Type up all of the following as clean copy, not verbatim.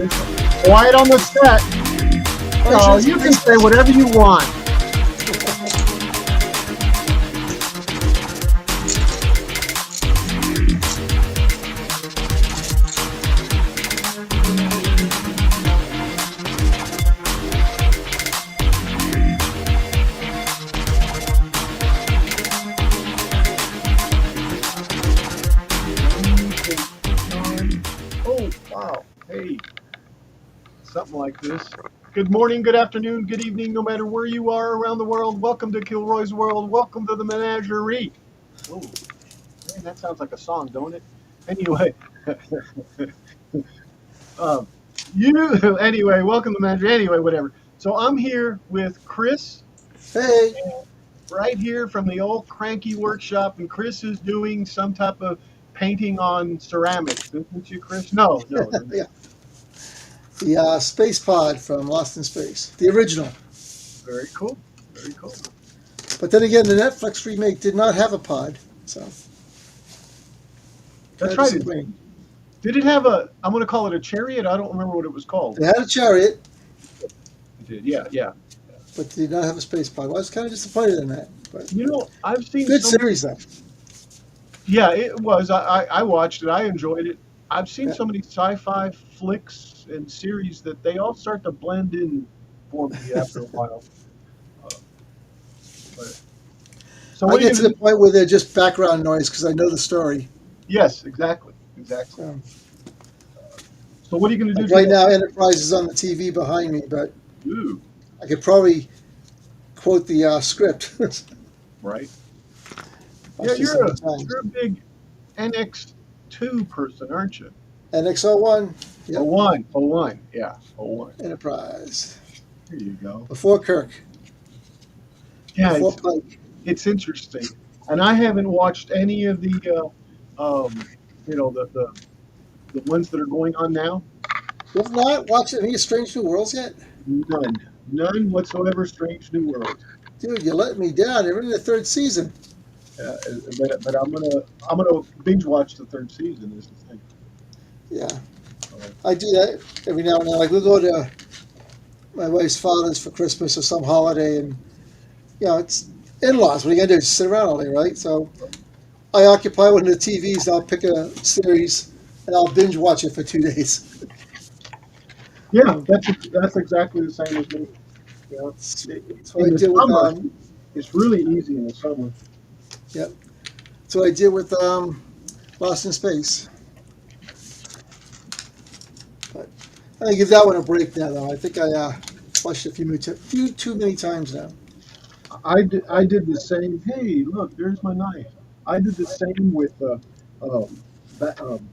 Quiet on the set. Oh, you can say whatever you want. Oh, wow. Hey, something like this. Good morning, good afternoon, good evening, no matter where you are around the world. Welcome to Kilroy's World. Welcome to the menagerie. Oh, man, that sounds like a song, don't it? Anyway, um, anyway, welcome to the menagerie. Anyway, whatever. So I'm here with Chris, Hey, right here from the old cranky workshop, and Chris is doing some type of painting on ceramics, isn't you, Chris? No. yeah, the space pod from Lost in Space, the original. Very cool. Very cool. But then again, the Netflix remake did not have a pod, so kind That's of right. disappointing. Did it have a? I'm going to call it a chariot. I don't remember what it was called. They had a chariot, It did. Yeah. but they did not have a space pod. I was kind of disappointed in that, but I've seen good so many. series though. Yeah, it was. I watched it. I enjoyed it. I've seen Yeah. so many sci-fi flicks and series that they all start to blend in for me after a while. Uh, but, so I what are you get going to to the do? point where they're just background noise because I know the story. Yes, exactly. So, So what are you going to do like right today? now, Enterprise is on the TV behind me, but Ooh, I could probably quote the script. right. Yeah, Watched it so many times. you're a big NX2 person, aren't you? NX-01, Oh yep, one, oh one, yeah, oh one. Enterprise. There you go. Before Kirk, Yeah, before Pike. it's interesting, and I haven't watched any of the, you know, the ones that are going on now. You have not watched any of Strange New Worlds yet? None whatsoever. Strange New World. Dude, you let me down. You're in the third season. Uh, but I'm gonna binge watch the third season. Is the thing. Yeah, Uh, I do that every now and then. Like, we'll go to my wife's father's for Christmas or some holiday, and, it's in laws. What are you going to do? Just sit around all day, right? So I occupy one of the TVs, I'll pick a series, and I'll binge watch it for 2 days. yeah, Um, that's exactly the same as me. You know, that's what in I the did with, summer, it's really easy in the summer. yep. That's what I did with Lost in Space. But I think give that one a break now, though. I think I watched it few too many times now. I did the same. Hey, look, there's my knife. I did the same with um, ba- um,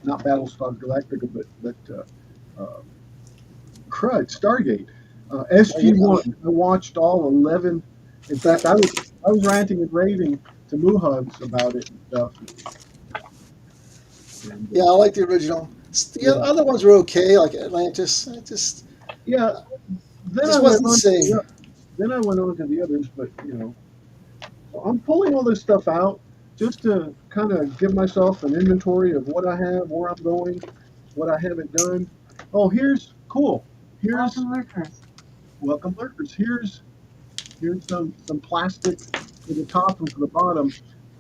not Battlestar Galactica, but crud, Stargate, Oh, yeah. SG-1. I watched all 11. In fact, I was ranting and raving to Muhugs about it and stuff. And Yeah, I like the original. The yeah, other ones were okay, like Atlantis. yeah. It Then I just went wasn't the on to the same. then I went on to the others, but so I'm pulling all this stuff out just to kind of give myself an inventory of what I have, where I'm going, what I haven't done. Oh, here's cool. Here's welcome lurkers. Here's some plastic for the top and for the bottom.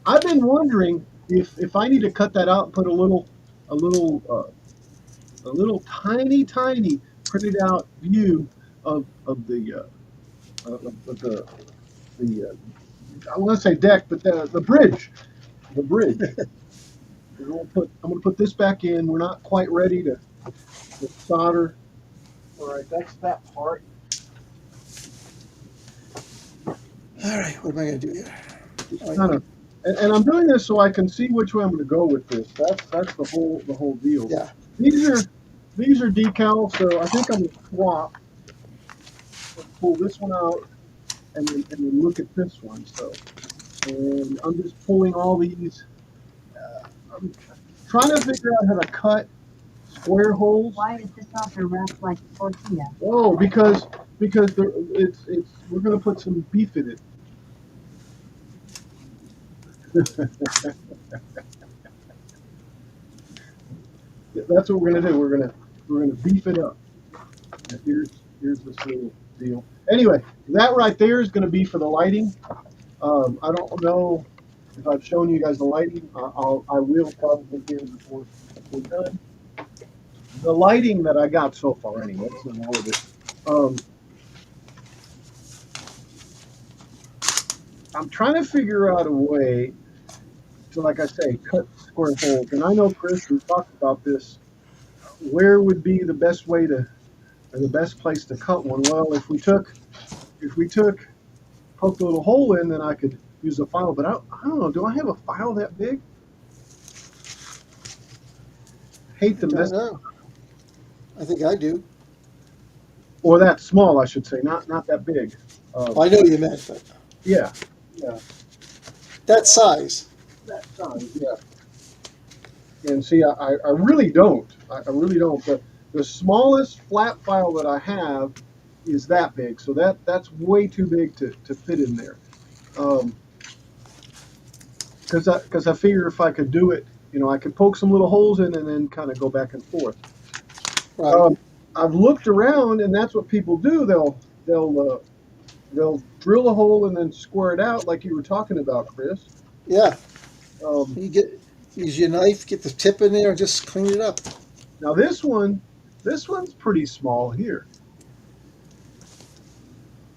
I've been wondering if I need to cut that out and put a little a little tiny printed out view of of the I want to say deck, but the bridge, the bridge. I'm gonna put this back in. We're not quite ready to solder. All right, that's that part. All right, what am I going to do here? Just Oh, kind of, and I'm doing this so I can see which way I'm going to go with this. That's the whole deal. yeah. These are these are decals, so I think I'm going to swap. Pull this one out and then look at this one. So, and I'm just pulling all these. I'm trying to figure out how to cut square holes. Why is this author wrapped like tortilla? Oh, because it's we're going to put some beef in it. That's what we're gonna do. We're gonna beef it up. And here's this little deal. Anyway, that right there is gonna be for the lighting. I don't know if I've shown you guys the lighting. I will probably here before we're done. The lighting that I got so far, anyway, it's not all of it. Um, I'm trying to figure out a way to, like I say, cut square holes. And I know, Chris, we talked about this. Where would be the best way to, or the best place to cut one? Well, if we took, poked a little hole in, then I could use a file. But I don't know. Do I have a file that big? Hate to I don't mess, know. I think I do. or that small, I should say, not that big. Well, I know what you meant, but Yeah, yeah, that size. that size, yeah. And see, I really don't. I really don't. The smallest flat file that I have is that big, so that's way too big to fit in there. Um, because I figure if I could do it, I could poke some little holes in and then kind of go back and forth. Right. I've looked around, and that's what people do. They'll drill a hole and then square it out, like you were talking about, Chris. Yeah. Um, Use your knife, get the tip in there, and just clean it up. Now this one's pretty small here.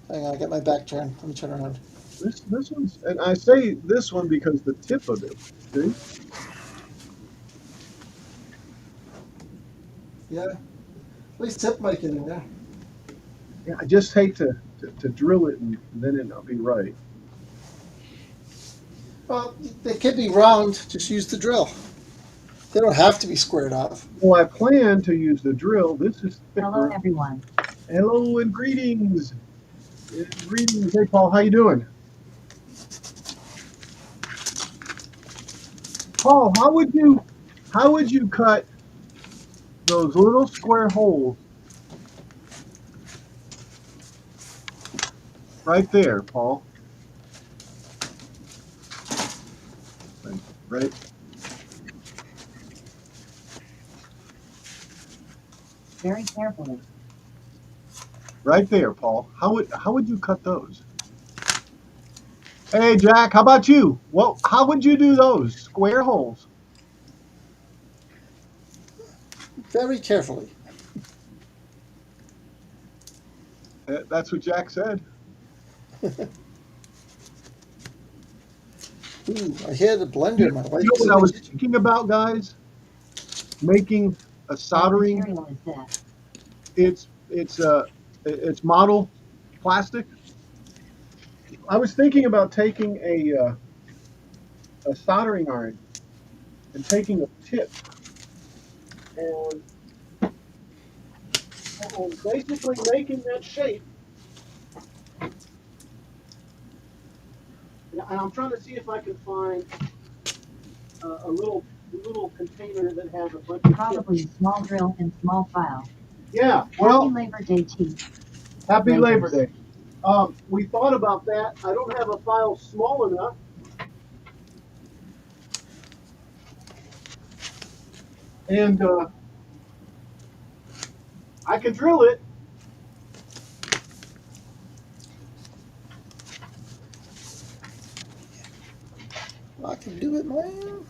Hang on, I got my back turned. Let me turn around. This one's, and I say this one because the tip of it. See? Yeah. At least tip might get in there. Yeah, I just hate to drill it and then it not be right. Well, they can be round. Just use the drill. They don't have to be squared off. Well, I plan to use the drill. This is Hello, thicker. everyone. Hello and greetings. Greetings. Hey, Paul. How you doing? Paul, how would you cut those little square holes right there, Paul? Right, Very carefully. right there, Paul. How would you cut those? Hey, Jack. How about you? Well, how would you do those square holes? Very carefully. That's what Jack said. Ooh, I hear the blender. My wife You know is what in I the was kitchen. thinking about, guys? Making a What soldering. material is this? It's model plastic. I was thinking about taking a soldering iron and taking a tip and basically making that shape. And I'm trying to see if I can find a little container that has a bunch of tips. Probably a small drill and small file. Yeah. Happy Well, Labor Day to you. happy Labor Labors. Day. We thought about that. I don't have a file small enough. And I can drill it. I can do it, man.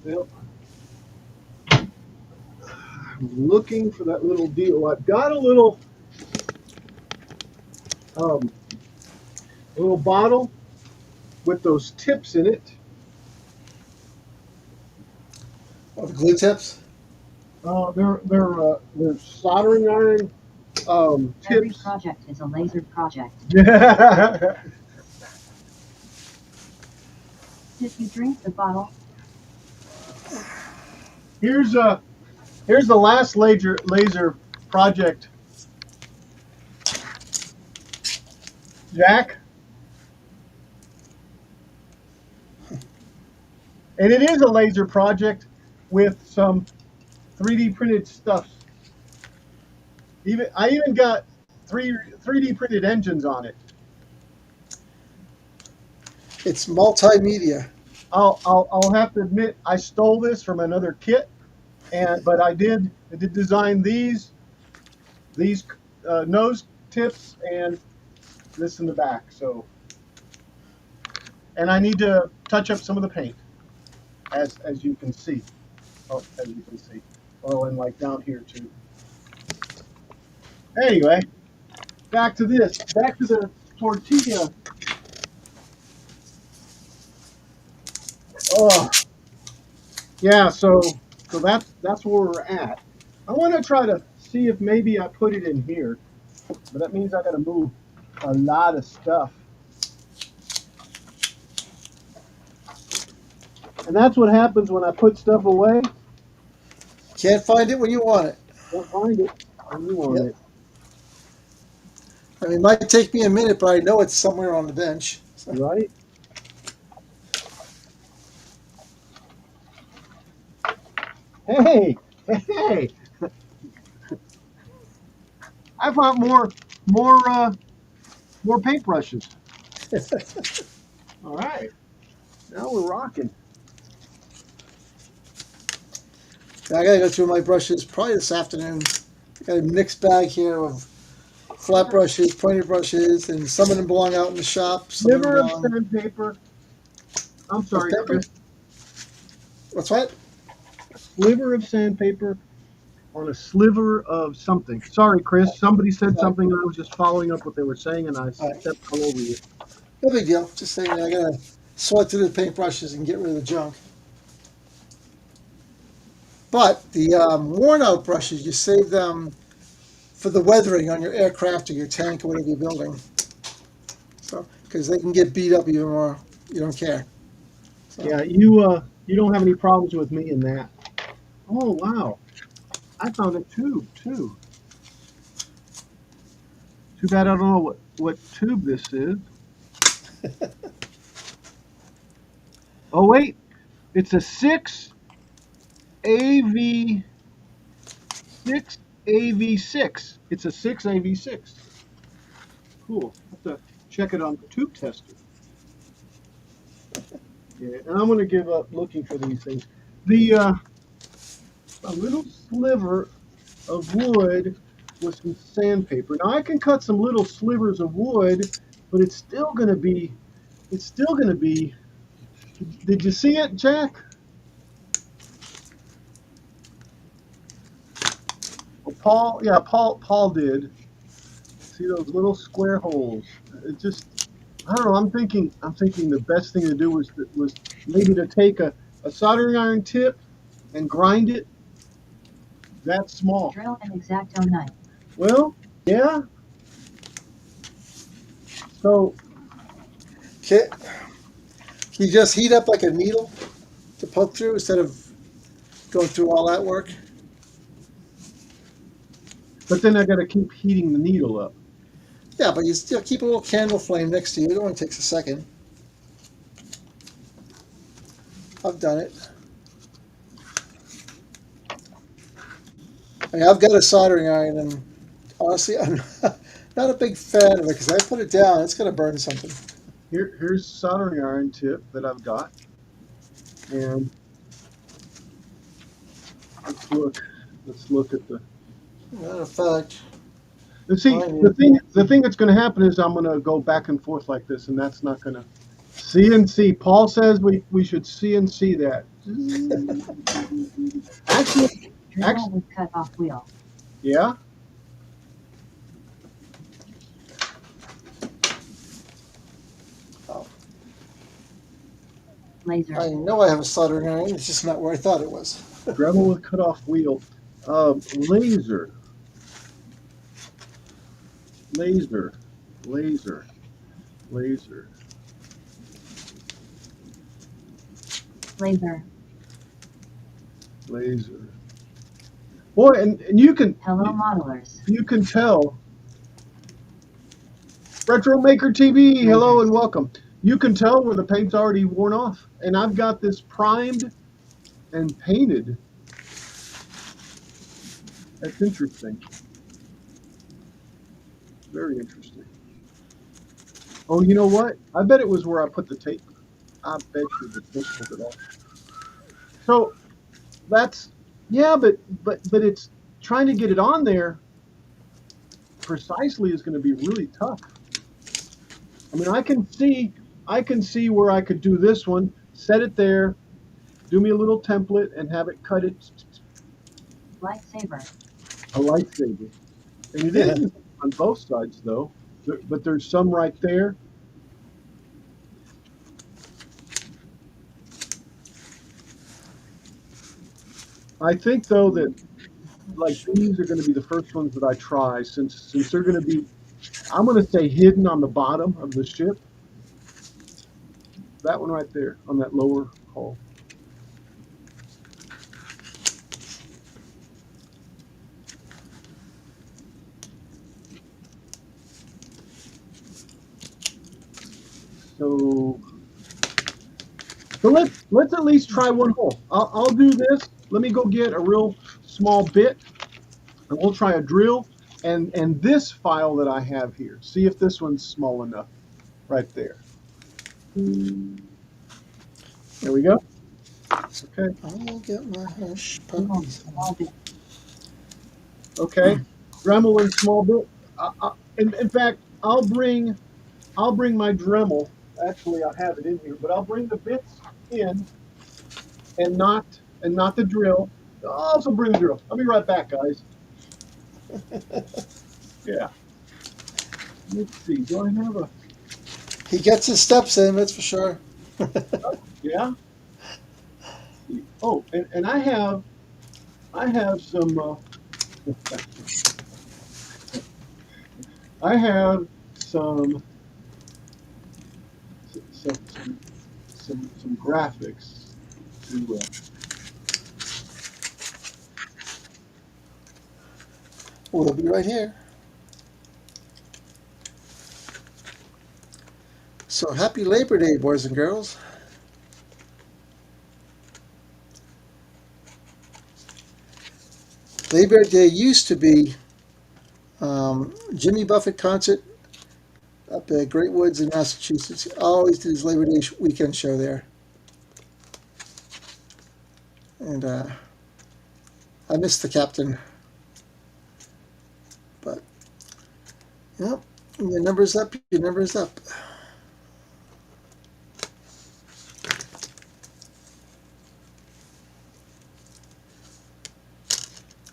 Well, I'm looking for that little deal. I've got um, a little bottle with those tips in it. Oh, the glue tips. They're soldering iron Every tips. project is a laser project. Did you drink the bottle? here's here's the last laser project, Jack, and it is a laser project with some 3D printed stuff. I even got 3D printed engines on it. It's multimedia. I'll have to admit I stole this from another kit, but I did design these nose tips and this in the back. So, and I need to touch up some of the paint, as you can see. Oh, as you can see. Oh, and like down here too. Anyway, back to this. Back to the tortilla. Oh, yeah. So that's where we're at. I want to try to see if maybe I put it in here, but that means I got to move a lot of stuff. And that's what happens when I put stuff away. Can't find it when you want it. Don't find it when you want Yep. it. I mean, it might take me a minute, but I know it's somewhere on the bench. So, Right? Hey, hey! I found more paintbrushes. All right, now we're rocking. I gotta go through my brushes probably this afternoon. I got a mixed bag here of flat brushes, pointed brushes, and some of them belong out in the shop. Some of them Sliver of belong. sandpaper. I'm What's sorry, paper? Chris. What's what? A sliver of sandpaper on a sliver of something. Sorry, Chris. Somebody said something, and I was just following up what they were saying, and I All right. stepped all over you. No big deal. Just saying, I gotta sort through the paintbrushes and get rid of the junk. But the worn out brushes, you save them for the weathering on your aircraft or your tank or whatever you're building. So, because they can get beat up even more. You don't care. So, Yeah, you don't have any problems with me in that. Oh wow, I found a tube too. Too bad I don't know what tube this is. Oh wait, it's a 6AV 6AV6. It's a 6AV6. Cool. Have to check it on the tube tester. Yeah, and I'm gonna give up looking for these things. The a little sliver of wood with some sandpaper. Now I can cut some little slivers of wood, but it's still gonna be. Did you see it, Jack? Well, Paul, yeah, Paul did. See those little square holes? It just, I don't know. I'm thinking the best thing to do was maybe to take a soldering iron tip and grind it that small. Drill an X-Acto knife. Well, yeah. So can you just heat up like a needle to poke through instead of going through all that work? but then I got to keep heating the needle up. Yeah, but you still keep a little candle flame next to you. It only takes a second. I've done it. I mean, I've got a soldering iron, and honestly, I'm not a big fan of it because I put it down, it's going to burn something. Here's soldering iron tip that I've got, and let's look. Let's look at the. Matter of fact, And see, the thing that's going to happen is I'm going to go back and forth like this, and that's not going to. CNC. Paul says we should CNC that. Actually, Drill with cut-off wheel. yeah. Laser. I know I have a soldering iron. It's just not where I thought it was. Dremel with cutoff wheel. Laser. Laser. Laser. Laser. Laser. Laser. Boy, and you can Hello, modelers. you can tell. Retro Maker TV, hello and welcome. You can tell where the paint's already worn off, and I've got this primed and painted. That's interesting. Very interesting. Oh, you know what? I bet it was where I put the tape. I bet you the tape pulled it off. So that's yeah, but it's trying to get it on there precisely is going to be really tough. I mean, I can see where I could do this one, set it there, do me a little template, and have it cut it Lightsaber. a lightsaber. And it is on both sides though, but there's some right there. I think though that like these are going to be the first ones that I try since they're going to be I'm going to say hidden on the bottom of the ship. That one right there on that lower hull. So let's at least try one hole. I'll do this. Let me go get a real small bit, and we'll try a drill and this file that I have here. See if this one's small enough. Right there. There we go. Okay. I'll get my hush Dremel. puppies. Small bit. Okay. Dremel and small bit. In fact, I'll bring my Dremel. Actually, I have it in here, but I'll bring the bits in and not the drill. I'll also bring the drill. I'll be right back, guys. Yeah. Let's see. Do I have a? He gets his steps in, that's for sure. Yeah. Oh, and I have some. I have some graphics to. We'll be right here. So happy Labor Day, boys and girls. Labor Day used to be Jimmy Buffett concert up at Great Woods in Massachusetts. Always did his Labor Day weekend show there. And I missed the captain. But, yep, your number's up, your number's up.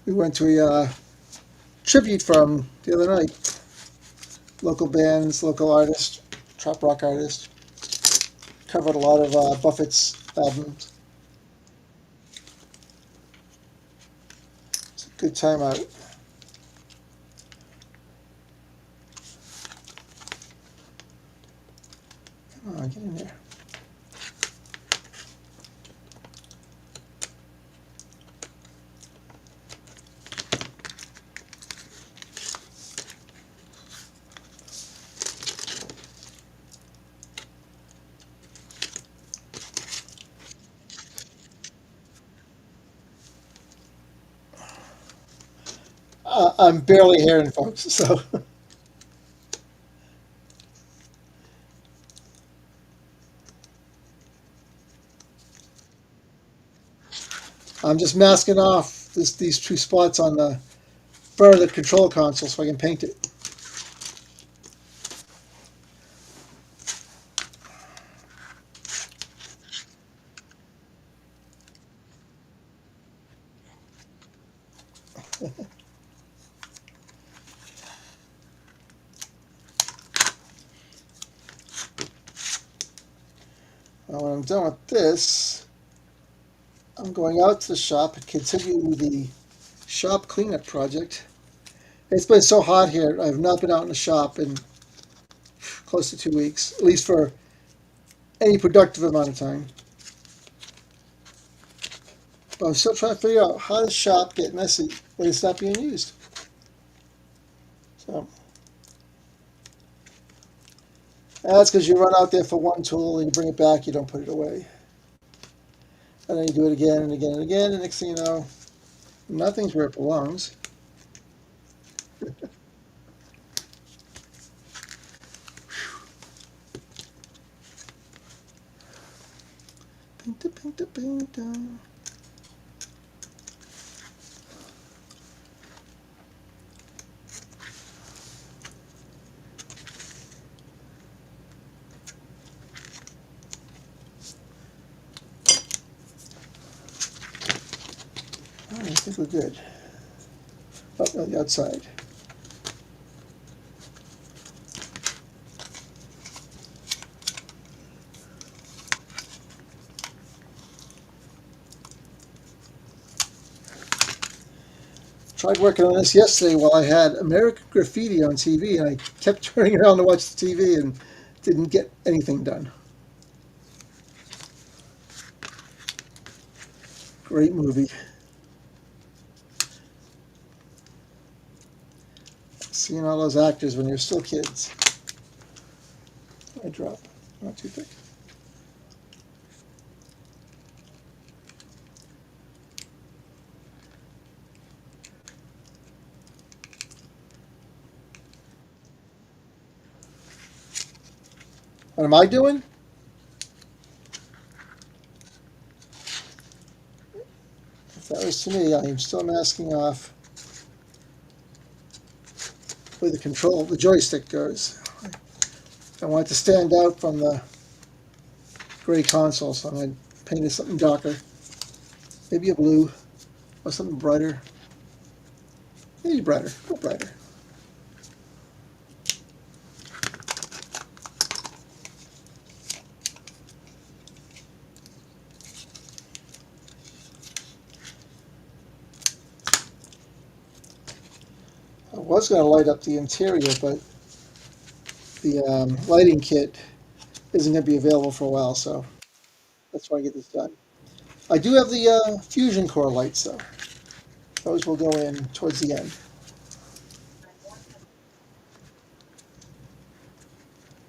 We went to a tribute from the other night. Local bands, local artists, trop rock artists. Covered a lot of Buffett's albums. It's a good time out. Come on, get in there. I'm barely hearing folks, so I'm just masking off these two spots on the front of the control console so I can paint it. Now, when I'm done with this, I'm going out to the shop and continue the shop cleanup project. It's been so hot here, I've not been out in the shop in close to 2 weeks, at least for any productive amount of time. But I'm still trying to figure out how does shop get messy when it's not being used. So that's because you run out there for one tool and you bring it back, you don't put it away. And then you do it again and again and again, and next thing you know, nothing's where it belongs. Painter, painter, painter. All right, I think we're good. Oh, no, the outside. Tried working on this yesterday while I had American Graffiti on TV, and I kept turning around to watch the TV and didn't get anything done. Great movie. Seeing all those actors when you're still kids. I drop. Not too thick. What am I doing? If that was to me, I am still masking off where the joystick goes. I want it to stand out from the gray console, so I'm going to paint it something darker. Maybe a blue or something brighter. Maybe brighter. Go brighter. I was going to light up the interior, but the lighting kit isn't going to be available for a while, so that's why I get this done. I do have the fusion core lights, though. Those will go in towards the end.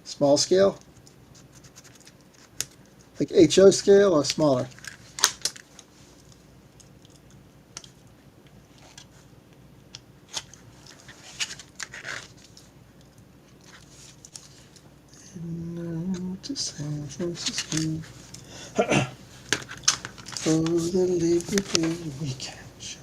Small scale? Like HO scale or smaller? To San Francisco for the Labor Day weekend show.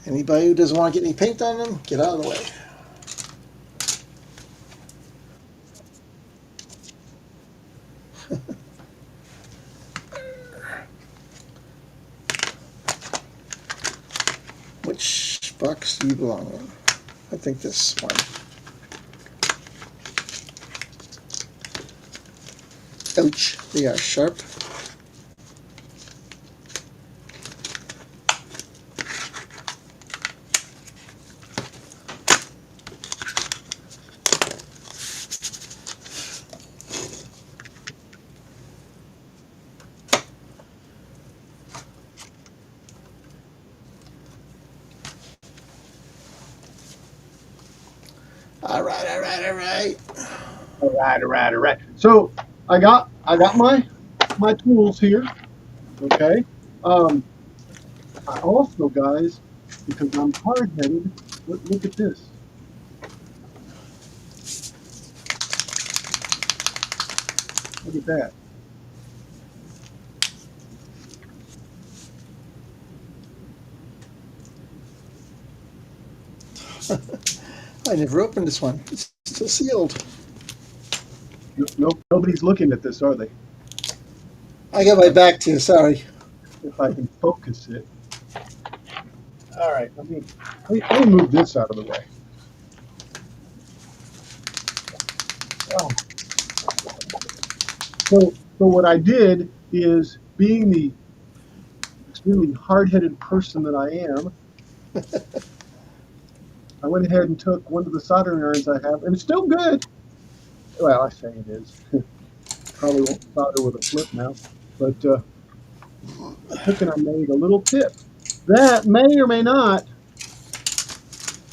Anybody who doesn't want to get any paint on them, get out of the way. Which box do you belong in? I think this one. Ouch, they are sharp. All right, all right, all right. All right. So I got my tools here. Okay. Um, I also, guys, because I'm hard headed. Look at this. Look at that. I never opened this one. It's still sealed. Nobody's looking at this, are they? I got my back to you, sorry. If I can focus it. All right. Let me move this out of the way. Oh. So what I did is, being the extremely hard-headed person that I am, I went ahead and took one of the soldering irons I have, and it's still good. Well, I say it is. Probably won't solder with a flip now, but I took and I made a little tip. That may or may not.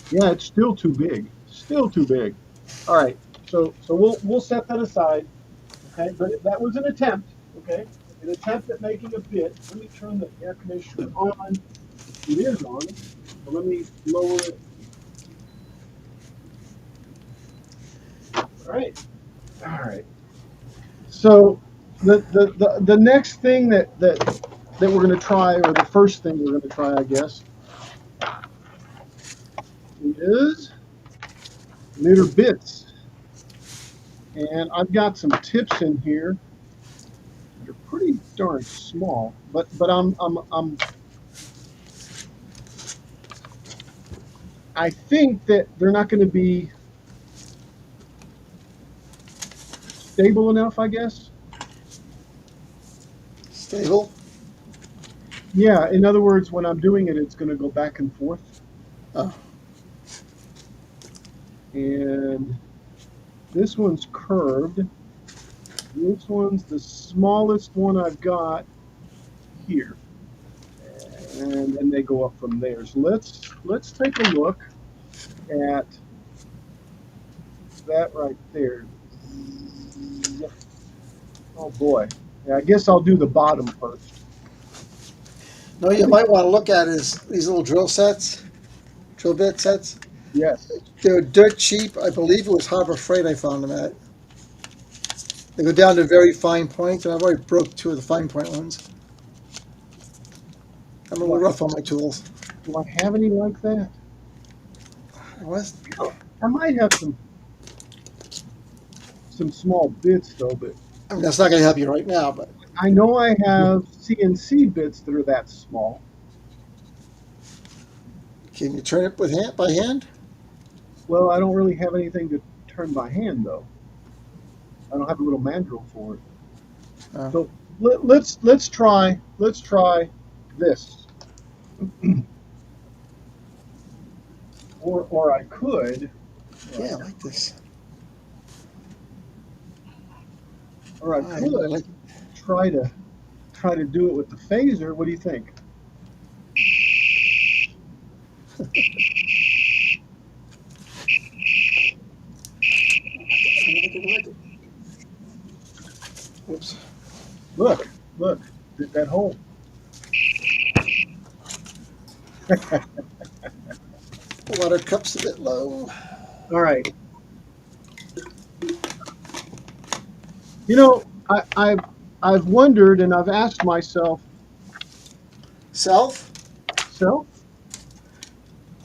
Yeah, it's still too big. Still too big. All right. So we'll set that aside. Okay, but that was an attempt. Okay. an attempt at making a bit. Let me turn the air conditioner on. It is on. So let me lower it. All right. All right. So the next thing that we're going to try, or the first thing we're going to try, I guess, is neuter bits. And I've got some tips in here that are pretty darn small, but I think that they're not going to be stable enough, I guess. Stable. Yeah, in other words, when I'm doing it, it's going to go back and forth. Oh, And this one's curved. This one's the smallest one I've got here. And then they go up from there. So let's take a look at that right there. Oh boy. Yeah, I guess I'll do the bottom first. no, I you think might want to look at is these little drill sets, drill bit sets. yes. They were dirt cheap. I believe it was Harbor Freight I found them at. They go down to very fine points, and I've already broke two of the fine point ones. I'm a Do I, little rough on my tools. do I have any like that? I was, I might have some small bits though, but I mean, that's not going to help you right now, but I know I have CNC bits that are that small. can you turn it with hand by hand? Well, I don't really have anything to turn by hand though. I don't have a little mandrel for it. Uh, So let's try this. Or I could yeah, I like this. or I I really could like. try to do it with the phaser. What do you think? I like it. I like it. Whoops. Look, that hole. The water cup's a bit low. All right. You know, I've wondered and I've asked myself, Self. self.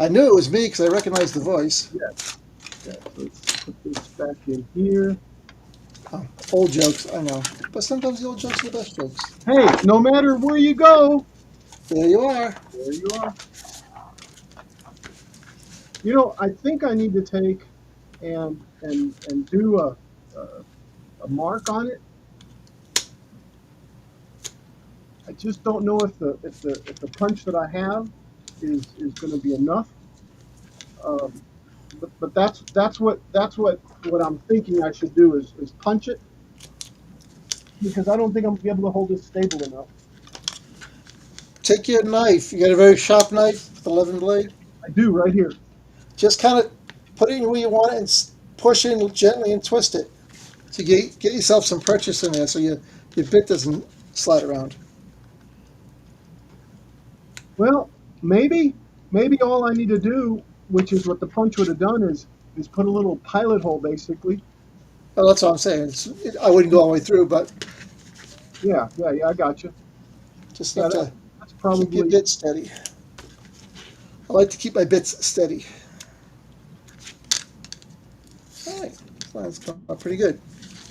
I knew it was me because I recognized the voice. Yes, yes. Let's put this back in here. Oh, old jokes, I know, but sometimes the old jokes are the best jokes. Hey, no matter where you go, There you are. there you are. You know, I think I need to take and do a mark on it. I just don't know if the punch that I have is going to be enough. Um, but that's what I'm thinking I should do is punch it because I don't think I'm gonna be able to hold it stable enough. Take your knife. You got a very sharp knife with 11 blade. I do right here. Just kind of put it in where you want it and push in gently and twist it. So you get yourself some purchase in there so your bit doesn't slide around. Well, maybe all I need to do, which is what the punch would have done, is put a little pilot hole basically. Well, that's all I'm saying. I wouldn't go all the way through, but Yeah. I got you. just Yeah, enough to that's keep your probably. bit steady. I like to keep my bits steady. All right, so that's come out pretty good.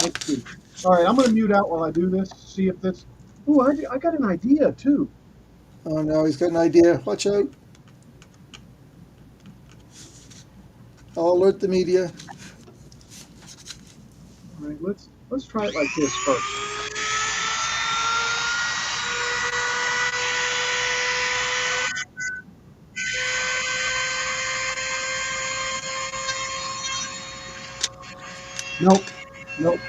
Let's see. All right, I'm gonna mute out while I do this. See if this. Ooh, I got an idea too. Oh no, he's got an idea. Watch out. I'll alert the media. All right, let's try it like this first. Nope, nope.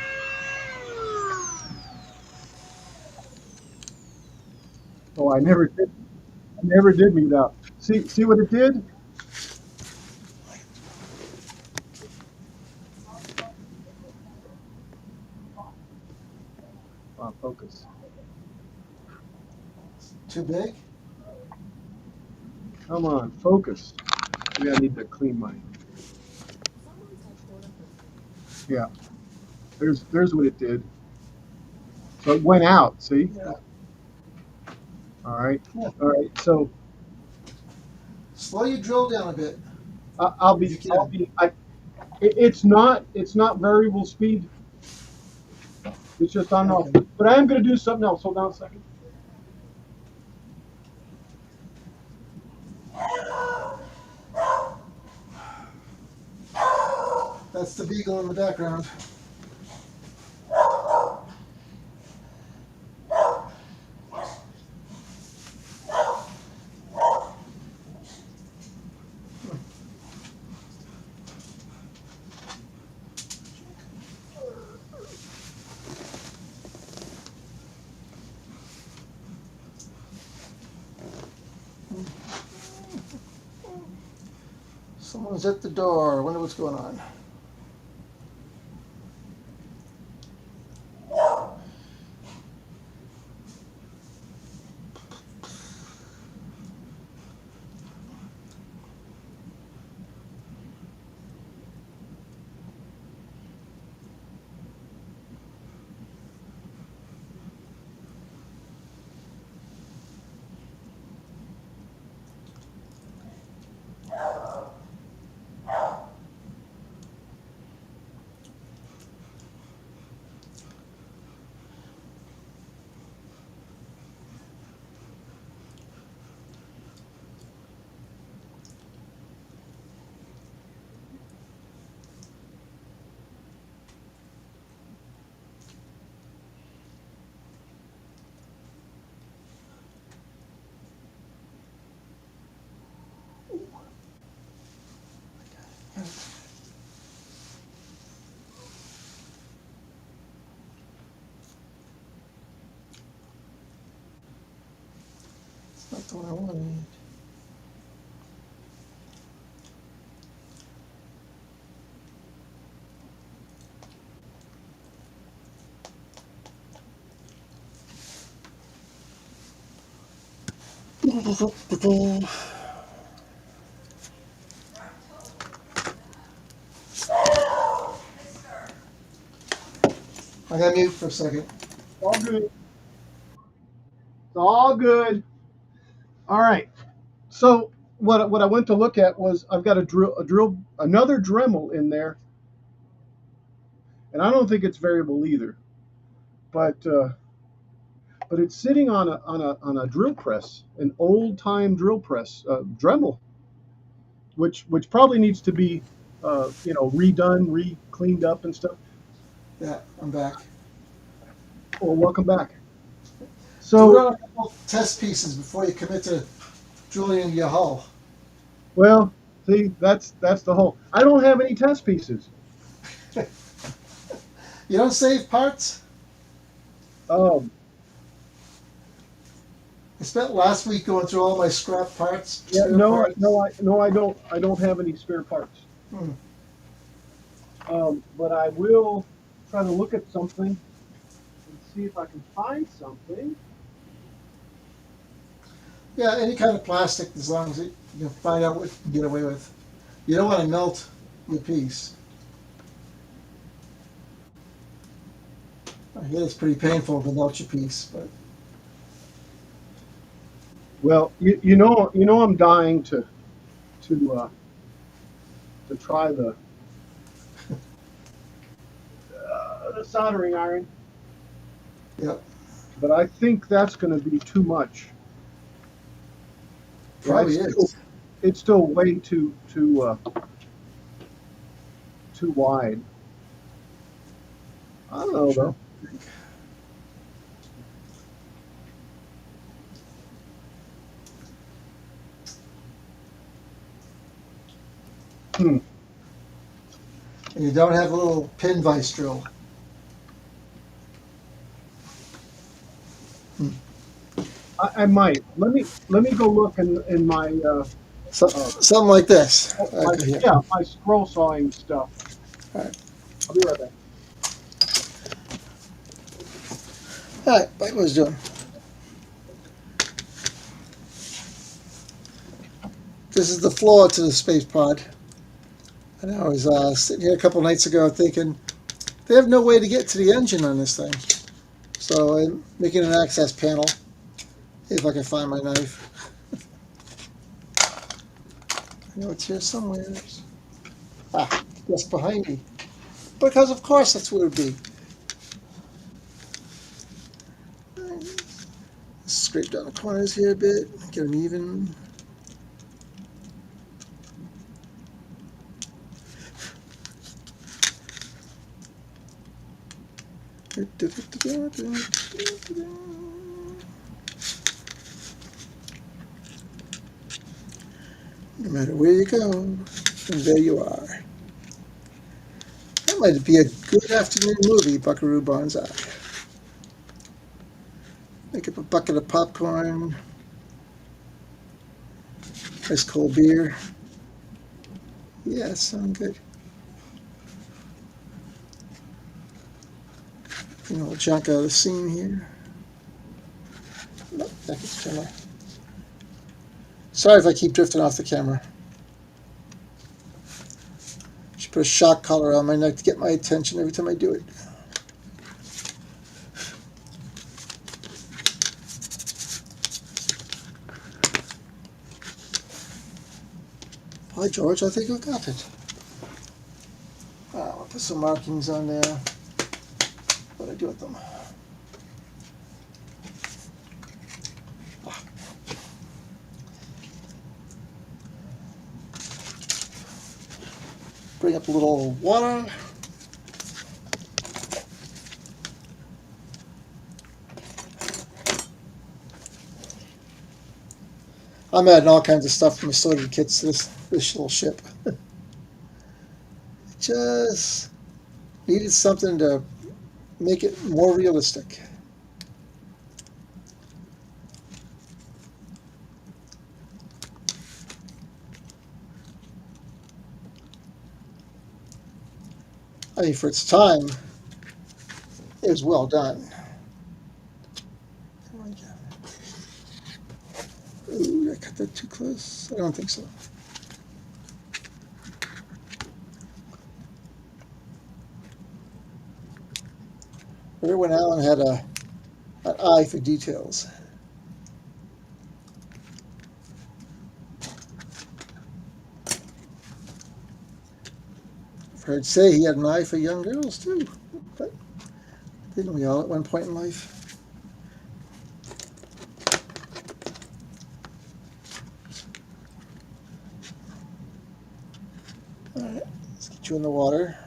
Oh, I never did mute out. See what it did? Focus. Too big? Come on, focus. Maybe I need to clean my. Yeah, there's what it did. So it went out. See? Yeah. All right. Yeah. All right. So Slow your drill down a bit I'll if be. you I'll can. be. It's not variable speed. It's just on and off. Okay. But I am going to do something else. Hold on a second. That's the beagle in the background. Someone's at the door. I wonder what's going on. It's not the one I wanted. I got mute for a second. All good. It's all good. All right. So what I went to look at was I've got another Dremel in there, and I don't think it's variable either. But it's sitting on a drill press, an old time drill press, Dremel, which probably needs to be redone, cleaned up and stuff. Yeah, I'm back. Well, welcome back. Do it So on a couple test pieces before you commit to drilling your hull. well, see that's the whole. I don't have any test pieces. You don't save parts? Um, I spent last week going through all my scrap parts, yeah, spare no, parts. no, I don't. I don't have any spare parts. Hmm. But I will try to look at something and see if I can find something. Yeah, any kind of plastic, as long as you can find out what you can get away with. You don't want to melt your piece. I hear it's pretty painful to melt your piece, but Well, I'm dying to to try the soldering iron, yeah, but I think that's going to be too much. Yeah, probably is. it's still way too wide. I don't know Sure. though. Hmm. And you don't have a little pin vise drill. I might. Let me go look in my So, uh, something like this. my Okay, here. yeah my scroll sawing stuff. All right. I'll be right back. All right, like I was doing. this is the floor to the space pod. And I was sitting here a couple nights ago thinking, they have no way to get to the engine on this thing. So I'm making an access panel, if I can find my knife. I know it's here somewhere. Ah, just behind me. Because of course that's where it would be. Scrape down the corners here a bit, get them even. No matter where you go, and there you are. That might be a good afternoon movie, Buckaroo Banzai. Make up a bucket of popcorn, ice cold beer. Yeah, sounds good. You know, junk out of the scene here. Nope, back at the camera. Sorry if I keep drifting off the camera. Should put a shock collar on my neck to get my attention every time I do it. Hi, George. I think I got it. I'll put some markings on there. What do I do with them? Bring up a little water. I'm adding all kinds of stuff from assorted kits to this little ship. Just needed something to make it more realistic. I mean, for its time, it was well done. Ooh, I cut that too close? I don't think so. Remember when Alan had an eye for details? I've heard say he had an eye for young girls too. But didn't we all at one point in life? All right, let's get you in the water.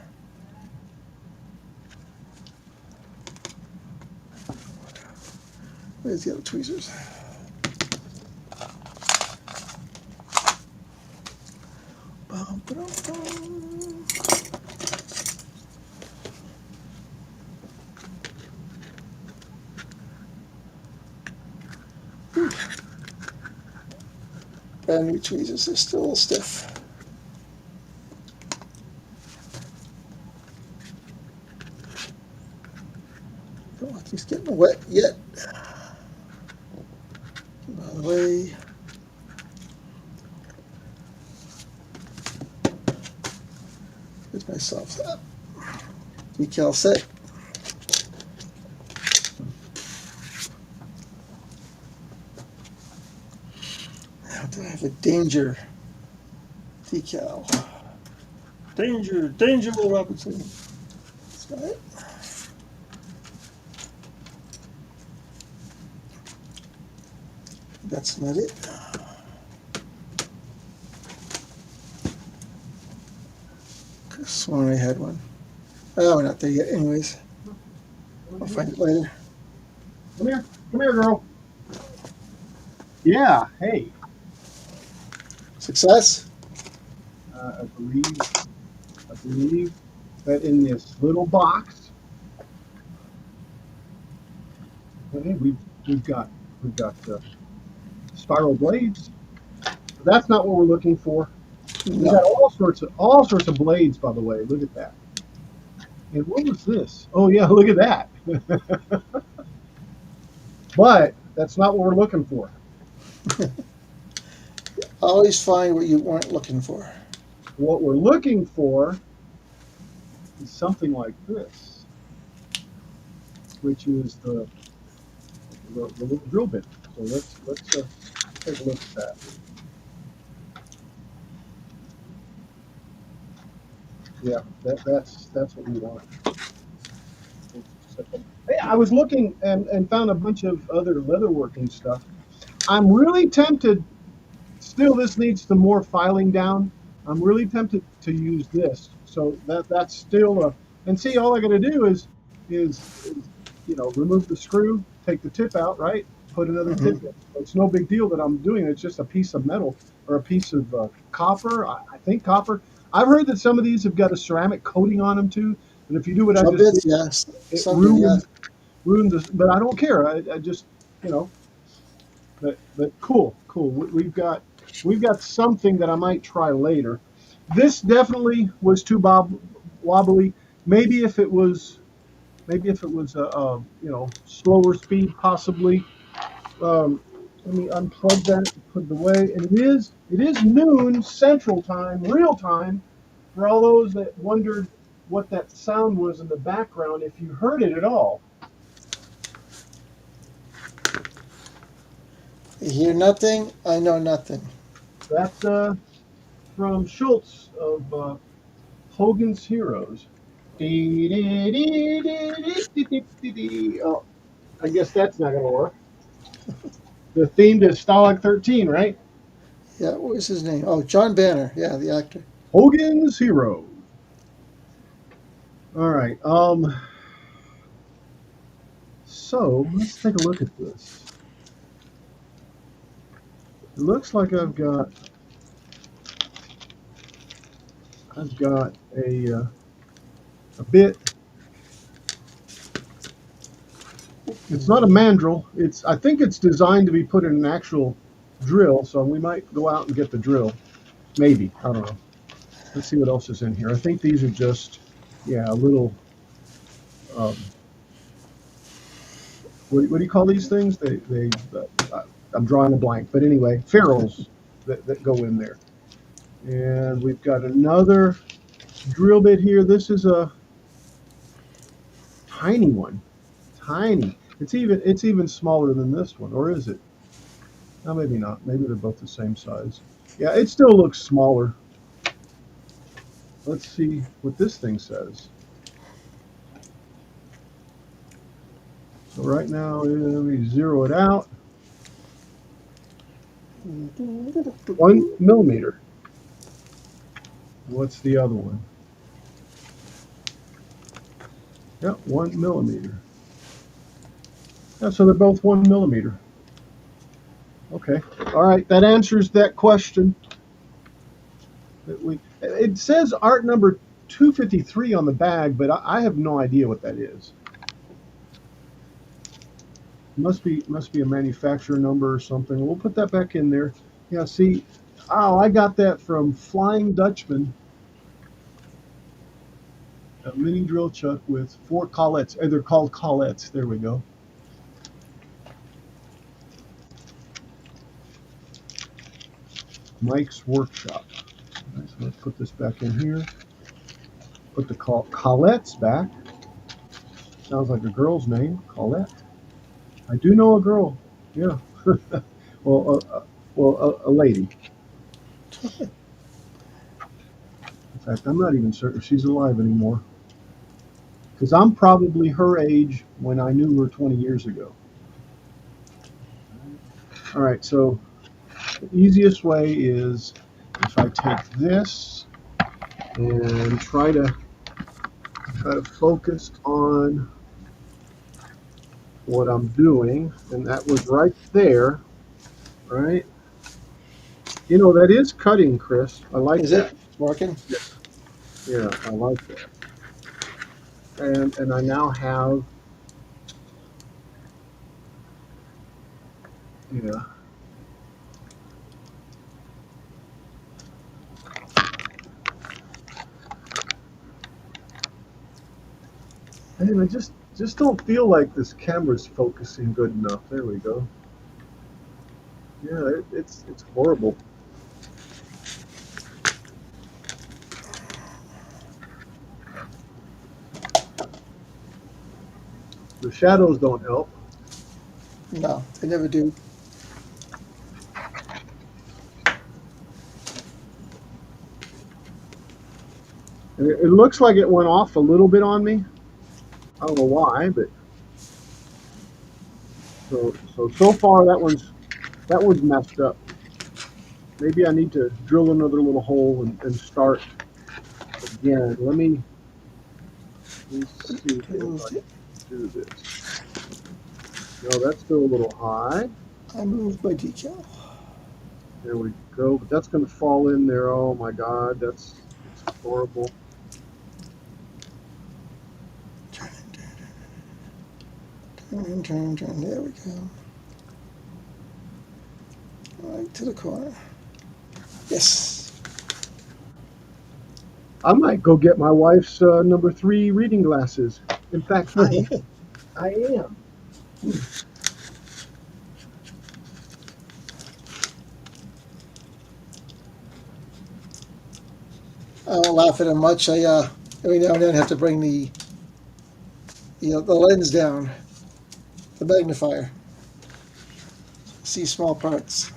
Where's the other tweezers? Bum, ba-dum, bum. Brand new tweezers, they're still a little stiff. Don't want these getting wet yet. Get them out of the way. Here's myself up. Decal set. Now do I have a danger decal? Danger, danger, Will Robinson. That's got it. That's not it. Could have sworn I had one. Oh, we're not there yet. Anyways, I'll find it later. Come here, girl. Yeah, hey. Success? I believe that in this little box, hey, we've got spiral blades. That's not what we're looking for. We got all sorts of blades, by the way. Look at that. And what was this? Oh yeah, look at that. But that's not what we're looking for. Always find what you weren't looking for. What we're looking for is something like this, which is the little drill bit. So let's take a look at that. Yeah, that's what we want. Hey, I was looking and found a bunch of other leatherworking stuff. I'm really tempted. Still, this needs some more filing down. I'm really tempted to use this. So that's still a. And see, all I got to do is remove the screw, take the tip out, right? Put another tip Hmm. in. It's no big deal that I'm doing it. It's just a piece of metal or a piece of copper. I think copper. I've heard that some of these have got a ceramic coating on them too. But if you do what I Drum just did, bits, yes. it Some do, yeah. ruins this. But I don't care. I just you know but cool. We've got something that I might try later. This definitely was too wobbly. Maybe if it was slower speed possibly. Let me unplug that, put it away, and it is noon Central Time, real time, for all those that wondered what that sound was in the background. If you heard it at all, You hear nothing, I know nothing. that's from Schultz of Hogan's Heroes. Oh, I guess that's not going to work. The theme to Stalag 13, right? Yeah, what was his name? Oh, John Banner. Yeah, the actor. Hogan's Heroes. All right. So let's take a look at this. It looks like I've got a bit. It's not a mandrel. I think it's designed to be put in an actual drill. So we might go out and get the drill. Maybe, I don't know. Let's see what else is in here. I think these are just, yeah, a little. Um, what do you call these things? I'm drawing a blank, but anyway, ferrules that go in there. And we've got another drill bit here. This is a tiny one, tiny. It's even smaller than this one, or is it? No, maybe not. Maybe they're both the same size. Yeah, it still looks smaller. Let's see what this thing says. So right now, let me zero it out. 1 millimeter. What's the other one? Yeah, 1 millimeter. Yeah, so they're both 1 millimeter. Okay. All right. That answers that question. It says art number 253 on the bag, but I have no idea what that is. Must be a manufacturer number or something. We'll put that back in there. Yeah. See, oh, I got that from Flying Dutchman, a mini drill chuck with 4 collets. They're called collets. There we go. Mike's Workshop. All right, so let's put this back in here. Put the Colette's back. Sounds like a girl's name, Colette. I do know a girl. Yeah. Well, a lady. In fact, I'm not even certain if she's alive anymore. Because I'm probably her age when I knew her 20 years ago. All right, so the easiest way is if I take this and try to focus on what I'm doing, and that was right there, right? That is cutting, Chris. I like Is that. it working? Yeah, I like that. And I now have, yeah. And I just don't feel like this camera's focusing good enough. There we go. Yeah, it's horrible. The shadows don't help. No, they never do. And it looks like it went off a little bit on me. I don't know why, but so far that one's messed up. Maybe I need to drill another little hole and start again. Let me see if I Moved it. can do this. No, that's still a little high. I moved my decal. There we go. But that's going to fall in there. Oh my God, it's horrible. Turn. There we go. Right to the corner. Yes. I might go get my wife's number 3 reading glasses. In fact, I am. I don't laugh at him much. I every now and then have to bring the lens down, the magnifier, see small parts.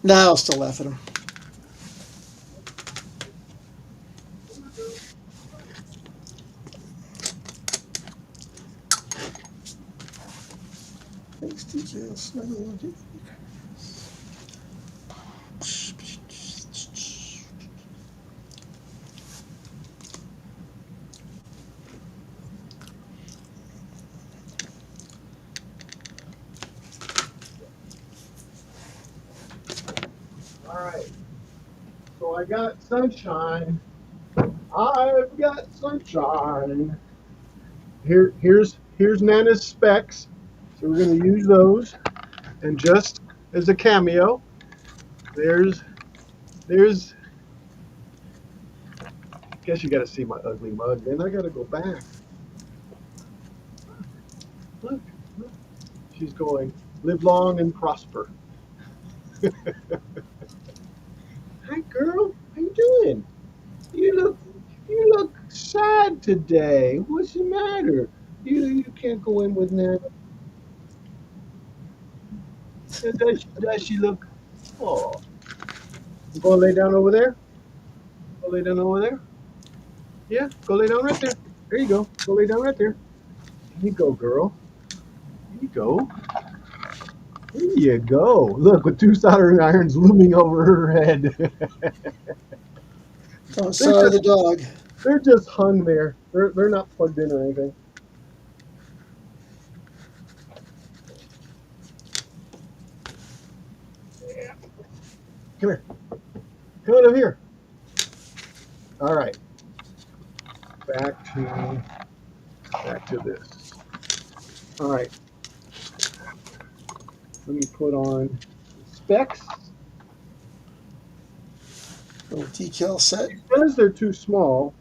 Now I'll still laugh at him. Thanks, decal. Snuggle. All right. So I got sunshine. I've got sunshine. Here's Nana's specs. So we're going to use those. And just as a cameo, there's. I guess you got to see my ugly mug. Then I got to go back. Look, look. She's going. Live long and prosper. Hi, girl. How you doing? You look you look sad today. What's the matter? You can't go in with Nana. Does she look? Oh, you gonna lay down over there? Go lay down over there. Yeah, go lay down right there. There you go. Go lay down right there. There you go, girl. There you go. There you go. Look, with 2 soldering irons looming over her head. Oh, they're sorry, just the dog. they're just hung there. They're not plugged in or anything. Come here. Come on over here. All right. Back to this. All right. Let me put on specs. Little decal set. Because they're too small.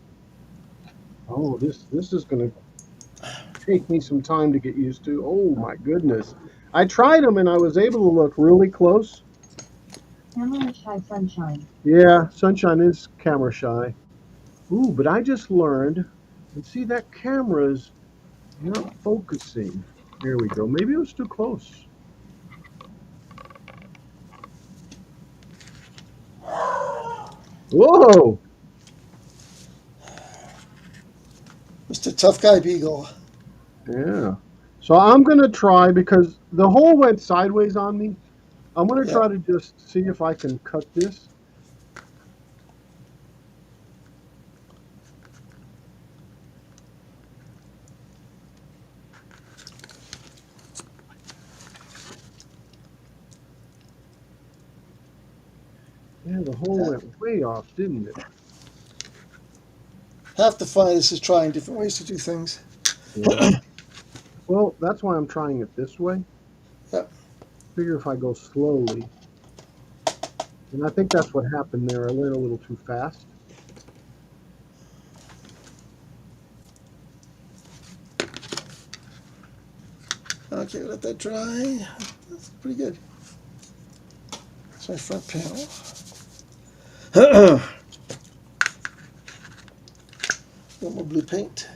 Oh, this is going to take me some time to get used to. Oh my goodness. I tried them and I was able to look really close. Camera shy sunshine. Yeah, Sunshine is camera shy. Ooh, but I just learned, and see that camera's not focusing. There we go. Maybe it was too close. Whoa! Mr. Tough Guy Beagle. Yeah. So I'm gonna try because the hole went sideways on me. I'm gonna Yeah. try to just see if I can cut this. Yeah, the hole went way off, didn't it? Half the fun is trying different ways to do things. Yeah. Well, that's why I'm trying it this way. Yep. Figure if I go slowly. And I think that's what happened there. I went a little too fast. Okay, let that dry. That's pretty good. That's my front panel. A little more blue paint.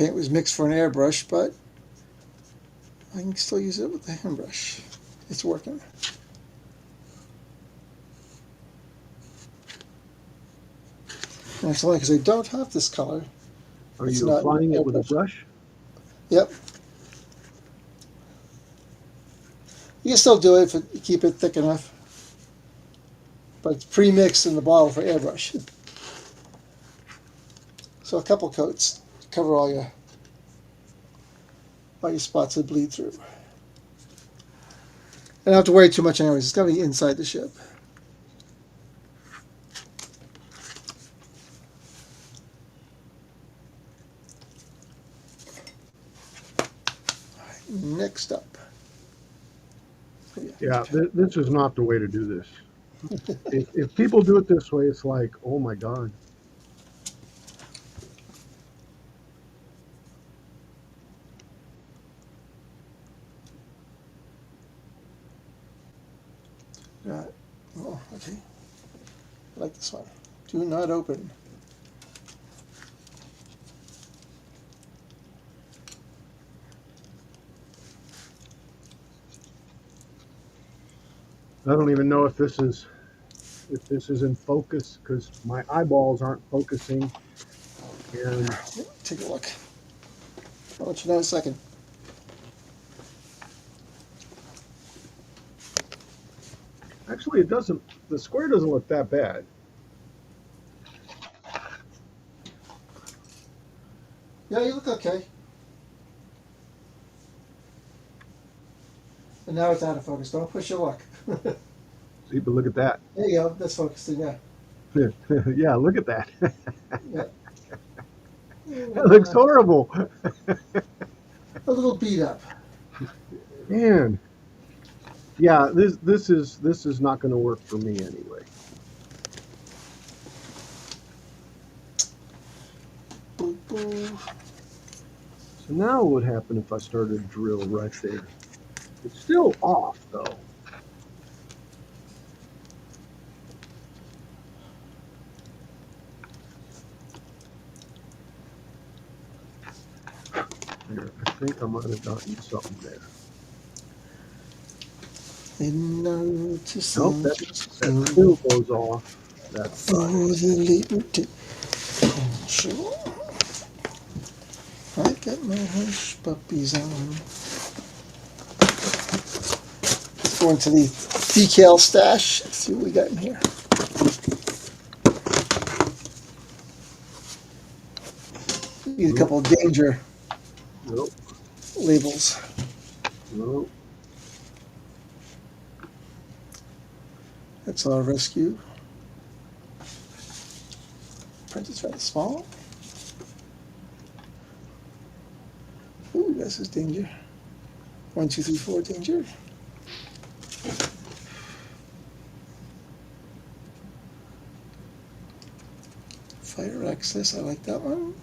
paint was mixed for an airbrush, but I can still use it with the hand brush. It's working. And it's only because I don't have this color. Are It's you not applying it with a airbrush. brush? Yep. You can still do it if you keep it thick enough. But it's pre-mixed in the bottle for airbrush. So a couple coats to cover all your spots that bleed through. I don't have to worry too much anyways. It's got to be inside the ship. Next up. Yeah, this is not the way to do this. If people do it this way, it's like, oh my God. Got it. Oh, okay. I like this one. Do not open. I don't even know if this is in focus because my eyeballs aren't focusing. And Take a look. I'll let you know in a second. actually, it doesn't. The square doesn't look that bad. Yeah, you look okay. And now it's out of focus. Don't push your luck. See, but look at that. There you go. That's focusing now. Yeah, look at that. Yeah. That looks horrible. A little beat up. Man. Yeah, this is not going to work for me anyway. Boop, boop. So now what would happen if I started to drill right there? It's still off though. There, I think I might have gotten something there. Nope, that still goes off. That's fine. I got my hush puppies on. Let's go into the decal stash. See what we got in here. Need a couple of danger Nope. labels. Nope. That's our rescue. Print is rather small. Ooh, this is danger. 1, 2, 3, 4, danger. Fire access, I like that one.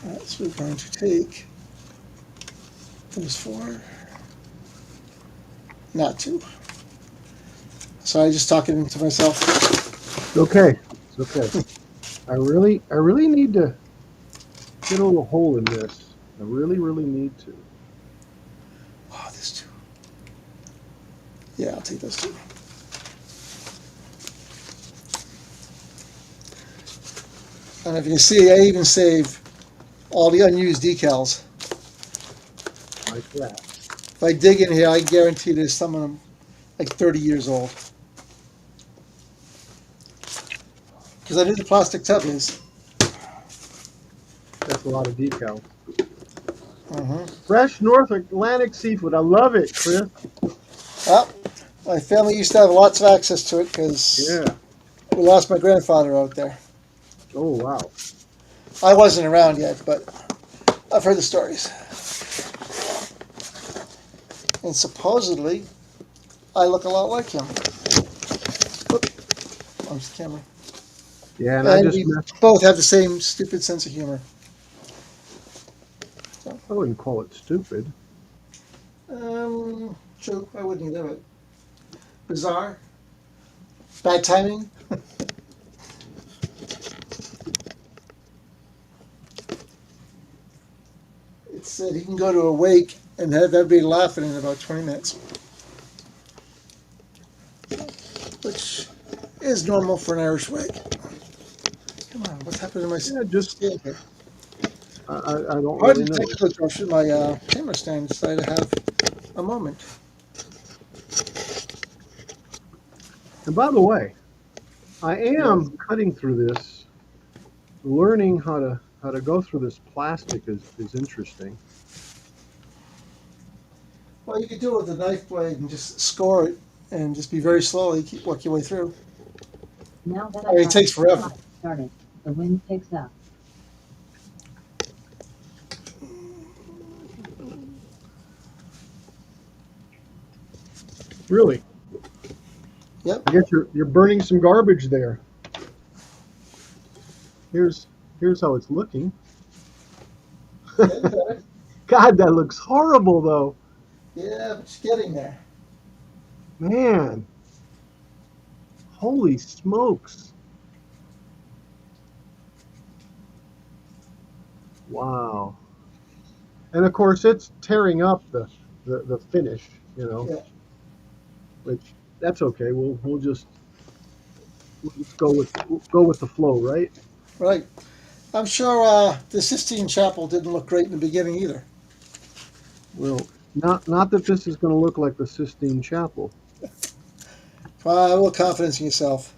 Alright, so we're going to take those 4. Not 2. Sorry, just talking to myself. It's okay. It's okay. I really need to get a little hole in this. I really need to. Oh, there's 2. Yeah, I'll take those 2. And if you can see, I even save all the unused decals. Like that. If I dig in here, I guarantee there's some of them like 30 years old. Because I knew the plastic tub is. That's a lot of decals. Uh-huh. Fresh North Atlantic seafood. I love it, Chris. Well, my family used to have lots of access to it because Yeah. we lost my grandfather out there. Oh, wow. I wasn't around yet, but I've heard the stories. And supposedly, I look a lot like him. Whoop. Where's the camera? Yeah, and I And just we both have the same stupid sense of humor. I wouldn't call it stupid. True. I wouldn't either. But bizarre. Bad timing. It said he can go to a wake and have everybody laughing in about 20 minutes, which is normal for an Irish wake. Come on, what's happened to my Yeah, just stand here? I don't Pardon really the know. technical interruption. My camera stand decided to have a moment. And by the way, I Yes. am cutting through this. Learning how to go through this plastic is interesting. Well, you could do it with a knife blade and just score it and just be very slowly keep work your way through. Now that I mean, it I've takes forever. started, the wind picks up. Really, Yep. I guess you're burning some garbage there. Here's here's how it's looking. Getting better. God, that looks horrible though. Yeah, but it's getting there. Man, holy smokes! Wow. And of course, it's tearing up the finish. You know, Yeah. which that's okay. We'll just go with the flow, right? Right. I'm sure the Sistine Chapel didn't look great in the beginning either. Well, not that this is going to look like the Sistine Chapel. A little confidence in yourself.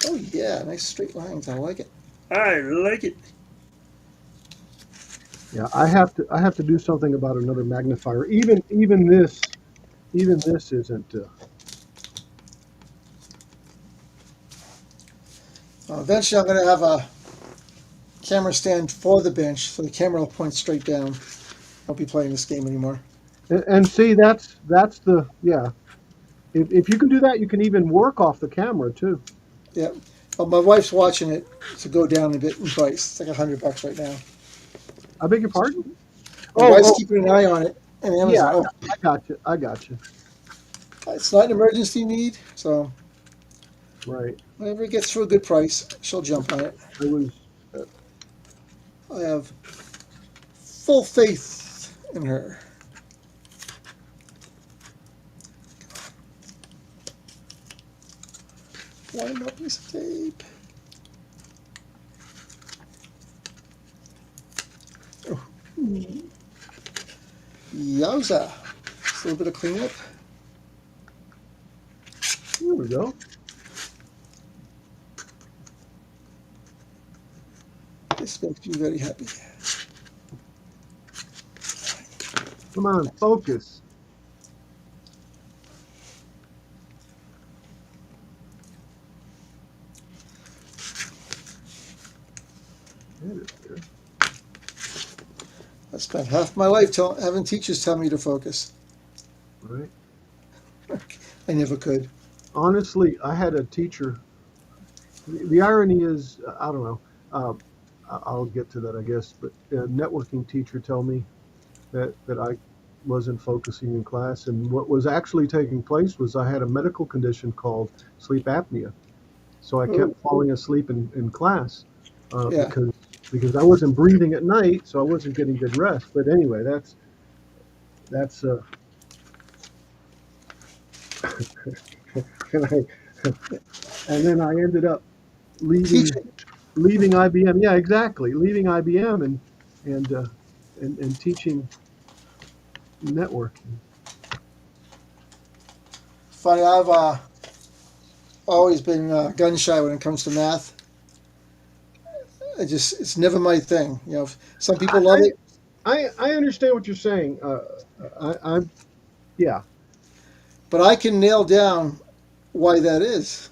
Oh yeah, nice straight lines. I like it. I like it. Yeah, I have to do something about another magnifier. Even this isn't. Eventually, I'm going to have a camera stand for the bench, so the camera will point straight down. I won't be playing this game anymore. And see, that's the yeah. If you can do that, you can even work off the camera too. Yeah. Well, my wife's watching it to go down a bit in price. It's like $100 right now. I beg your pardon? My Oh, wife's oh, keeping an eye on it, and yeah, Amazon. I got you. I got you. Oh, it's not an emergency need, so Right. whenever it gets to a good price, she'll jump on it. I was. I have full faith in her. One more piece of tape. Oh. Yowza. Just a little bit of cleanup. Here we go. This makes me very happy. Come on, focus. There it is. I spent half my life having teachers tell me to focus. Right. I never could. Honestly, I had a teacher. The irony is, I don't know. Uh, I'll get to that, I guess. But a networking teacher told me that I wasn't focusing in class, and what was actually taking place was I had a medical condition called sleep apnea. So I Oh, kept falling asleep in class uh, yeah. because because I wasn't breathing at night, so I wasn't getting good rest. But anyway, that's and I and then I ended up leaving Teaching. leaving IBM. Yeah, exactly, leaving IBM and and teaching networking. Funny, I've always been gun shy when it comes to math. It's never my thing. You know, some people love I it, I understand what you're saying. I'm yeah. but I can nail down why that is.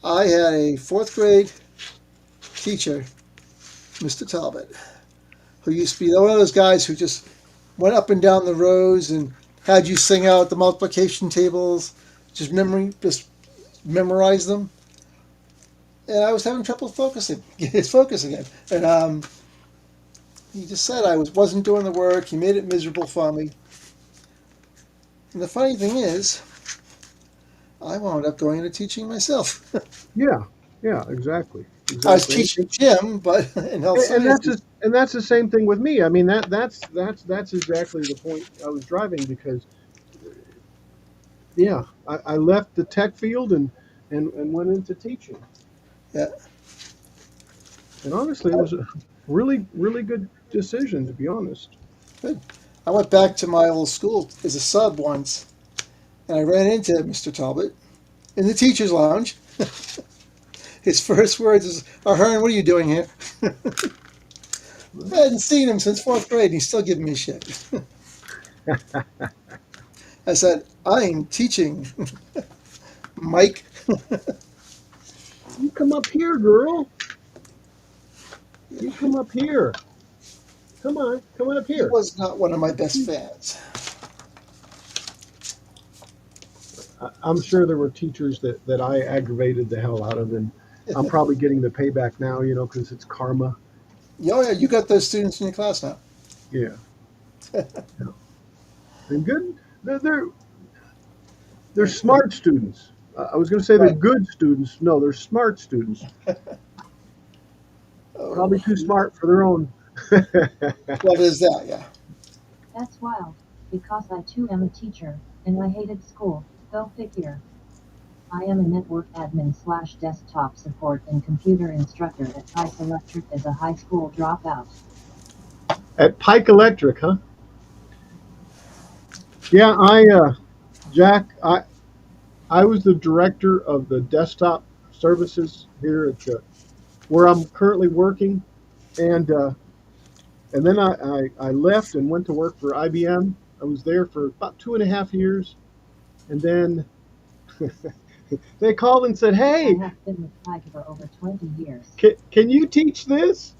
I had a fourth grade teacher, Mr. Talbot, who used to be one of those guys who just went up and down the rows and had you sing out the multiplication tables, just memorize them. And I was having trouble focusing, his focus again. And he just said I wasn't doing the work. He made it miserable for me. And the funny thing is, I wound up going into teaching myself. Yeah, yeah, exactly, I was exactly. teaching Jim, but in health sciences. And that's the same thing with me. I mean, that's exactly the point I was driving because, yeah, I left the tech field and went into teaching. Yeah, And honestly, it was a really good decision, to be honest. good. I went back to my old school as a sub once, and I ran into Mr. Talbot in the teacher's lounge. His first words is, Hearn, what are you doing here? I hadn't seen him since fourth grade, and he's still giving me shit. I said, I'm teaching, Mike. You come up here, girl. You come up here. Come on up He here. was not one of my best fans. I'm sure there were teachers that I aggravated the hell out of, and I'm probably getting the payback now, because it's karma. Oh, yeah, you got those students in your class now. Yeah. And good. They're smart students. I was going to say they're Right. good students. No, they're smart students. Probably too smart for their own. What is that? Yeah. That's wild. Because I too am a teacher, and I hated school. Go figure. I am a network admin slash desktop support and computer instructor at Pike Electric as a high school dropout. At Pike Electric, huh? Yeah, Jack, I was the director of the desktop services here at where I'm currently working, and then I left and went to work for IBM. I was there for about 2.5 years, and then they called and said, I "Hey, have been with Pike for over 20 years. can you teach this?"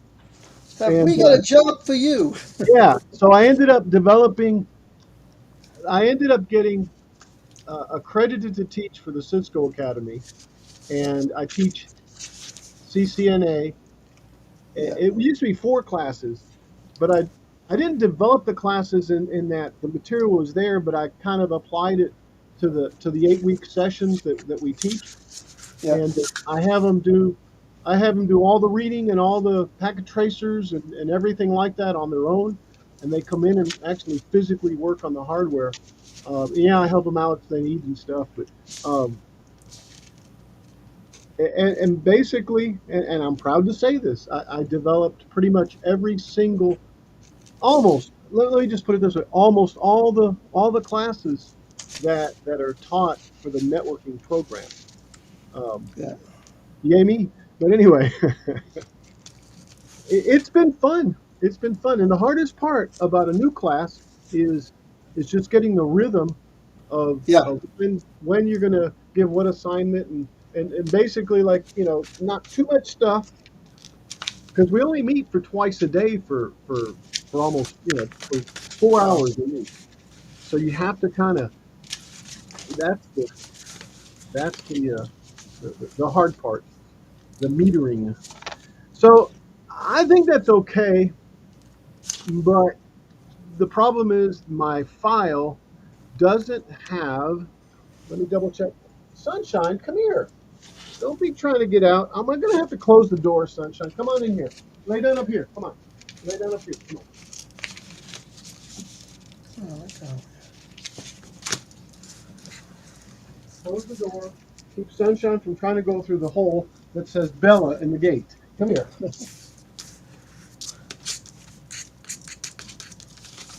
Have And we got a job for you? yeah, so I ended up developing. I ended up getting accredited to teach for the Cisco Academy, and I teach CCNA. Yeah. It used to be 4 classes, but I didn't develop the classes in that the material was there, but I kind of applied it to the 8-week sessions that we teach, Yeah. and I have them do all the reading and all the packet tracers and everything like that on their own, and they come in and actually physically work on the hardware. Yeah, I help them out if they need and stuff, but um, and basically, and I'm proud to say this, I developed pretty much every single, almost. Let me just put it this way: almost all the classes that are taught for the networking program. Um, Yeah. Yay me! But anyway, it's been fun. It's been fun, and the hardest part about a new class is just getting the rhythm Yeah. of when you're going to give what assignment and basically like not too much stuff because we only meet for twice a day for almost for 4 hours a week. So you have to kind of that's the that's the hard part, the metering. So I think that's okay, but the problem is my file doesn't have. Let me double check. Sunshine, come here. Don't be trying to get out. I'm going to have to close the door, Sunshine. Come on in here. Lay down up here. Come on. Lay down up here. Come on. Oh, okay. Close the door. Keep Sunshine from trying to go through the hole that says Bella in the gate. Come here.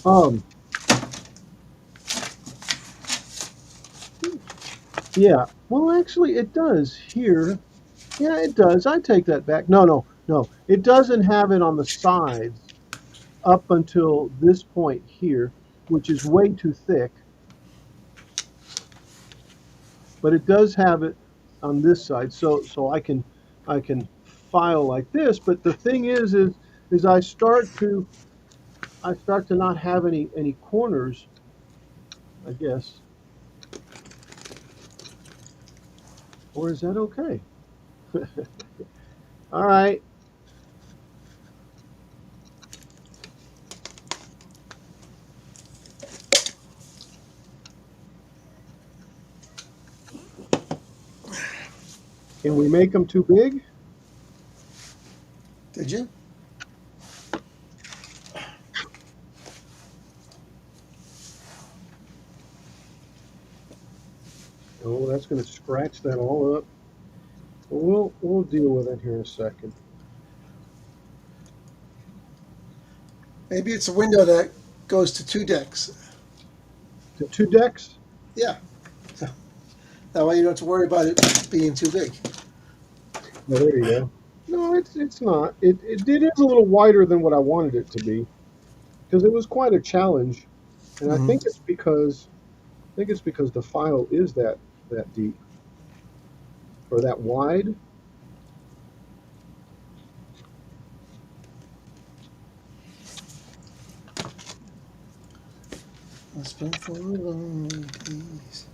Um. Yeah. Well, actually, it does here. Yeah, it does. I take that back. No, no, no. It doesn't have it on the sides up until this point here, which is way too thick. But it does have it on this side, so I can file like this. But the thing is is I start to not have any corners, I guess. Or is that okay? All right. Can we make them too big? Did you? Oh, that's going to scratch that all up. We'll deal with it here in a second. Maybe it's a window that goes to two decks. The two decks? Yeah. So that way you don't have to worry about it being too big. No, there you go. No, it's not. It is a little wider than what I wanted it to be because it was quite a challenge, and Hmm. I think it's because the file is that deep or that wide. It's been for a long days.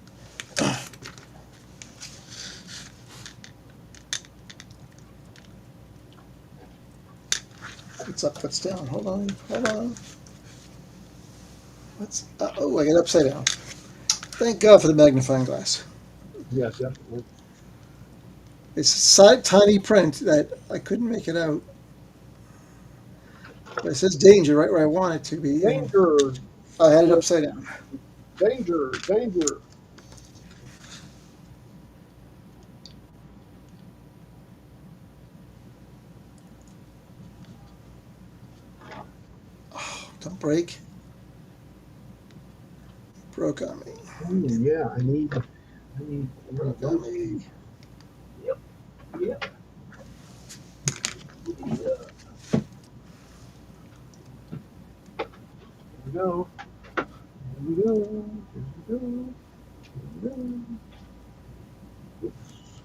What's up? What's down? Hold on. Hold on. What's? Oh, I got upside down. Thank God for the magnifying glass. Yeah, definitely. It's side tiny print that I couldn't make it out. But it says danger right where I want it to be, and Danger, I had it upside down. danger, danger. Oh, don't break. Broke on me. Ooh, yeah, I need one of Broke on those me. cables. Yep, yep. Yeah. Here we go. Here we go. Here we go. Here we go. Oops.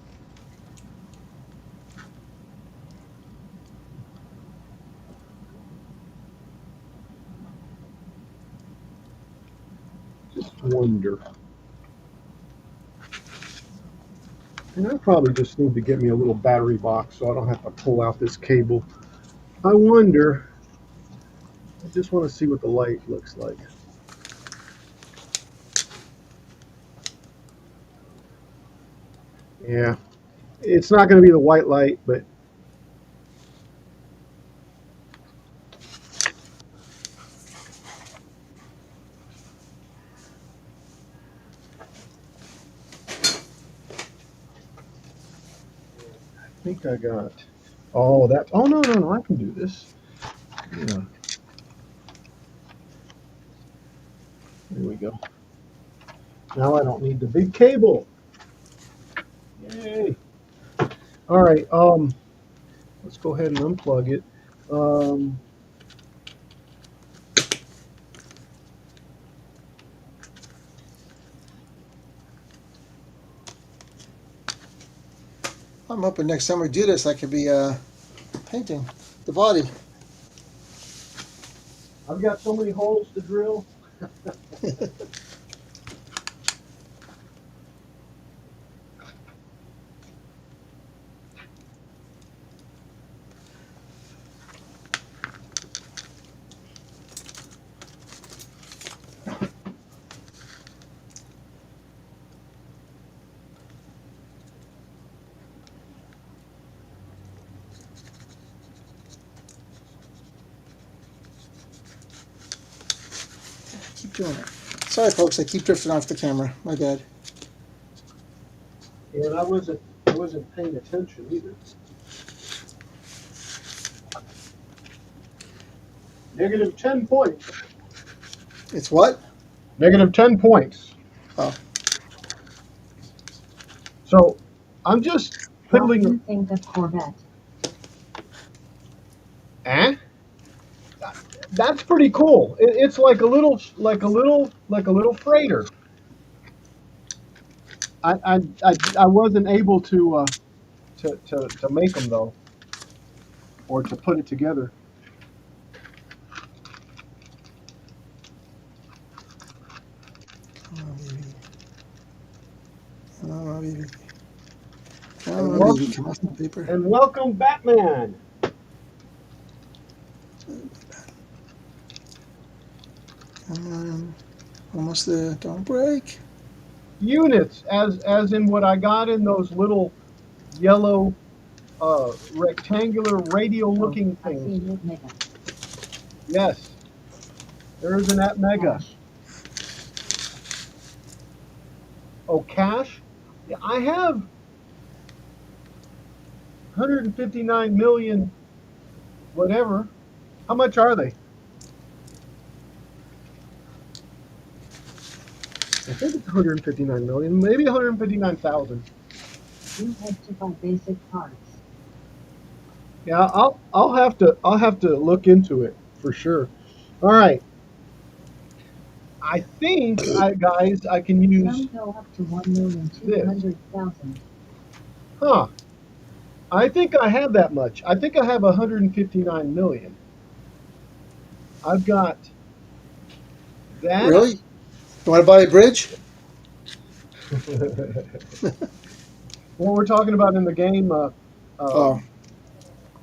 Just wonder. And I probably just need to get me a little battery box so I don't have to pull out this cable. I wonder. I just want to see what the light looks like. Yeah, it's not going to be the white light, but I think I got. Oh, that. Oh no, no, no! I can do this. Yeah, there we go. Now I don't need the big cable. Yay! All right. Let's go ahead and unplug it. Um, I'm hoping next time we do this, I could be painting the body. I've got so many holes to drill. Keep doing it. Sorry, folks, I keep drifting off the camera. My bad. And I wasn't paying attention either. Negative 10 points. It's what? Negative 10 points. Oh, So I'm just What do piddling. you think of Corvette? Eh? That's pretty cool. It's like a little freighter. I wasn't able to make them though, or to put it together. on, baby. Come And on, baby. Come on, some paper. And welcome, Batman. Come on. Almost there. Don't break. Units, as in what I got in those little yellow rectangular Oh, radial-looking I see things. Net Mega. Yes, there is an at Mega. Cash. Oh, cash? Yeah, I have 159 million, whatever. How much are they? I think it's 159 million, maybe 159,000. You head to buy basic parts. Yeah, I'll have to look into it for sure. All right. I think guys I can use Some go up to 1,200,000. huh. I think I have that much. I think I have 159 million. I've got that. Really? You want to buy a bridge? What we're talking about in the game, Oh,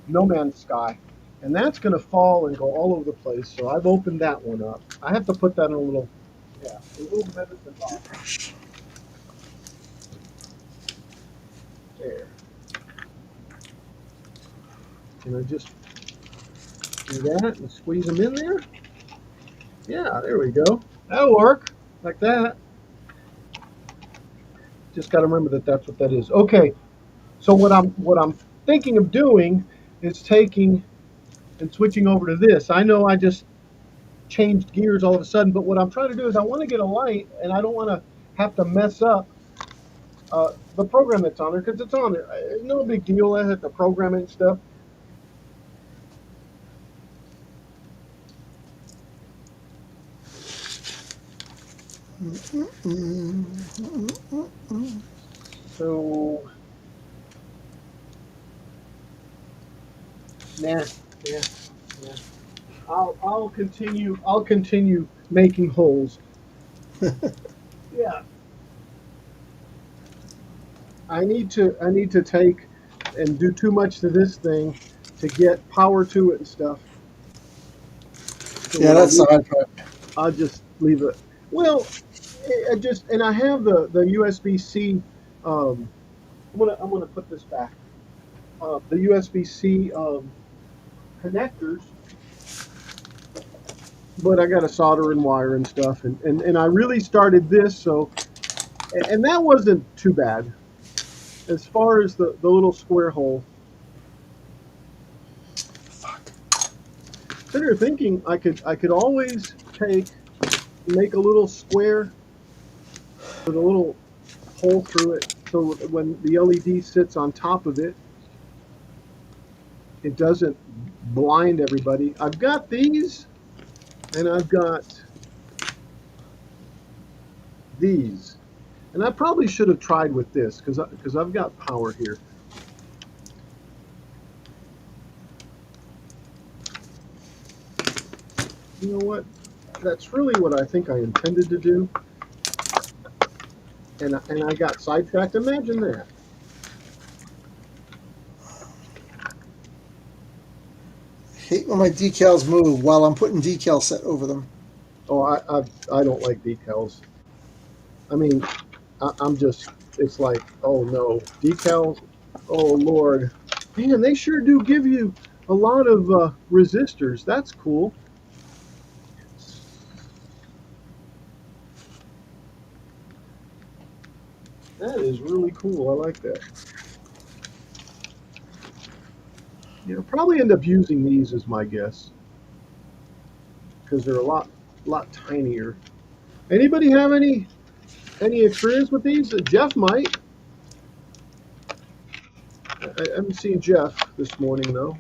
No Man's Sky, and that's going to fall and go all over the place. So I've opened that one up. I have to put that in a little, yeah, a little medicine box brush. there. Can I just do that and squeeze them in there? Yeah, there we go. That'll work like that. Just got to remember that that's what that is. Okay, so what I'm thinking of doing is taking and switching over to this. I know I just changed gears all of a sudden, but what I'm trying to do is I want to get a light, and I don't want to have to mess up the program that's on there because it's on there. It's no big deal. I have to program it and stuff. So, nah, yeah, yeah. I'll continue. I'll continue making holes. Yeah, I need to take and do too much to this thing to get power to it and stuff. So Yeah, what I'll that's do, the hard part. I'll just leave it. Well, I just and I have the USB-C. Um, I'm gonna put this back. The USB-C connectors, but I got to solder and wire and stuff, and I really started this so, and that wasn't too bad as far as the little square hole. Fuck. Sitting here thinking I could always make a little square with a little hole through it so that when the LED sits on top of it, it doesn't blind everybody. I've got these and I've got these. And I probably should have tried with this because I've got power here. You know what? That's really what I think I intended to do. And I got sidetracked. Imagine that. Hate when my decals move while I'm putting decal set over them. Oh, I don't like decals. I mean, I'm just, it's like, oh no, decals. Oh Lord, man, they sure do give you a lot of resistors. That's cool. That is really cool. I like that. Yeah, I'll probably end up using these as my guess because they're a lot tinier. Anybody have any experience with these? Jeff might. I haven't seen Jeff this morning though.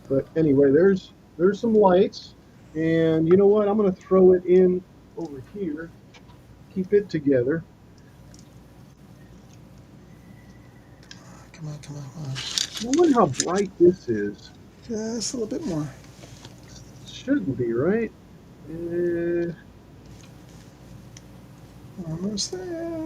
But anyway, there's some lights, and you know what? I'm going to throw it in over here. Keep it together. Come on, come on, come on. I wonder how bright this is. Just a little bit more. Shouldn't be right. Almost there.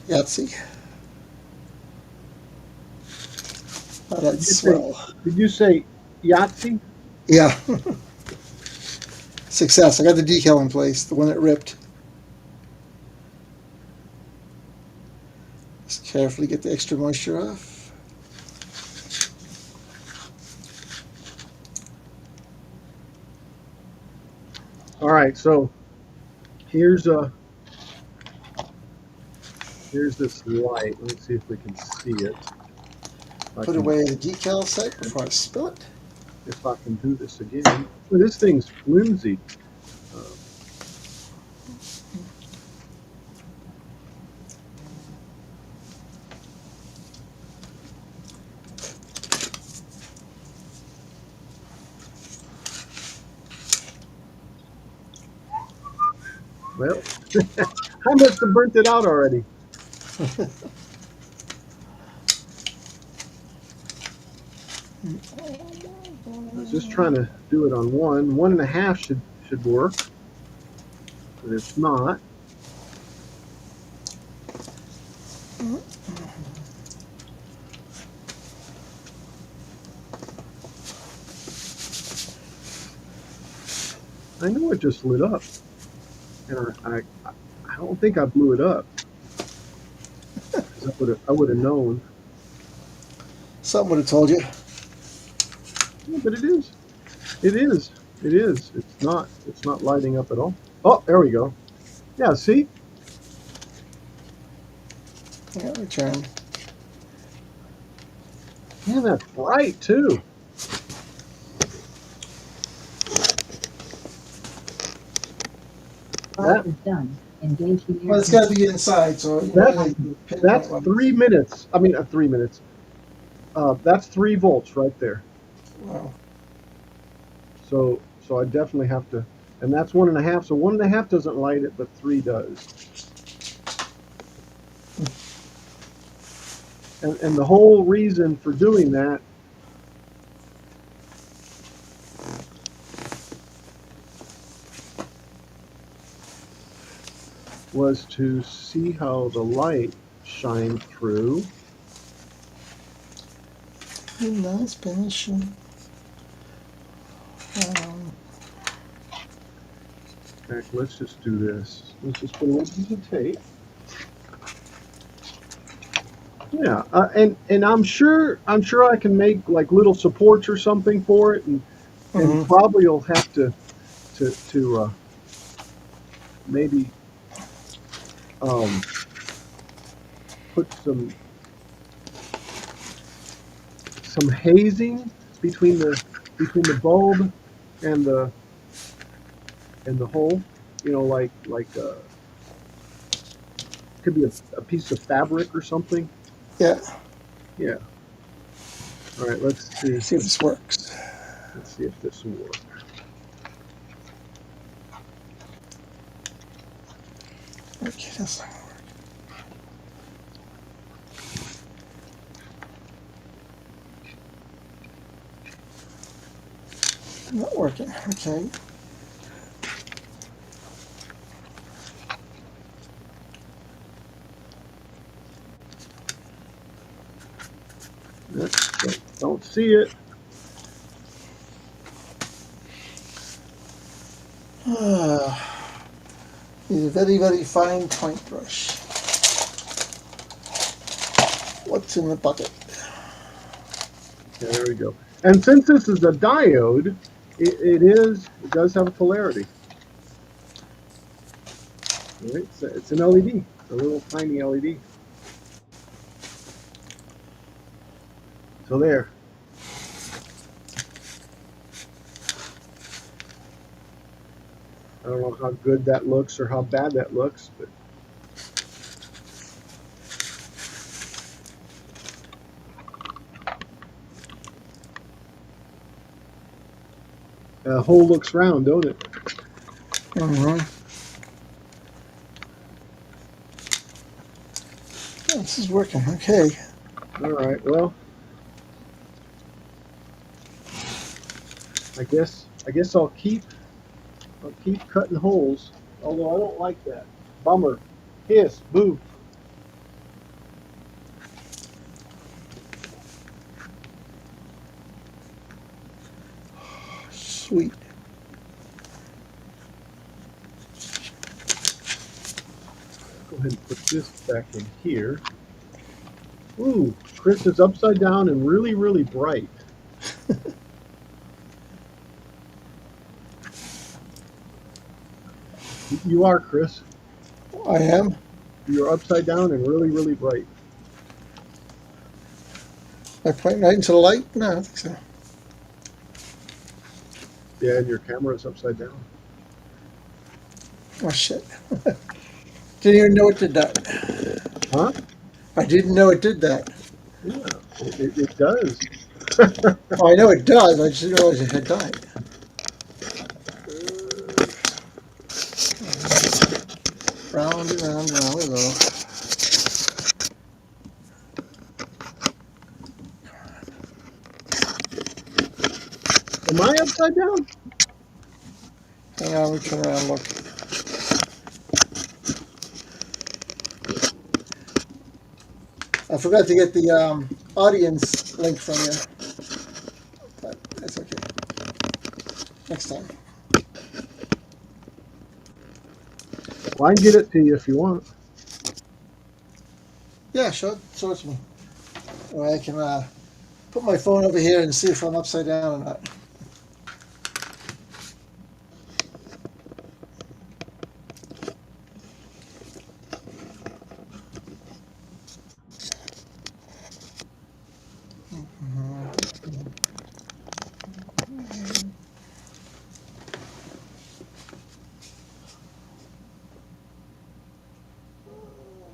Yahtzee. Oh, Did that's you say? swell. Did you say Yahtzee? Yeah. Success. I got the decal in place, the one that ripped. Just carefully get the extra moisture off. All right. So here's here's this light. Let's see if we can see it. I Put can away the decal set before I spill it. if I can do this again. Well, this thing's flimsy. Uh, well, I must have burnt it out already. I was just trying to do it on one. 1.5 should work, but it's not. I know it just lit up, and I don't think I blew it up because I would have known. Something would have told you. Yeah, but it is. It is. It is. It's not lighting up at all. Oh, there we go. Yeah. See. Yeah, return. Yeah, that's bright too. Product That is done. Engage the air. Well, it's got to be inside, so that's pinpoint that's level. 3 minutes. I mean, 3 minutes. That's 3 volts right there. Wow. So I definitely have to, and that's 1.5. So 1.5 doesn't light it, but 3 does. And the whole reason for doing that was to see how the light shined through. Nice finishing. In fact, let's just do this. Let's just put a little piece of tape. Yeah, and I'm sure I can make like little supports or something for it, and probably you'll have to maybe put some hazing between the bulb and the hole. You know, like could be a piece of fabric or something. Yeah. Yeah. All right. Let's see. See if this works. Let's see if this will work. Okay, that's not not working. Okay. Don't see it. Need a very, very fine point brush. What's in the bucket? Yeah, there we go. And since this is a diode, it does have a polarity. All right, so it's an LED, a little tiny LED. So there. I don't know how good that looks or how bad that looks, but the hole looks round, don't it? This is working. Okay. All right. Well, I guess I'll keep cutting holes. Although I don't like that. Bummer. Hiss. Boo. Sweet. Go ahead and put this back in here. Ooh, Chris is upside down and really, really bright. You are, Chris. I am. You're upside down and really, really bright. I point right into the light? No, I don't think so. Yeah, and your camera is upside down. Oh, shit. Didn't even know it did that. Huh? I didn't know it did that. Yeah, it does. Oh, I know it does. I just didn't realize it had died. Round and round and round we go. Am I upside down? Hang on, we turn around and look. I forgot to get the audience link from you, but that's okay. Next time. Well, I can get it to you if you want. Yeah, show it to me. Or I can put my phone over here and see if I'm upside down or not.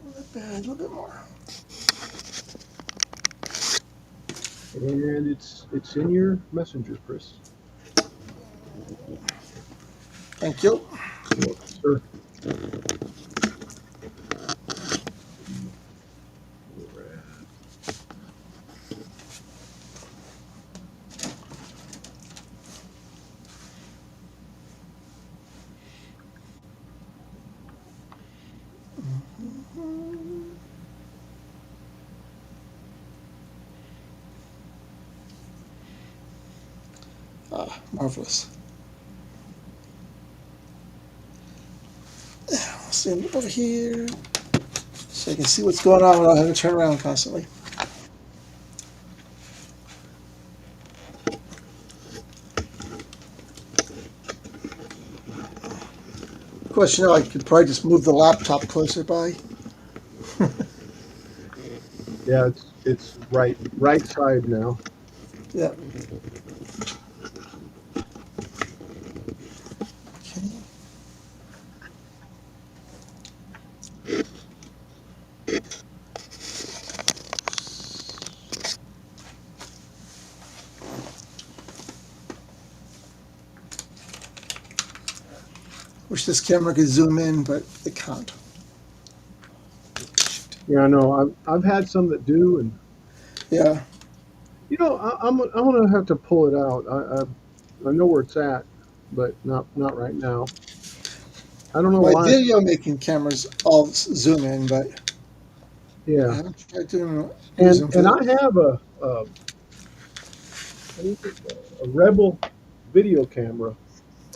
Not bad, a little bit more. And it's in your messenger, Chris. Thank you. You're welcome, sir. Ah, marvelous. I'll stand up over here so I can see what's going on without having to turn around constantly. Of course, I could probably just move the laptop closer by. Yeah, it's right side now. Yeah. Okay. Wish this camera could zoom in, but it can't. Yeah, I know. I've had some that do, and Yeah. I'm gonna have to pull it out. I know where it's at, but not right now. I don't know My why. video making cameras all zoom in, but I Yeah, haven't tried to use and them for and this. I have a what is it? A Rebel video camera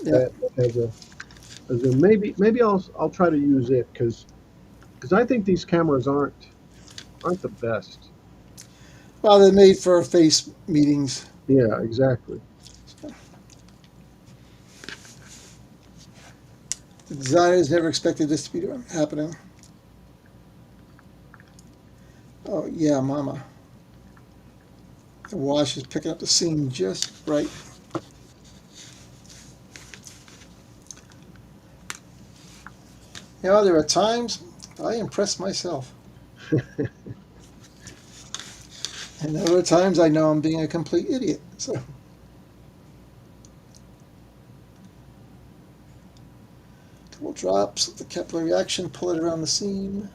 Yeah. that has a zoom. Maybe I'll try to use it because I think these cameras aren't the best. Well, they're made for face meetings. Yeah, exactly. The designers never expected this to be happening. Oh, yeah, mama. The wash is picking up the seam just right. There are times I impress myself. And there are times I know I'm being a complete idiot. So, double drops, the capillary action, pull it around the seam.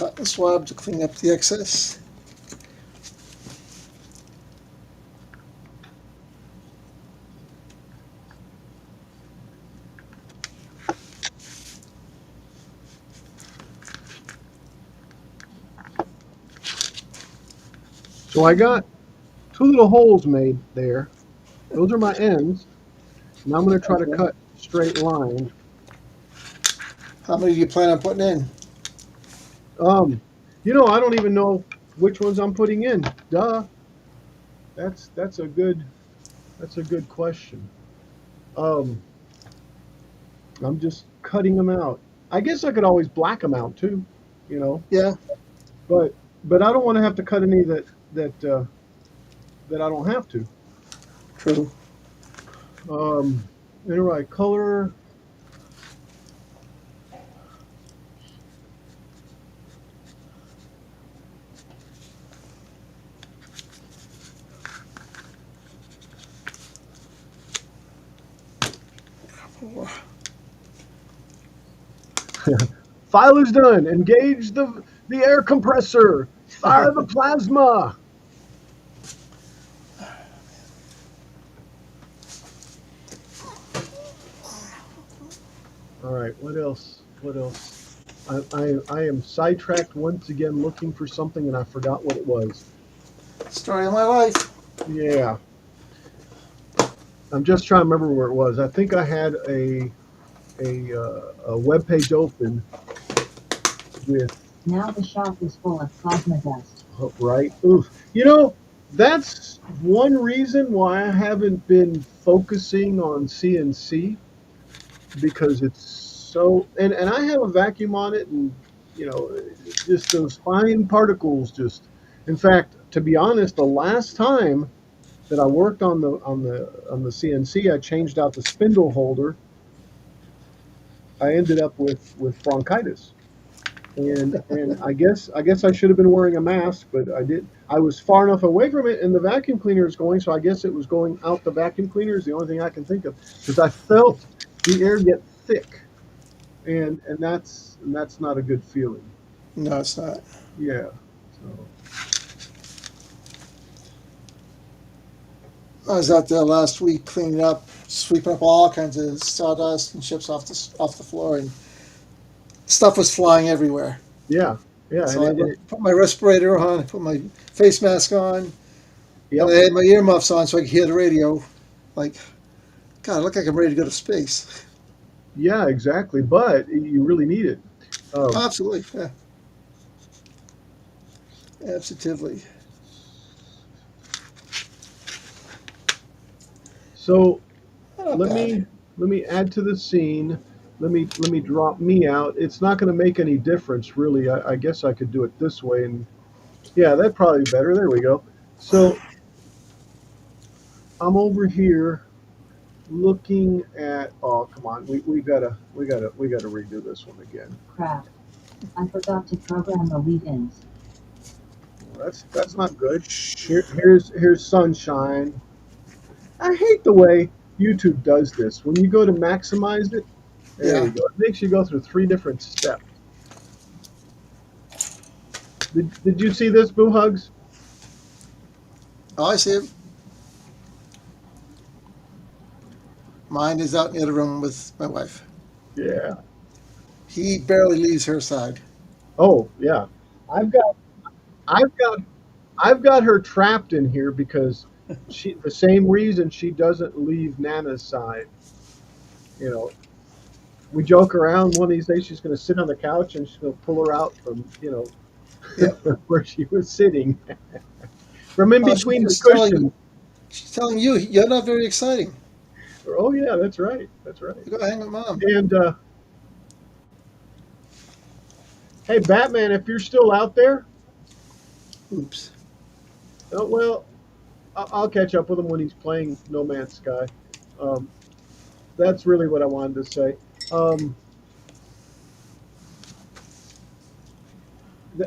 cotton swab to clean up the excess. So I got two little holes made there. Those are my ends. Now I'm going to try to Okay. cut straight line. How many do you plan on putting in? Um, I don't even know which ones I'm putting in. Duh. That's a good question. Um, I'm just cutting them out. I guess I could always black them out too, you know. Yeah, But I don't want to have to cut any that I don't have to. true. Um, Anyway, color. File is done. Engage the air compressor. Fire the plasma. All right. What else? What else? I am sidetracked once again looking for something and I forgot what it was. Story of my life. Yeah. I'm just trying to remember where it was. I think I had a web page open with Now the shop is full of plasma dust. right. Oof. That's one reason why I haven't been focusing on CNC because it's so and I have a vacuum on it and you know just those fine particles just in fact to be honest the last time that I worked on the CNC I changed out the spindle holder I ended up with bronchitis and I guess I should have been wearing a mask but I did I was far enough away from it and the vacuum cleaner is going so I guess it was going out the vacuum cleaner is the only thing I can think of because I felt the air get thick and that's not a good feeling. No, it's not. Yeah. So I was out there last week cleaning up, sweeping up all kinds of sawdust and chips off the floor, and stuff was flying everywhere. yeah, yeah, So I put my respirator on, I put my face mask on, and yep, I had my earmuffs on so I could hear the radio. Like, God, I look like I'm ready to go to space. yeah, exactly. But you really need it. Um, Absolutely, yeah, absolutely. so Not let bad. me let me add to the scene. Let me drop me out. It's not going to make any difference, really. I guess I could do it this way, and yeah, that'd probably be better. There we go. So I'm over here looking at. Oh, come on. We gotta redo this one again. Crap. I forgot to program the lead-ins. That's not good. Here's sunshine. I hate the way YouTube does this. When you go to maximize it, there Yeah. you go. It makes you go through three different steps. Did you see this, Boo Hugs? Oh, I see it. Mine is out in the other room with my wife. Yeah. He barely leaves her side. Oh, yeah. I've got I've got I've got her trapped in here because the same reason she doesn't leave Nana's side. You know, we joke around one of these days she's going to sit on the couch and she's going to pull her out from Yep. where she was sitting from in Oh, between the cushions. she's telling you you're not very exciting. Oh yeah, that's right. That's right. You go hang with mom. And hey, Batman, if you're still out there, Oops. well, I'll catch up with him when he's playing No Man's Sky. Um, that's really what I wanted to say. Um,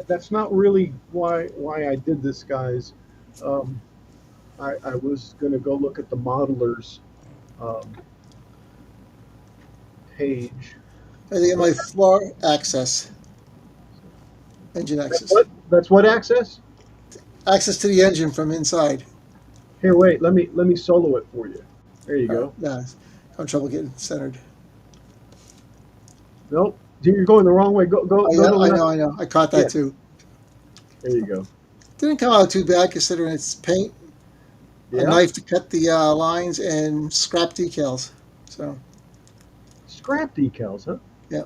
that's not really why I did this, guys. Um, I was going to go look at the modelers um, page. I think my floor access. engine That's access. what? That's what access? Access to the engine from inside. Here, wait. Let me solo it for you. There you go. Yeah, having trouble getting centered. Nope. You're going the wrong way. Go Oh go yeah, to the left. I know. I caught Yeah. that too. There you go. Didn't come out too bad considering it's paint, a Yeah. knife to cut the lines, and scrap decals. So Scrap decals, huh? yeah.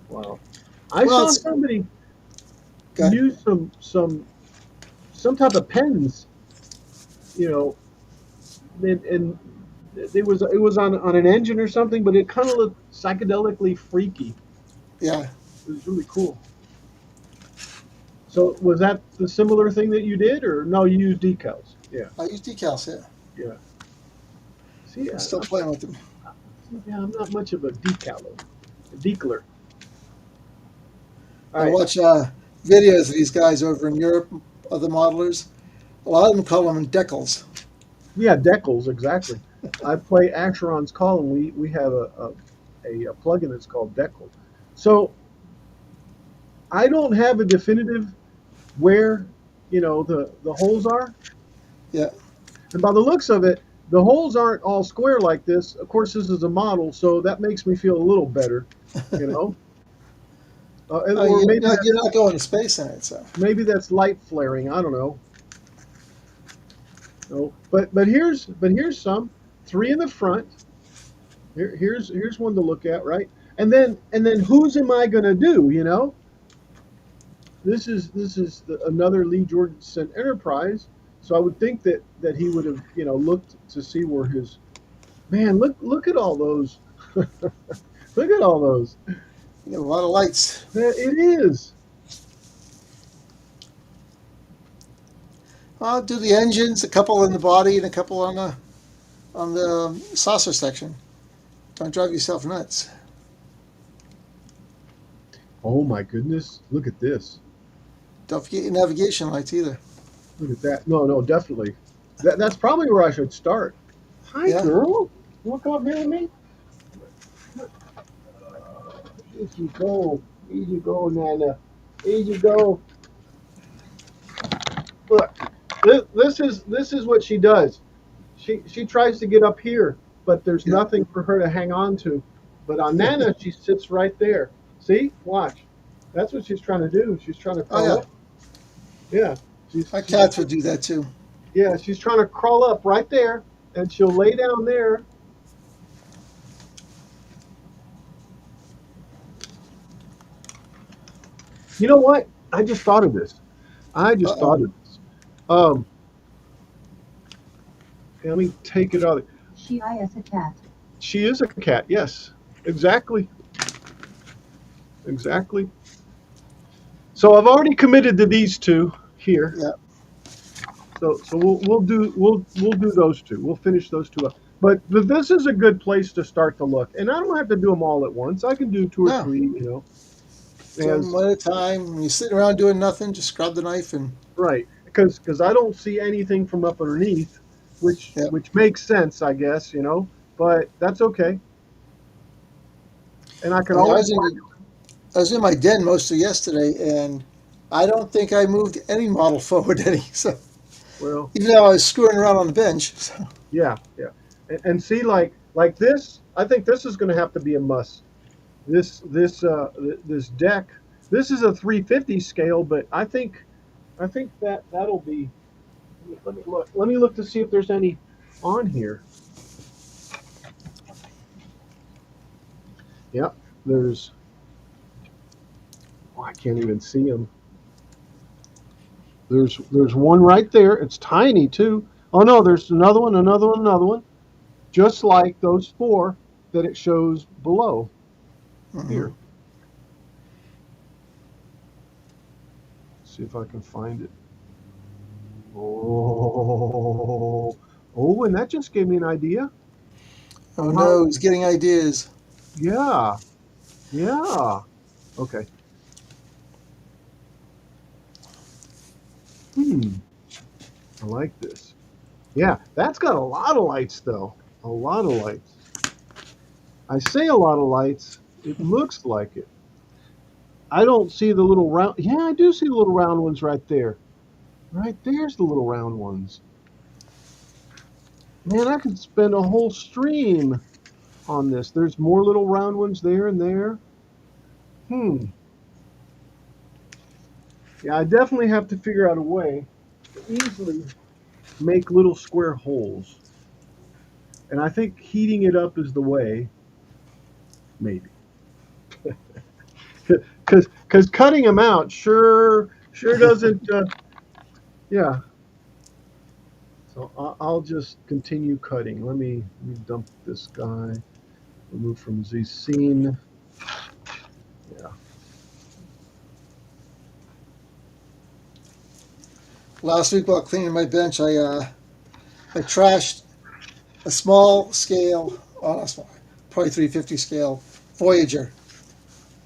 Wow. I Well, saw it's somebody good. use some type of pens, you know, and it was on an engine or something, but it kind of looked psychedelically freaky. Yeah, It was really cool. So was that the similar thing that you did, or no? You used decals. Yeah, I use decals. Yeah, yeah. See, I'm still playing with them. I'm not much of a decaler. All I right. watch videos of these guys over in Europe, other modelers. A lot of them call them decals. Yeah, decals exactly. I play Asheron's Call, and we have a plugin that's called Decal. So I don't have a definitive where the holes are, Yeah. and by the looks of it, the holes aren't all square like this. Of course, this is a model, so that makes me feel a little better, you know. Or maybe You're that's not going to space in it, so light flaring. I don't know. No, but here's some three in the front. Here's one to look at, right? And then whose am I going to do? This is another Lee Jorgensen Enterprise. So I would think that he would have looked to see where his man. Look at all those. Look at all those. you have a lot of lights. It is. I'll do the engines, a couple in the body, and a couple on the saucer section. Don't drive yourself nuts. Oh my goodness! Look at this. Don't forget your navigation lights either. Look at that. No, definitely. That's probably where I should start. Hi, Yeah. girl. You want to come up here with me? Easy go. Easy go, Nana. Easy go. Look, this is what she does. She tries to get up here, but there's Yeah. nothing for her to hang on to. But on Nana, she sits right there. See? Watch. That's what she's trying to do. She's trying to Oh crawl yeah. up. Yeah. My cats would do that too. Yeah, she's trying to crawl up right there, and she'll lay down there. You know what? I just thought of this. I Uh just oh. thought of this. Um, let me take it out. She is a cat. She is a cat. Yes, exactly, exactly. So I've already committed to these two here. Yeah. So we'll do those two. We'll finish those two up. But this is a good place to start to look, and I don't have to do them all at once. I can do two or No. three. Do them As one at a time. When you're sitting around doing nothing, just grab the knife and right, because I don't see anything from up underneath, which yeah. which makes sense, I guess. But that's okay, and I I can mean, always. I was in my den most of yesterday, and I don't think I moved any model forward any. So Well, even though I was screwing around on the bench. So, yeah, yeah, and see, like this, I think this is going to have to be a must. This deck. This is a 350 scale, but I think that'll be. Let me look. Let me look to see if there's any on here. Yep, there's. Oh, I can't even see them. There's one right there. It's tiny too. Oh no, there's another one, another one, another one. Just like those four that it shows below mhm. here. See if I can find it. Oh, and that just gave me an idea Oh on how. no, he's getting ideas. Yeah, yeah. Okay. Hmm. I like this. Yeah, that's got a lot of lights though. A lot of lights. I say a lot of lights. It looks like it. I don't see the little round. Yeah, I do see the little round ones right there. Right there's the little round ones. Man, I could spend a whole stream on this. There's more little round ones there and there. Hmm. Yeah, I definitely have to figure out a way to easily make little square holes. And I think heating it up is the way, maybe. Because cutting them out sure doesn't. Yeah. So I'll just continue cutting. Let me dump this guy. Remove from the scene. Yeah. Last week while cleaning my bench, I trashed a small scale, not small, probably 350 scale Voyager.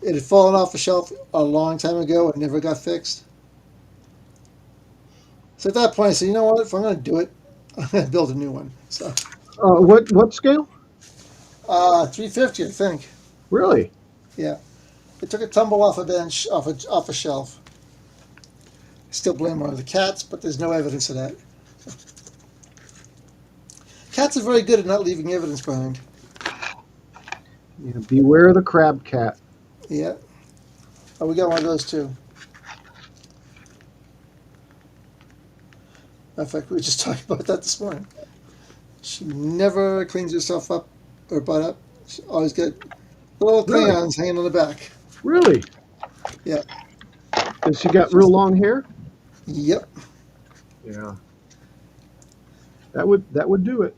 It had fallen off the shelf a long time ago and never got fixed. So at that point, I said, you know what? If I'm going to do it, I'm going to build a new one. So, What scale? 350, I think. Really? Yeah, it took a tumble off a bench, off a shelf. Still blame one of the cats, but there's no evidence of that. Cats are very good at not leaving evidence behind. Yeah, beware the crab cat. Yeah. Oh, we got one of those too. In fact, we were just talking about that this morning. She never cleans herself up or butt up. She always got little Really? crayons hanging on the back. Really? Yeah. Has she got real long hair? Yep. Yeah. That would do it.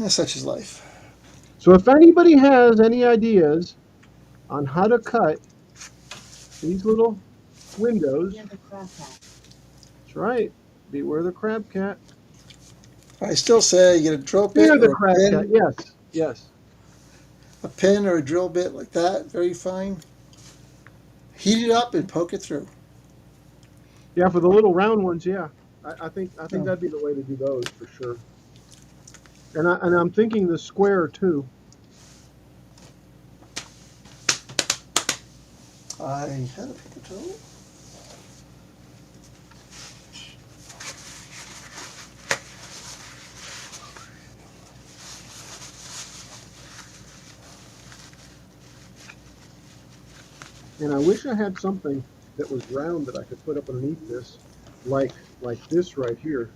Such is life. So if anybody has any ideas on how to cut these little windows, Hear the crab cat. that's right. Beware the crab cat. I still say you get a drill bit Fear the or crab cat. Yes. Yes. a pin or a drill bit like that, very fine. Heat it up and poke it through. Yeah, for the little round ones, yeah. I think Oh, that'd be the way to do those for sure. And I'm thinking the square too. I had a paper towel. And I wish I had something that was round that I could put up underneath this, like like this right here.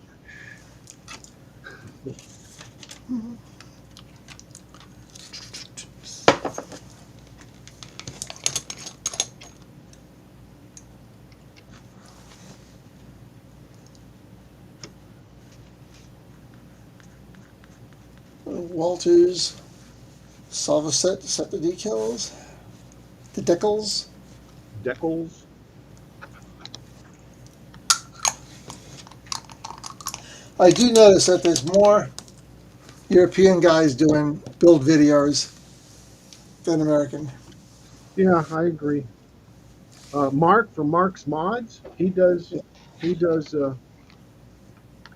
Walters solver set to set the decals, the decals. Decals. I do notice that there's more European guys doing build videos than American. Yeah, I agree. Mark from Mark's Mods, he does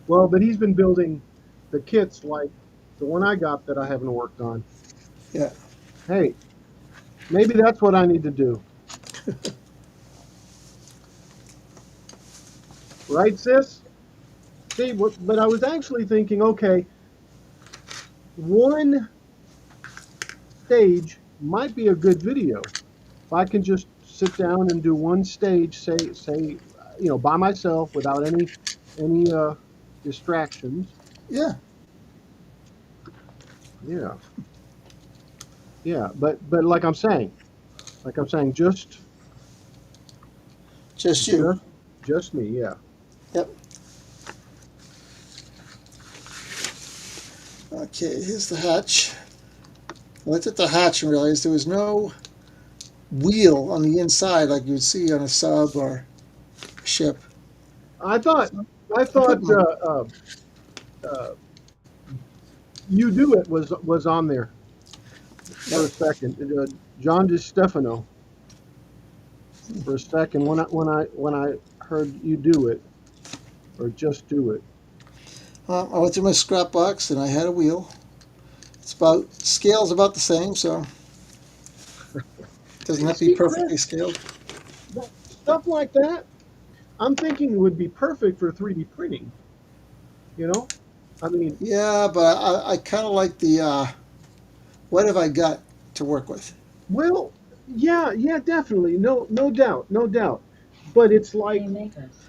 well, but he's been building the kits like the one I got that I haven't worked on. Yeah. Hey, maybe that's what I need to do. Right, sis? See, but I was actually thinking, okay, one stage might be a good video. If I can just sit down and do one stage, by myself without any distractions. Yeah. Yeah, yeah. But like I'm saying, Just you. just just me. Yeah. Yep. Okay, here's the hatch. I looked at the hatch and realized there was no wheel on the inside like you would see on a sub or a ship. I thought So I I put thought uh, you do it was on there for yep. a second. John DiStefano for a second when I heard you do it or just do it. I went through my scrap box and I had a wheel. It's about scale's about the same, so Doesn't have to be See, perfectly Chris, scaled. stuff like that, I'm thinking would be perfect for 3D printing. You know, I mean, Yeah, but I kind of like the what have I got to work with? well, yeah, yeah, definitely, no doubt, no doubt. But it's Hey like, makers.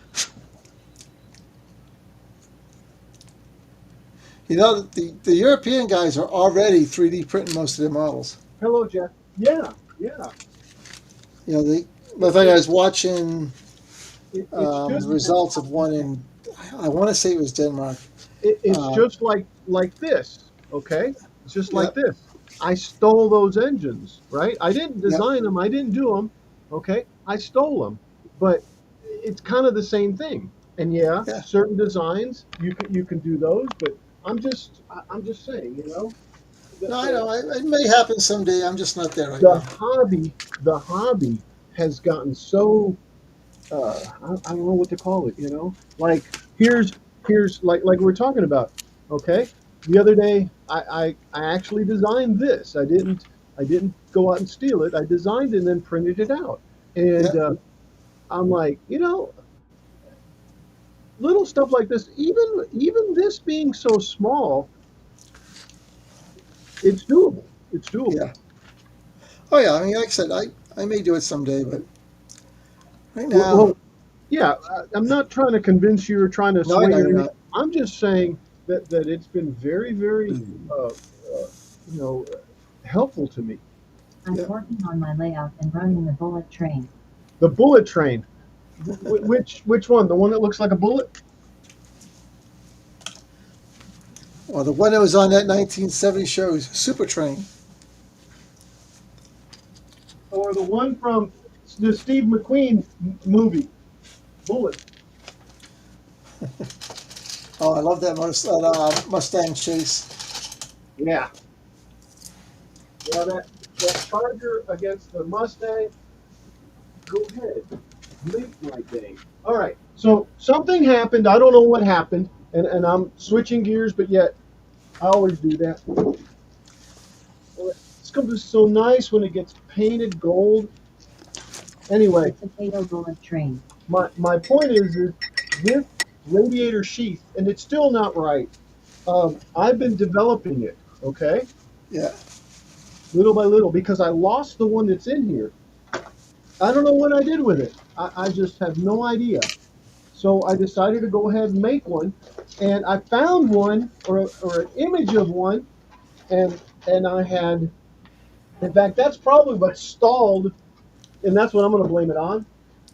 You know, the European guys are already 3D printing most of their models. hello, Jeff. Yeah, yeah. You know, matter It, of fact, I it, was watching it the should. results of one in, I want to say it was Denmark. It's Uh, just like this, okay? It's just like yep, this. I stole those engines, right? I didn't yep, design them. I didn't do them, okay? I stole them, but it's kind of the same thing. And yeah, yeah. certain designs you can do those, but I'm just saying, the No, I the, know. It may happen someday. I'm just not there right the now. hobby has gotten so I don't know what to call it. Like here's like we're talking about. Okay, the other day I actually designed this. I didn't go out and steal it. I designed it and then printed it out. And Yeah. I'm like, little stuff like this. Even this being so small, it's doable. It's doable. Yeah. Oh, yeah. I mean, like I said, I may do it someday, but right Well, now, well yeah, I'm not trying to convince you or trying to no, I sway know you or you're anything. not. I'm just saying that it's been very, very, uh, you know, helpful to me. I'm Yeah. working on my layout and running the bullet train. The bullet train, which one? The one that looks like a bullet, Well, the one that was on that 1970 show is Super Train. or the one from the Steve McQueen movie, Bullet? Oh, I love that Mustang chase. Yeah, yeah. That Charger against the Mustang. Go ahead, make my day. All right. So something happened. I don't know what happened, and I'm switching gears, but yet I always do that. It's gonna be so nice when it gets painted gold. The Anyway, potato bullet train. my point is this radiator sheath, and it's still not right. I've been developing it, okay, Yeah. little by little, because I lost the one that's in here. I don't know what I did with it. I just have no idea. So I decided to go ahead and make one, and I found one or an image of one, and I had, in fact, that's probably what stalled, and that's what I'm going to blame it on.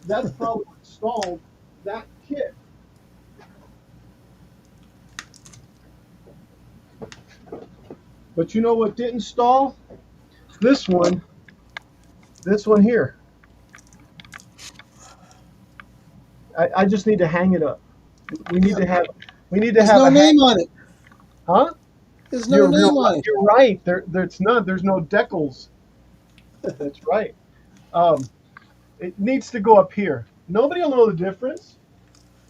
That's probably what stalled that kit. But you know what didn't stall? This one, this one here. I just need to hang it up. We need Yeah. to have we need to There's have no a hang. name on it. Huh? There's no You're name on it. you're right. There's none. There's no decals. That's right. Um, it needs to go up here. Nobody will know the difference.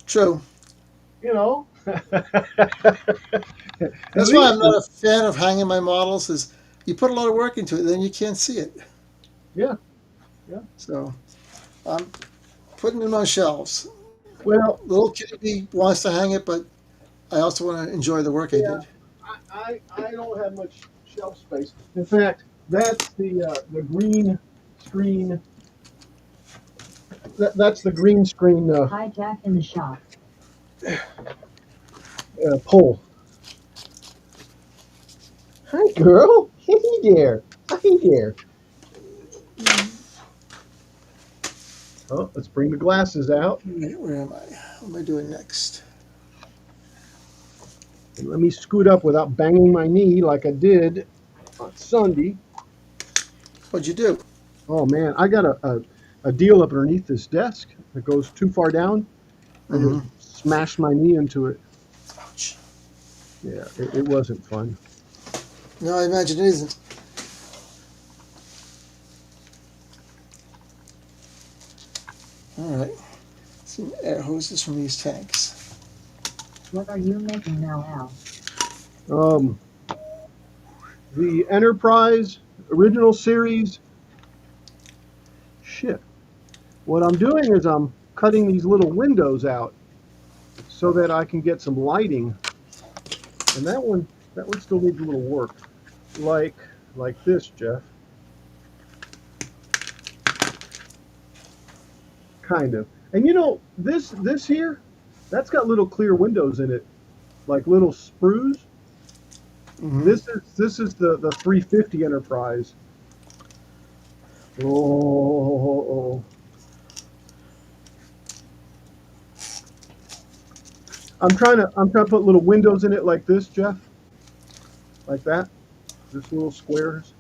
True. You know. At That's why I'm least, not a fan of hanging my models. Is you put a lot of work into it, then you can't see it. yeah, yeah. So I'm putting them on shelves. Well, Little kitty wants to hang it, but I also want to enjoy the work I yeah. did. I don't have much shelf space. In fact, that's the green screen. That's the green screen Hijack in the shop. pole. Hi, girl. Hey there. Hi there. Oh, let's bring the glasses out. Where am I? What am I doing next? And let me scoot up without banging my knee like I did on Sunday. What'd you do? Oh man, I got a deal up underneath this desk that goes too far down. I just Mm-hmm. smashed my knee into it. Ouch. Yeah, it wasn't fun. No, I imagine it isn't. All right. Some air hoses from these tanks. What are you making now, Al? Um, the Enterprise original series shit. What I'm doing is I'm cutting these little windows out so that I can get some lighting. And that one still needs a little work. Like like this, Jeff. Kind of. And this here, that's got little clear windows in it, like little sprues. Hmm. This is the 350 Enterprise. Oh, I'm trying to put little windows in it like this, Jeff, like that, just little squares.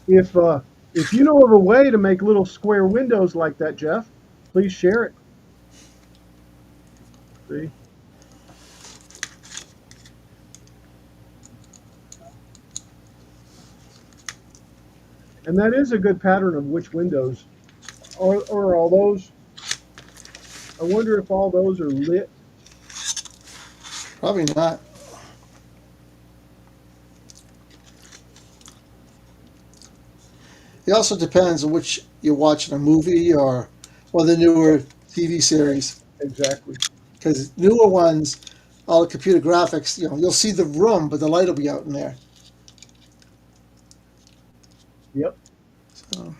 If uh, if you know of a way to make little square windows like that, Jeff, please share it. See, and that is a good pattern of which windows, or all those. I wonder if all those are lit. Probably not. It also depends on which you're watching, a movie or one of the newer TV series. Exactly. Because newer ones, all the computer graphics, you'll see the room, but the light will be out in there. Yep. So,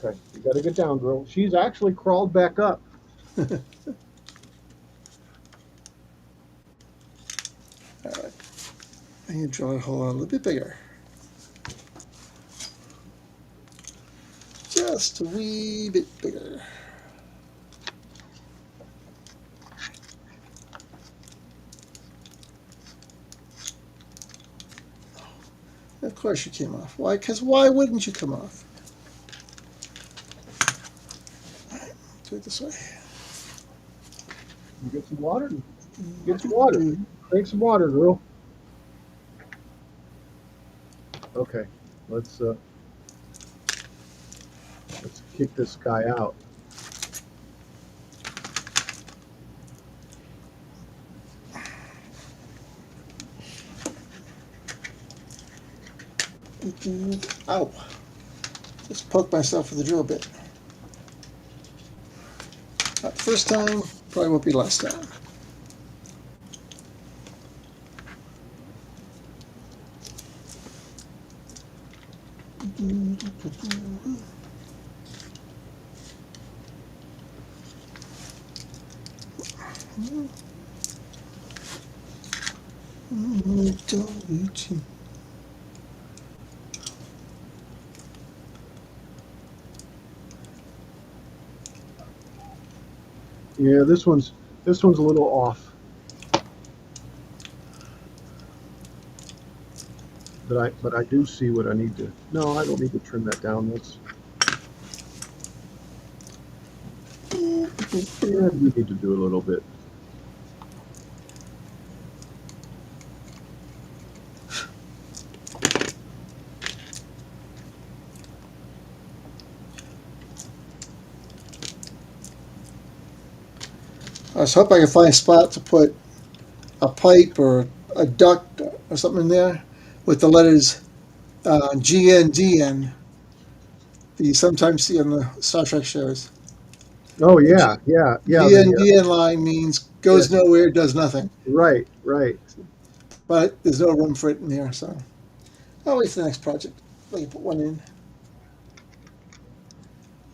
Okay. You got to get down, girl. She's actually crawled back up. all right. I need to draw a hole a little bit bigger. Just a wee bit bigger. Of course you came off. Why? Because why wouldn't you come off? All right, do it this way. You get some water. Get some water. Drink some water, girl. Okay. Let's uh, let's kick this guy out. Ow. Just poked myself with the drill bit. Not the first time, probably won't be last time. Yeah, this one's a little off. But I do see what I need to. No, I don't need to trim that down. That's yeah, we need to do a little bit. I was hoping I could find a spot to put a pipe or a duct or something in there with the letters GNDN that you sometimes see on the Star Trek shows. Oh The G- yeah, yeah, yeah. GNDN line means Yeah, goes nowhere, does nothing. right, right. But there's no room for it in here, so I'll wait for the next project. Let me put one in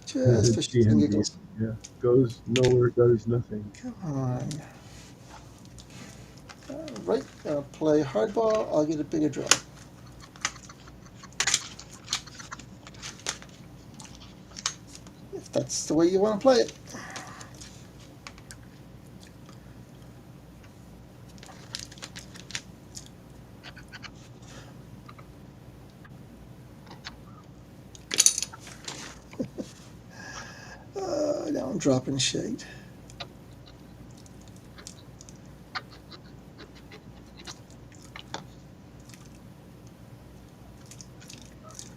just for shits and GND. giggles. Yeah, goes nowhere, does nothing. Come on. All right, I'll play hardball. I'll get a bigger draw. If that's the way you want to play it. Now I'm dropping shade.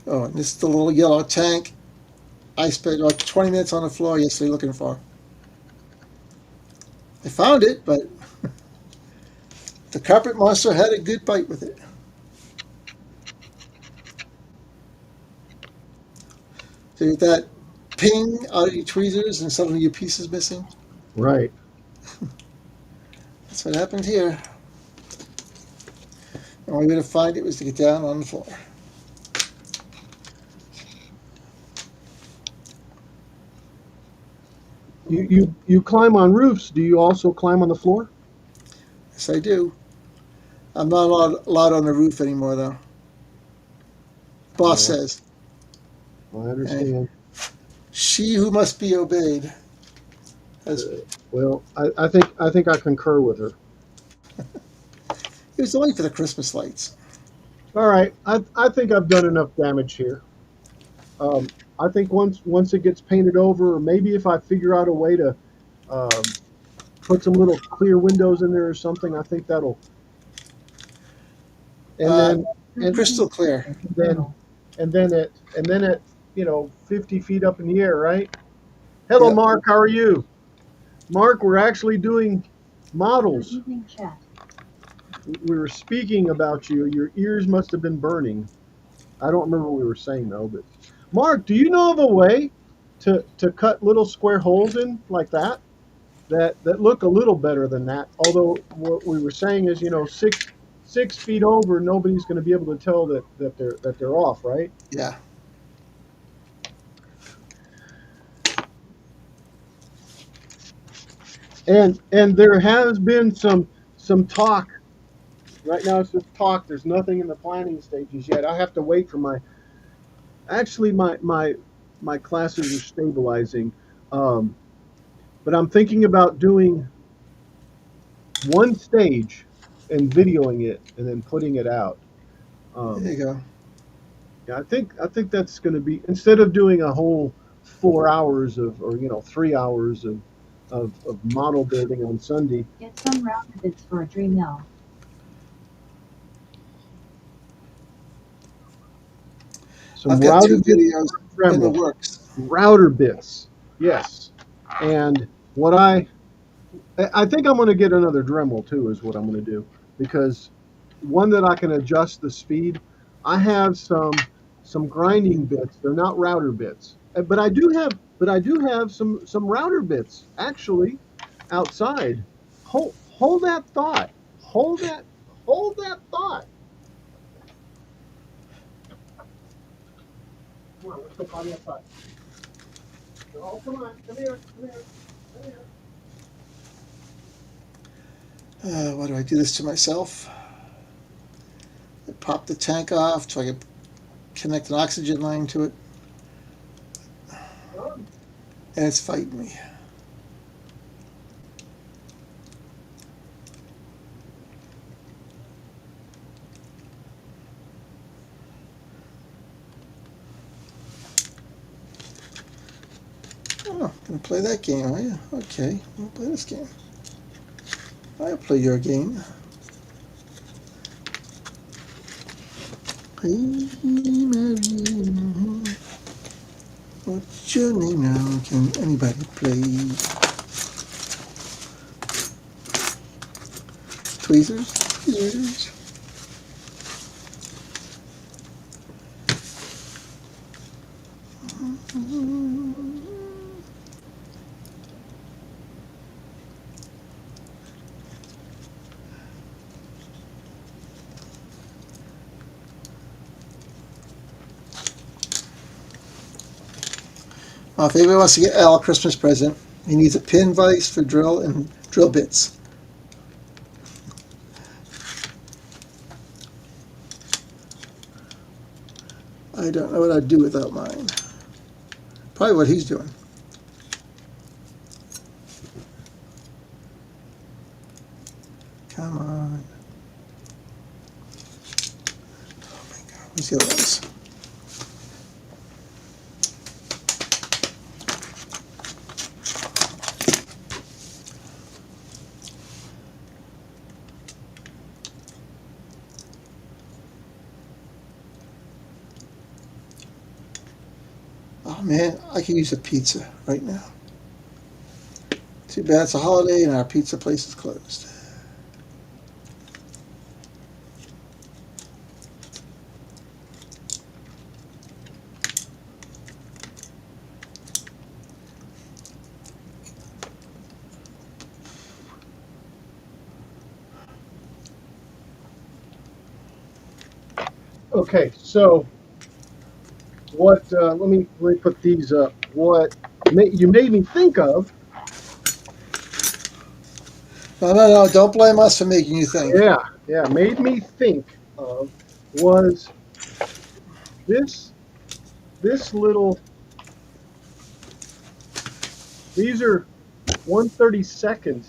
Oh, and this is the little yellow tank I spent about 20 minutes on the floor yesterday looking for. I found it, but the carpet monster had a good bite with it. So you get that ping out of your tweezers and suddenly your piece is missing. Right. That's what happened here. The only way to find it was to get down on the floor. You climb on roofs. Do you also climb on the floor? Yes, I do. I'm not allowed on the roof anymore, though. Boss Oh, says. I And understand. she who must be obeyed has. Well, I think I concur with her. It was only for the Christmas lights. All right, I think I've done enough damage here. I think once it gets painted over, or maybe if I figure out a way to um, put some little clear windows in there or something, I think that'll. And Uh, then and crystal clear. then and then at 50 feet up in the air, right? Hello, Yep. Mark. How are you? Mark, we're actually doing Good models. evening, chat. We were speaking about you. Your ears must have been burning. I don't remember what we were saying though. But Mark, do you know of a way to cut little square holes in like that look a little better than that? Although what we were saying is, 6 feet over, nobody's going to be able to tell that they're off, right? Yeah. And there has been some talk. Right now it's just talk. There's nothing in the planning stages yet. I have to wait for my. Actually, my classes are stabilizing, um, but I'm thinking about doing one stage and videoing it and then putting it out. There Um, you go. yeah, I think that's going to be, instead of doing a whole 4 hours of, or 3 hours of model building on Sunday. Get some router bits for a dream now. Some I've got router 2 bits videos for in the Dremel. works. Router bits, yes. And what I think I'm going to get another Dremel too, is what I'm going to do, because one that I can adjust the speed. I have some grinding bits. They're not router bits, but I do have some router bits actually outside. Hold that thought. Hold that thought. Come on, let's go potty outside. Oh, come on, come here, come here, come here. Why do I do this to myself? I pop the tank off so I can connect an oxygen line to it, Come. and it's fighting me. Oh, gonna play that game, are you? Okay, we'll play this game. I'll play your game. Hey, Mary, what's your name now? Can anybody play? Tweezers? Tweezers? If anybody wants to get Al a Christmas present, he needs a pin vise for drill and drill bits. I don't know what I'd do without mine. Probably what he's doing. Come on. Oh my God, where's the other ones? Oh man, I could use a pizza right now. Too bad it's a holiday and our pizza place is closed. Okay, so what? Let me put these up. What you made me think of? No, no, no. Don't blame us for making you think. Yeah, yeah, made me think of was this this little. These are 1/32nd.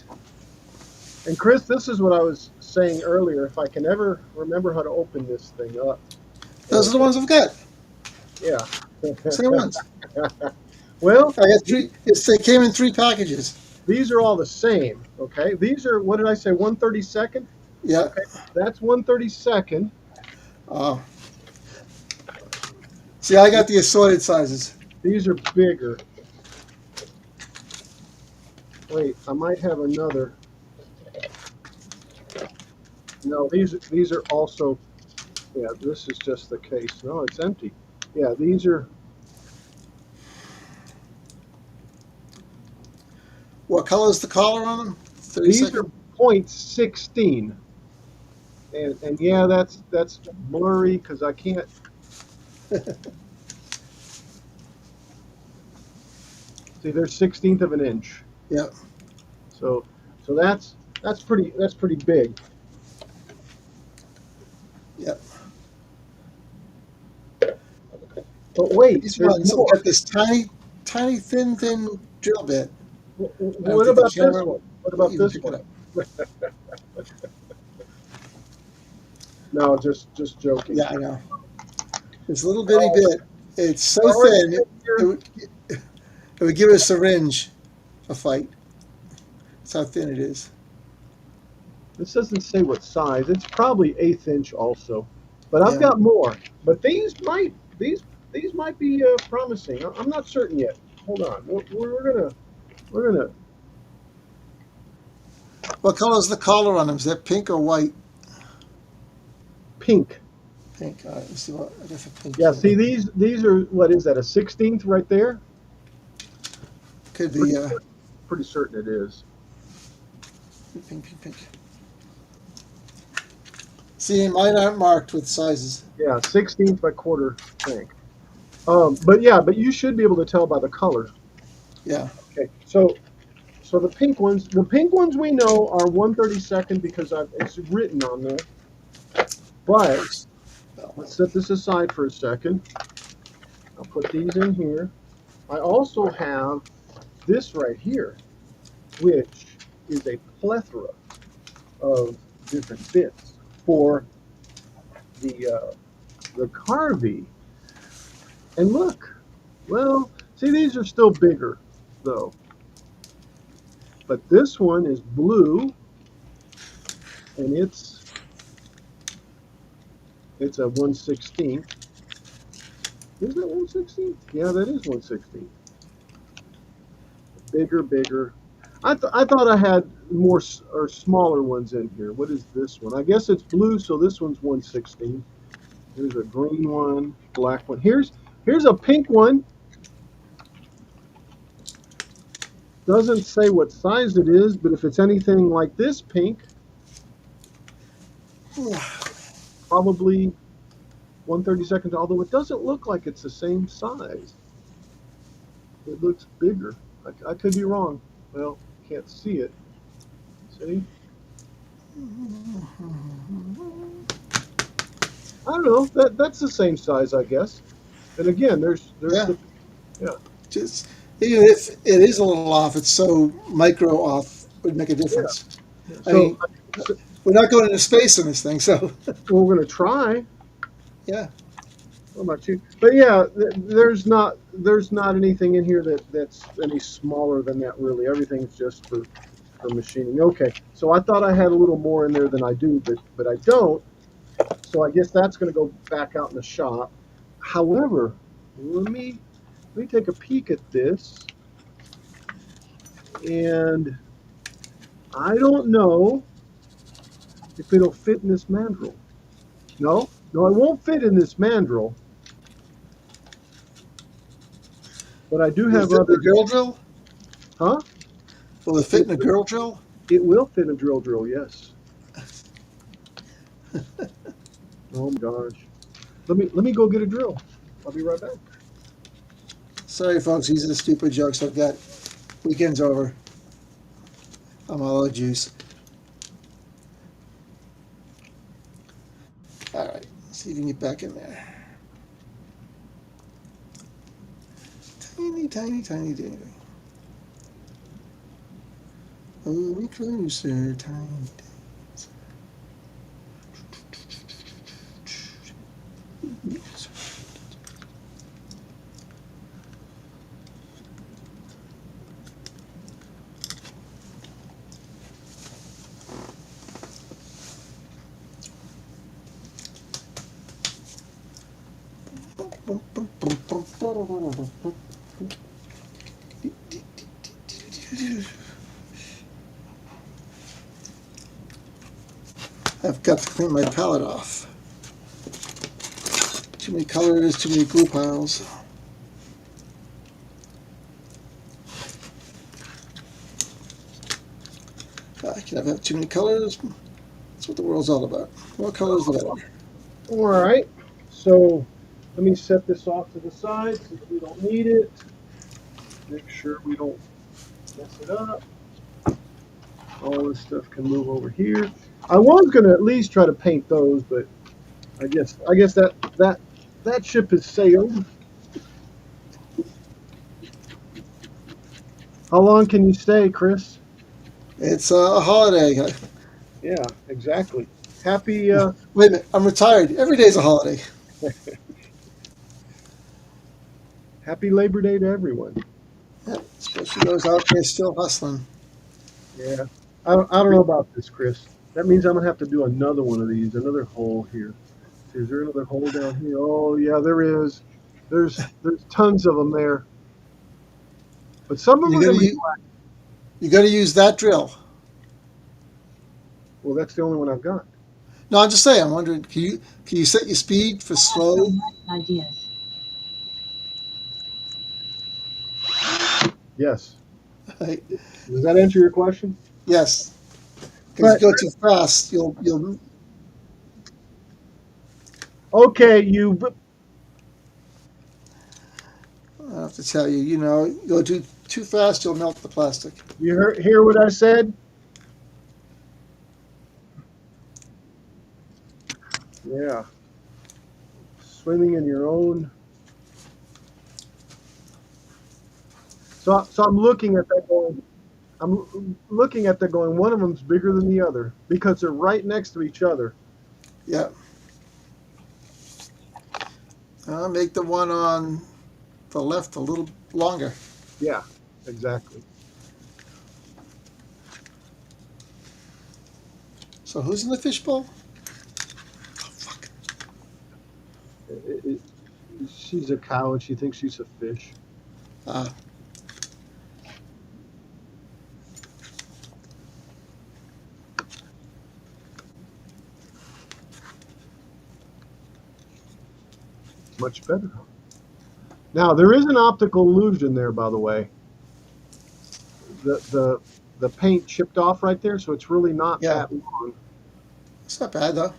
And Chris, this is what I was saying earlier. If I can ever remember how to open this thing up, Those are the okay, ones I've got. yeah. Same ones. Well, I got three. They came in three packages. these are all the same. Okay, these are what did I say? 1/32nd. Yeah. Okay, that's 1/32nd. Uh, see, I got the assorted sizes. These are bigger. Wait, I might have another. No, these are also. Yeah, this is just the case. No, it's empty. Yeah, these are. What color is the collar on them? These are 32nd. .16. And yeah, that's blurry because I can't. See, they're 16th of an inch. Yeah. So so that's pretty big. Yeah. But wait, These there's ones have more. got this tiny, tiny, thin drill bit. I don't What think the about this camera one? What will about even this pick it one? up. No, just joking. Yeah, I know. This little bitty Oh, bit. It's so already thin. It here. would, it would give a syringe a fight. That's how thin it is. This doesn't say what size. It's probably 1/8 inch also. But I've Yeah. got more. But these might be promising. I'm not certain yet. Hold on. We're gonna What color is the collar on them? Is that pink or white? pink. Pink. All right. Let's see what I guess a pink Yeah. here. See these are what is that a 16th right there? Could be Pretty pretty certain it is. pink. See, mine aren't marked with sizes. Yeah, 16th by quarter tank. But you should be able to tell by the color. Yeah. Okay, so the pink ones we know are 1/32nd because it's written on there. But First. Well, let's set this aside for a second. I'll put these in here. I also have this right here, which is a plethora of different bits for the Carvey. And look, well, see these are still bigger though. But this one is blue, and it's a 1/16. Is that 1/16? Yeah, that is 1/16. Bigger. I thought I had more or smaller ones in here. What is this one? I guess it's blue, so this one's 1/16. Here's a green one, black one. Here's a pink one. Doesn't say what size it is, but if it's anything like this pink, probably 1/32nd. Although it doesn't look like it's the same size. It looks bigger. I could be wrong. Well, can't see it. See? I don't know. That's the same size, I guess. And again, there's yeah. the yeah. Just even if it is a little off, it's so micro off would make a Yeah. difference. I So, mean, so we're not going into space in this thing, so we're gonna try. yeah. How about you? But yeah, there's not anything in here that's any smaller than that really. Everything's just for machining. Okay. So I thought I had a little more in there than I do, but I don't. So I guess that's going to go back out in the shop. However, let me take a peek at this, and I don't know if it'll fit in this mandrel. No, it won't fit in this mandrel. But I do Will it have fit in the other, girl drill? huh? Will it fit It, in a girl drill? it will fit a drill, yes. Oh my gosh. Let me go get a drill. I'll be right back. Sorry, folks. These are the stupid jokes I've got. Weekend's over. I'm all out of juice. All right. See if we can get back in there. Tiny, tiny, tiny, tiny. Oh, we closer, tiny. I've got to clean my palette off. Too many colors, too many glue piles. I can have too many colors. That's what the world's all about. More colors, the better. All right. So let me set this off to the side since we don't need it. Make sure we don't mess it up. All this stuff can move over here. I was going to at least try to paint those, but I guess that ship has sailed. How long can you stay, Chris? It's a holiday. Yeah, exactly. Happy Wait a minute. I'm retired. Every day's a holiday. Happy Labor Day to everyone. Yep. Especially those out there still hustling. Yeah. I don't know about this, Chris. That means I'm gonna have to do another one of these, another hole here. Is there another hole down here? Oh yeah, there is. There's tons of them there, but some of them You are gotta gonna be use, black. you gotta use that drill. Well, that's the only one I've got. No, I'm just saying. I'm wondering. Can you set your speed for I have so slow? many ideas. Yes. Right? Does that answer your question? Yes. Because if But you go too fast, you'll. okay, you. I have to tell you. You know, you go too fast, you'll melt the plastic. Hear what I said? Yeah. Swimming in your own. So I'm looking at that going. I'm looking at that going. One of them's bigger than the other because they're right next to each other. Yeah. Make the one on the left a little longer. Yeah, exactly. So who's in the fishbowl? It, it, she's a cow and she thinks she's a fish. Uh, Much better. Now there is an optical illusion there, by the way. The paint chipped off right there, so it's really not yeah. that long. It's not bad though.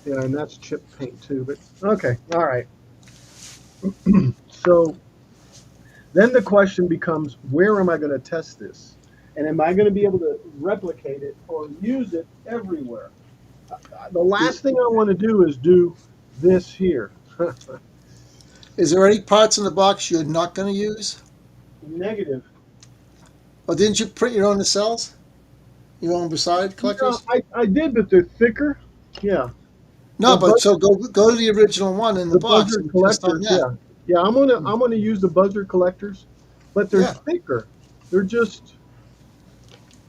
Yeah, and that's chipped paint too. But okay, all right. So then the question becomes, where am I going to test this? And am I going to be able to replicate it or use it everywhere? The last thing I want to do is do this here. Is there any parts in the box you're not going to use? Negative. Or didn't you print your own cells? Your own beside No, collectors? I did, but they're thicker. Yeah. No, The but buzz, so go to the original one in the the box buzzer and test on collectors, that. yeah. Yeah, I'm gonna use the buzzer collectors, but they're Yeah, thicker. They're just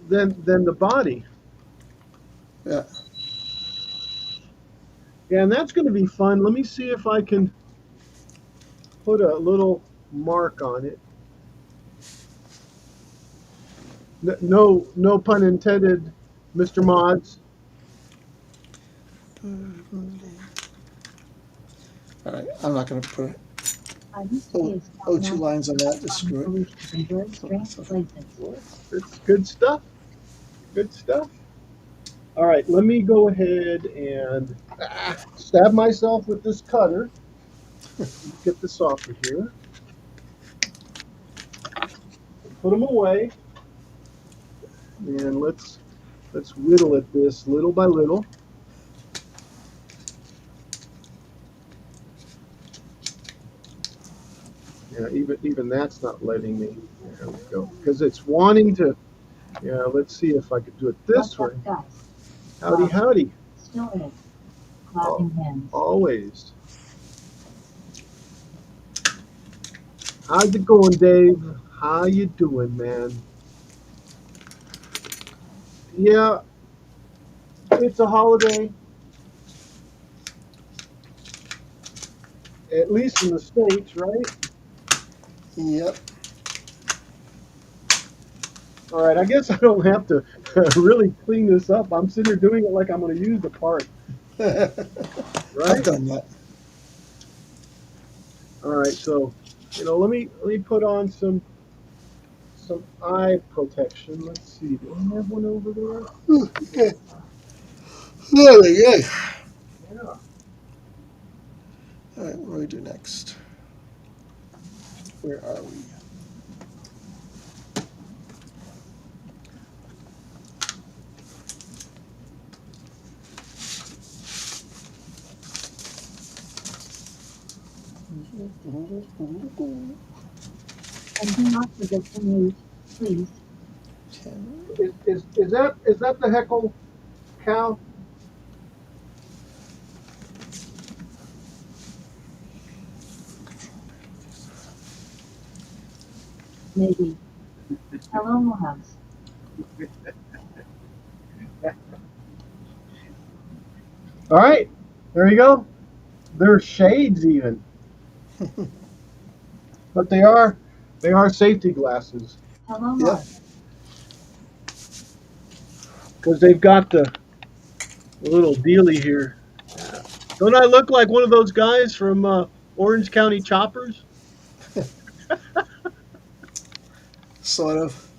than the body. yeah. Yeah, and that's gonna be fun. Let me see if I can put a little mark on it. No pun intended, Mr. Mods. All right, I'm not going to put I used to be a two scout lines on that. Just master screw on it. solutions in very strange places. Well, it's good stuff. Good stuff. All right, let me go ahead and stab myself with this cutter. Get this off of here. Put them away, and let's whittle at this little by little. Yeah, even that's not letting me. There we go. Because it's wanting to. Yeah, let's see if I could do it this way. What's up, guys? Howdy, Wow. howdy. Still in it. Al- Clapping hands. Always. How's it going, Dave? How you doing, man? Yeah, it's a holiday, at least in the States, right? Yep. All right, I guess I don't have to really clean this up. I'm sitting here doing it like I'm going to use the part, I've right? done that. All right, so let me put on some eye protection. Let's see, do I have one over there? Okay. Oh, yeah. Yeah. All right, what do we do next? Where are we? And do not forget to mute, please. 10. Is that the heckle cow? Maybe. Hello, Mohabs. All right, there you go. They're shades even, but they are safety glasses Hello, Yeah. Mark. because they've got the little dealy here. Yeah. Don't I look like one of those guys from Orange County Choppers? Sort of.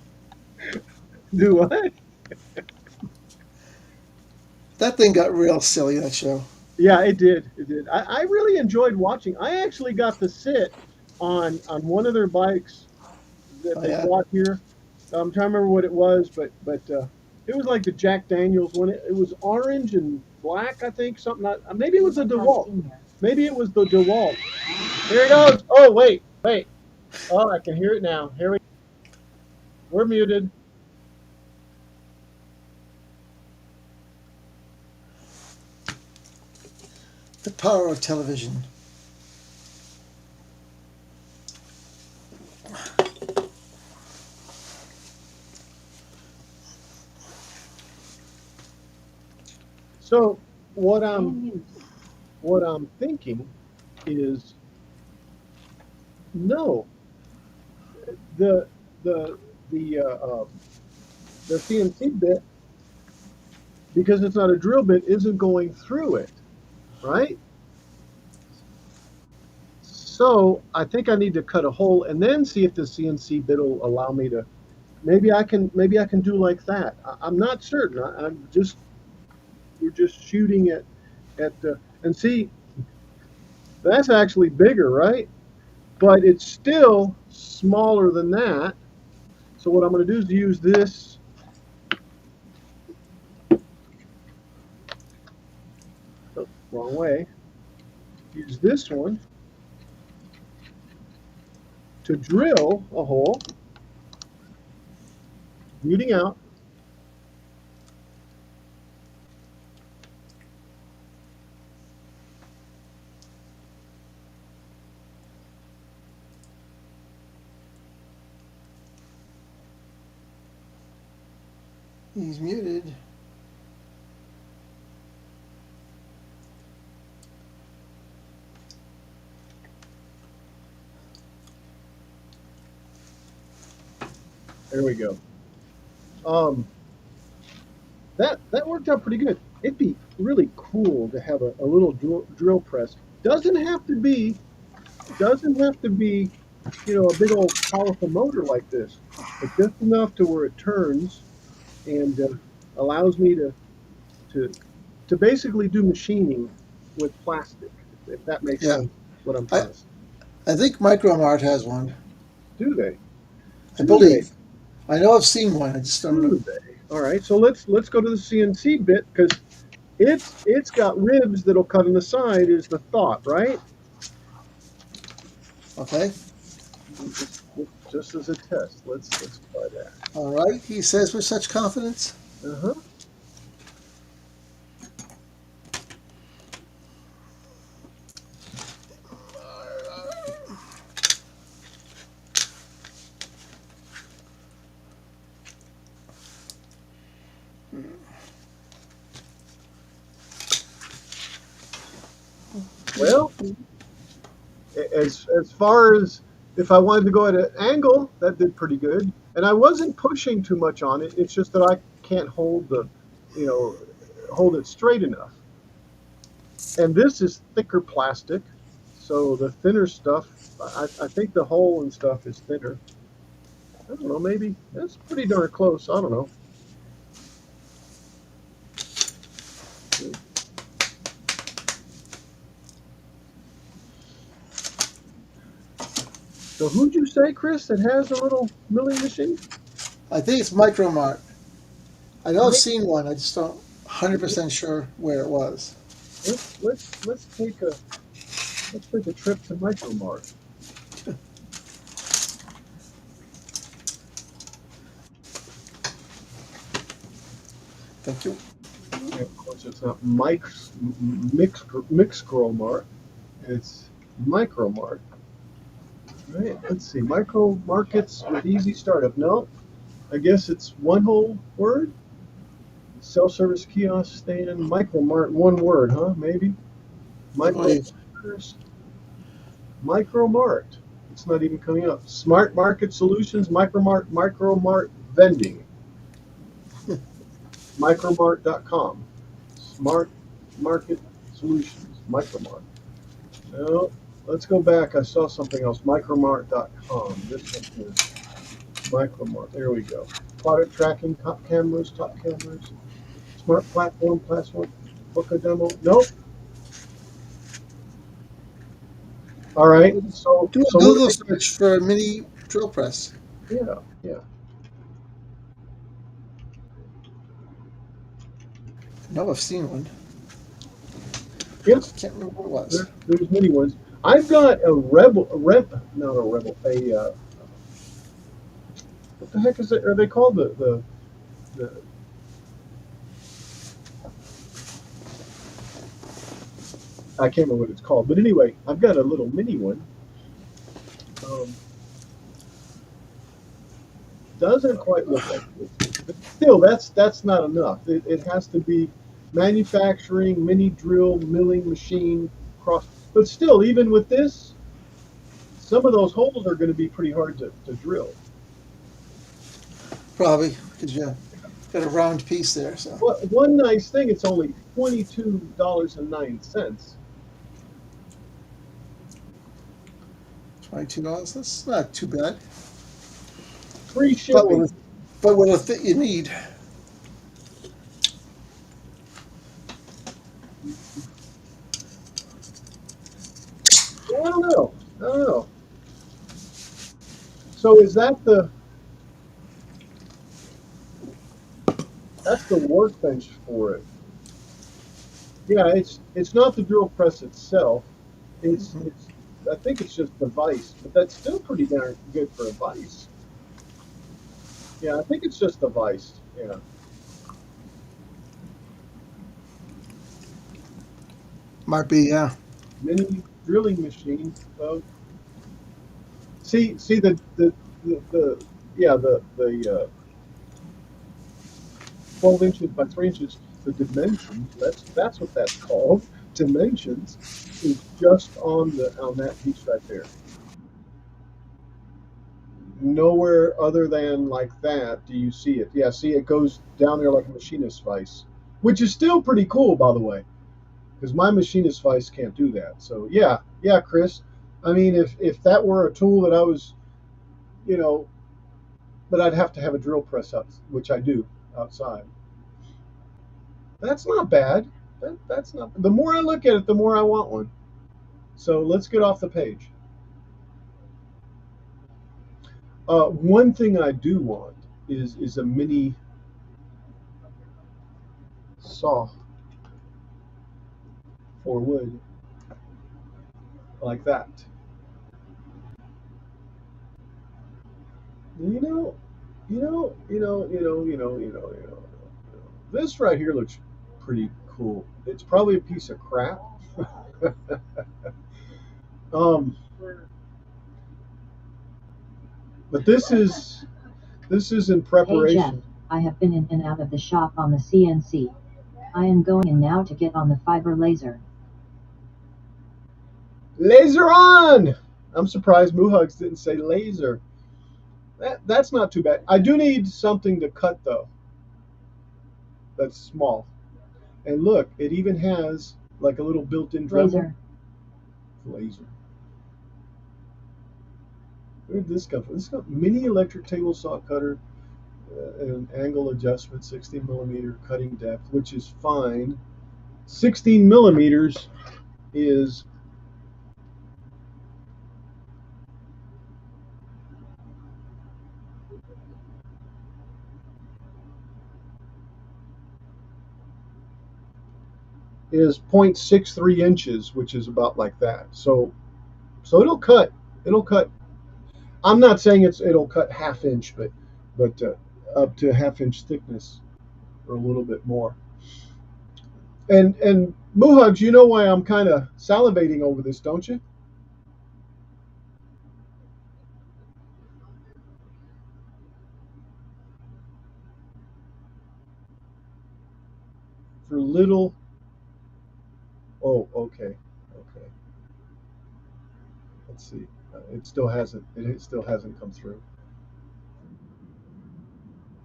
Do I? That thing got real silly, that show. Yeah, it did. It did. I really enjoyed watching. I actually got to sit on one of their bikes that Oh, they yeah. brought here. I'm trying to remember what it was, but it was like the Jack Daniels one. It was orange and black, I think. Something. Maybe it was the Mohabs DeWalt. Senior. Maybe it was the DeWalt. Here it goes. Oh wait, wait. Oh, I can hear it now. We're muted. The power of television. So what Stay I'm mute. what I'm thinking is no, the the the the CNC bit, because it's not a drill bit, isn't going through it, right? So I think I need to cut a hole and then see if the CNC bit will allow me to. Maybe I can do like that. I'm not certain. I'm just we're just shooting at and see, that's actually bigger, right? But it's still smaller than that. So what I'm going to do is use this. Oh, wrong way. Use this one to drill a hole, muting out. He's muted. There we go. Um, that worked out pretty good. It'd be really cool to have a little drill press. Doesn't have to be, a big old powerful motor like this, but just enough to where it turns. And allows me to to basically do machining with plastic, if that makes Yeah, sense. What I'm I trying to say. I think Micromart has one. Do they? I Do they? believe. I know I've seen one. I just don't know. Do they? All right. So let's go to the CNC bit because it's got ribs that'll cut in the side. Is the thought right? Okay. Just as a test. Let's try that. All right. He says with such confidence. Uh huh. Well, as far as if I wanted to go at an angle, that did pretty good. And I wasn't pushing too much on it. It's just that I can't hold you know, hold it straight enough. And this is thicker plastic, so the thinner stuff, I think the hole and stuff is thinner. I don't know, maybe that's pretty darn close. I don't know. So who'd you say, Chris, that has a little milling machine? I think it's Micromart. I know I've Mike, seen one. I just don't 100% sure where it was. let's take a trip to Micromart. Thank you. And of course, it's not Mixcromart. It's Micromart. Right. Let's see. Micro markets with easy startup. No, I guess it's one whole word. Self-service kiosk stand. Micromart. One word, huh? Maybe. I Micro. believe. Micromart. It's not even coming up. Smart Market Solutions. Micromart vending. Micromart.com. Smart Market Solutions. Micromart. No, let's go back. I saw something else. Micromart.com. This one is Micromart. There we go. Product tracking, top cameras, smart platform, book a demo. Nope. All right. Do a So what? Google search for a mini drill press. Yeah, yeah. I know I've seen one. Yes, Can't remember what it was. there's many ones. I've got not a rebel, what the heck is it? Are they called the I can't remember what it's called, but anyway, I've got a little mini one. Um, doesn't quite look like this, but still, that's not enough. It has to be manufacturing, mini drill, milling machine, cross. But still, even with this, some of those holes are going to be pretty hard to drill. Probably because you got a round piece there. So One nice thing, it's only $22.09. $22. That's not too bad. Free But shipping. with a fit you need. I don't know. I don't know. So is that that's the workbench for it? Yeah, it's not the drill press itself. Mhm. It's I think it's just the vise, but that's still pretty darn good for a vise. Yeah, I think it's just the vise. Yeah, Might be, yeah. mini drilling machine. See the yeah the 12 inches by 3 inches. The dimensions. That's what that's called. Dimensions is just on that piece right there. Nowhere other than like that do you see it. Yeah, see, it goes down there like a machinist vise, which is still pretty cool, by the way, because my machinist vise can't do that. So yeah, yeah, Chris. I mean, if that were a tool that I was, you know, but I'd have to have a drill press out, which I do outside. That's not bad. That's not. The more I look at it, the more I want one. So let's get off the page. One thing I do want is a mini saw for wood like that. You know, you know. This right here looks pretty cool. It's probably a piece of crap. um, but this is in Hey Jeff, preparation. I have been in and out of the shop on the CNC. I am going in now to get on the fiber laser. Laser on! I'm surprised Moohugs didn't say laser. That's not too bad. I do need something to cut though. That's small. And look, it even has like a little built-in Dremel. Laser. Laser. Where did this come from? This got mini electric table saw cutter, an angle adjustment, 16 millimeter cutting depth, which is fine. 16 millimeters is is 0.63 inches, which is about like that. So it'll cut. It'll cut. I'm not saying it'll cut half inch, but up to half inch thickness or a little bit more. And Muhugs, you know why I'm kind of salivating over this, don't you? For little. Oh, okay, okay. Let's see. It still hasn't. It still hasn't come through.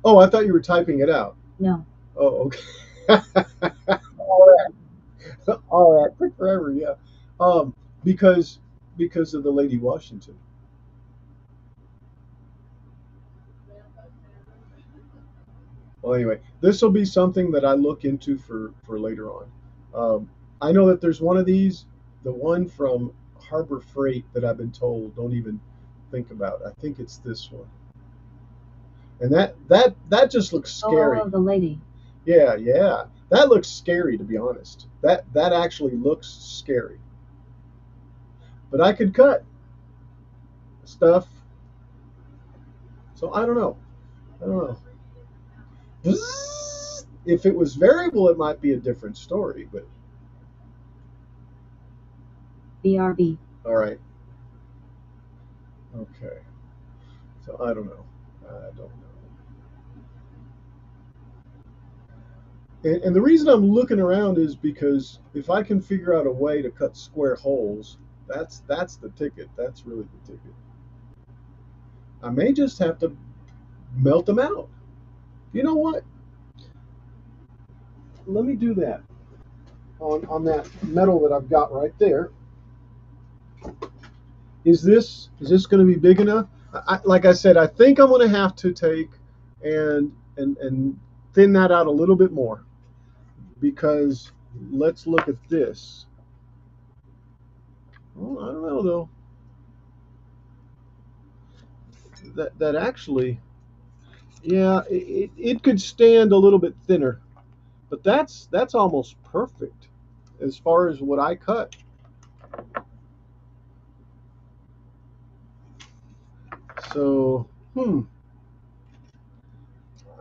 Oh, I thought you were typing it out. No. Oh, okay. All right. All right. Took forever. Yeah. Um, because because of the Lady Washington. Well, anyway, this will be something that I look into for later on. I know that there's one of these, the one from Harbor Freight that I've been told don't even think about. I think it's this one, and that just looks scary. Oh, the lady. Yeah, yeah, that looks scary to be honest. That actually looks scary. But I could cut stuff, so I don't know. I don't know. If it was variable, it might be a different story. But BRB. all right, okay. So I don't know. I don't know. And the reason I'm looking around is because if I can figure out a way to cut square holes, that's the ticket. That's really the ticket. I may just have to melt them out. You know what? Let me do that on that metal that I've got right there. Is this going to be big enough? Like I said, I think I'm going to have to take and thin that out a little bit more because let's look at this. Well, I don't know though. That actually, yeah, it could stand a little bit thinner, but that's almost perfect as far as what I cut. So,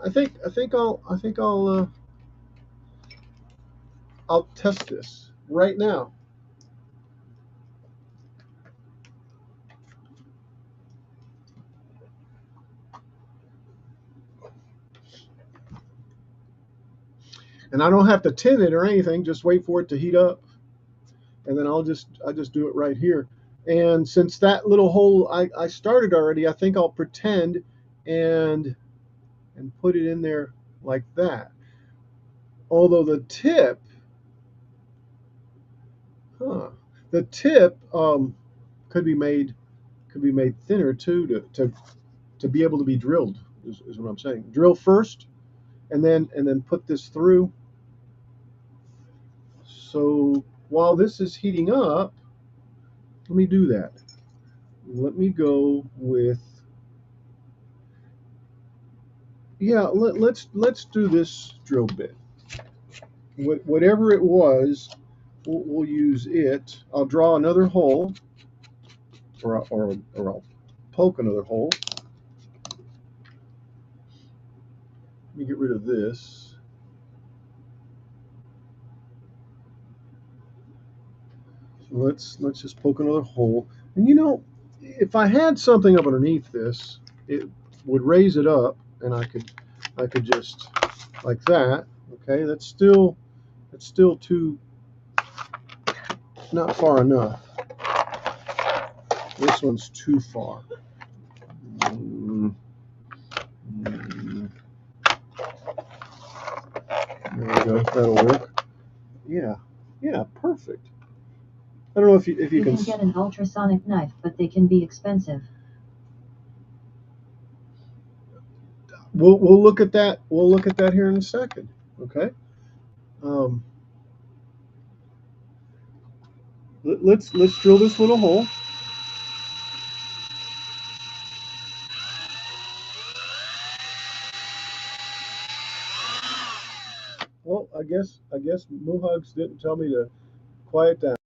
I think I'll test this right now. And I don't have to tin it or anything. Just wait for it to heat up, and then I just do it right here. And since that little hole I started already, I think I'll pretend and and put it in there like that. Although the tip, huh, the tip could be made thinner too to be able to be drilled is what I'm saying. Drill first and then put this through. So while this is heating up, let me do that. Let me go with, yeah, let's do this drill bit. Whatever it was, we'll use it. I'll draw another hole, or I'll poke another hole. Let me get rid of this. So let's just poke another hole. And you know, if I had something up underneath this, it would raise it up, and I could just like that. Okay, that's still too not far enough. This one's too far. Mm, mm. There we go. That'll work. Yeah, yeah, perfect. I don't know if you You can. can get an ultrasonic knife, but they can be expensive. We'll look at that. We'll look at that here in a second. Okay. Um, let's drill this little hole. Well, I guess Muhugs didn't tell me to quiet down.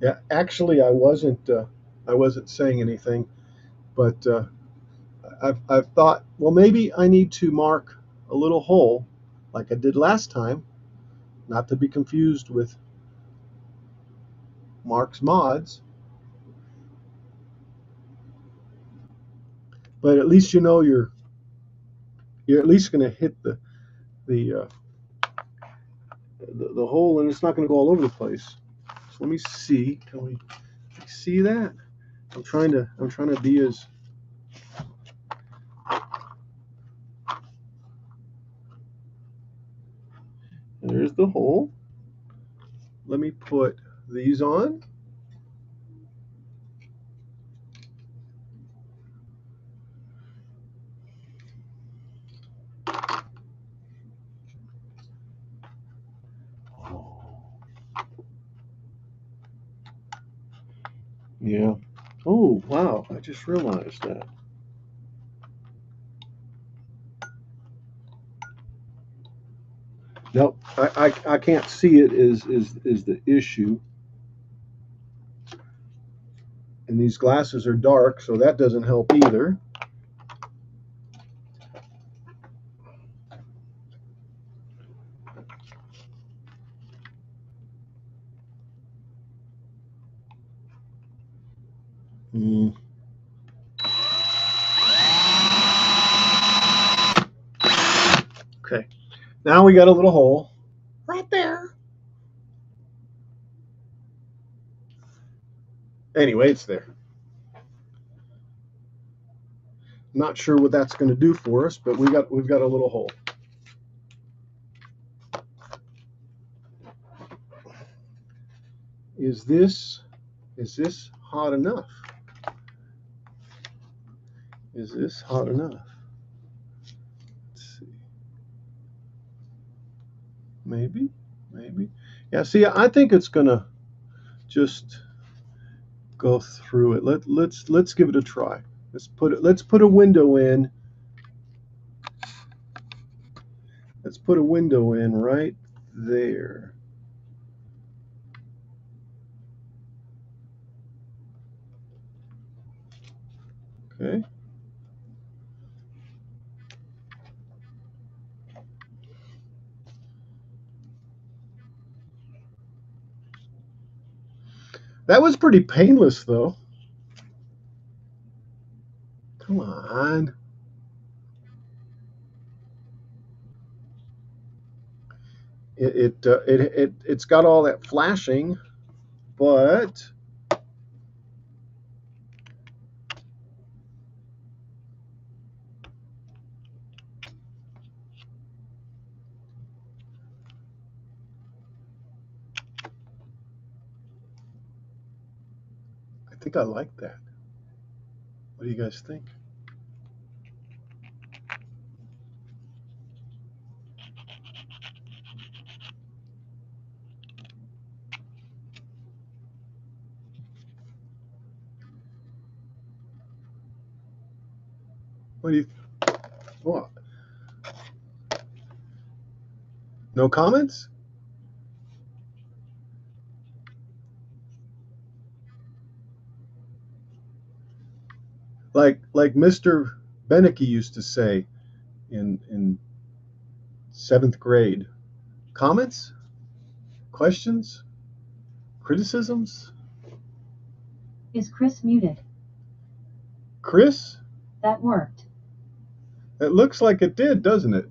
Yeah, actually, I wasn't saying anything, but I've thought, well, maybe I need to mark a little hole, like I did last time, not to be confused with Mark's mods. But at least you know you're at least going to hit the, uh, the hole, and it's not going to go all over the place. So let me see. Can we see that? I'm trying to be as. There's the hole. Let me put these on. Yeah. Oh, wow. I just realized that. Nope. I can't see it is the issue. And these glasses are dark, so that doesn't help either. Mm. Okay. Now we got a little hole right there. Anyway, it's there. Not sure what that's going to do for us, but we've got a little hole. Is this hot enough? Is this hot enough? Let's see. Maybe, maybe. Yeah. See, I think it's gonna just go through it. Let's give it a try. Let's put a window in. Let's put a window in right there. Okay. That was pretty painless, though. Come on. It's got all that flashing, but I think I like that. What do you guys think? What do you? What? No comments? Like Mr. Beneke used to say in seventh grade. Comments? Questions? Criticisms? Is Chris muted? Chris? That worked. It looks like it did, doesn't it?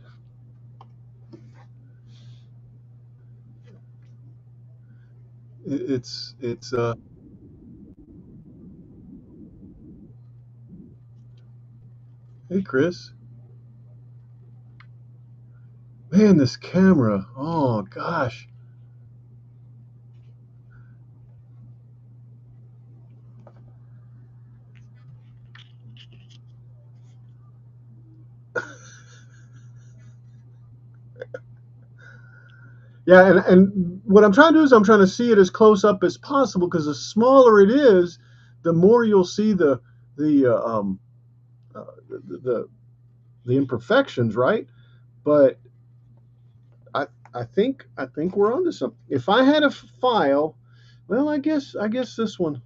It's. Hey, Chris. Man, this camera. Oh gosh. Yeah, and what I'm trying to do is I'm trying to see it as close up as possible because the smaller it is, the more you'll see the the the imperfections, right? But I I think we're onto something. If I had a file, well, I guess this one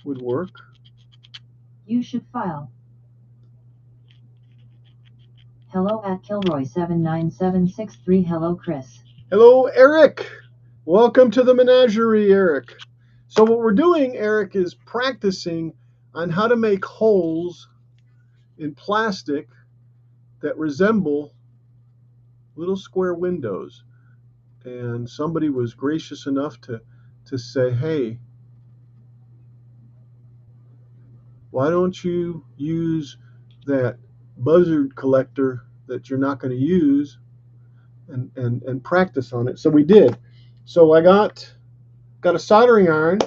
would work. You should file. Hello at Kilroy79763. Hello, Chris. Hello, Eric. Welcome to the menagerie, Eric. So what we're doing, Eric, is practicing on how to make holes in plastic that resemble little square windows. And somebody was gracious enough to say, hey, why don't you use that buzzard collector that you're not going to use and practice on it? So we did. So I got a soldering iron,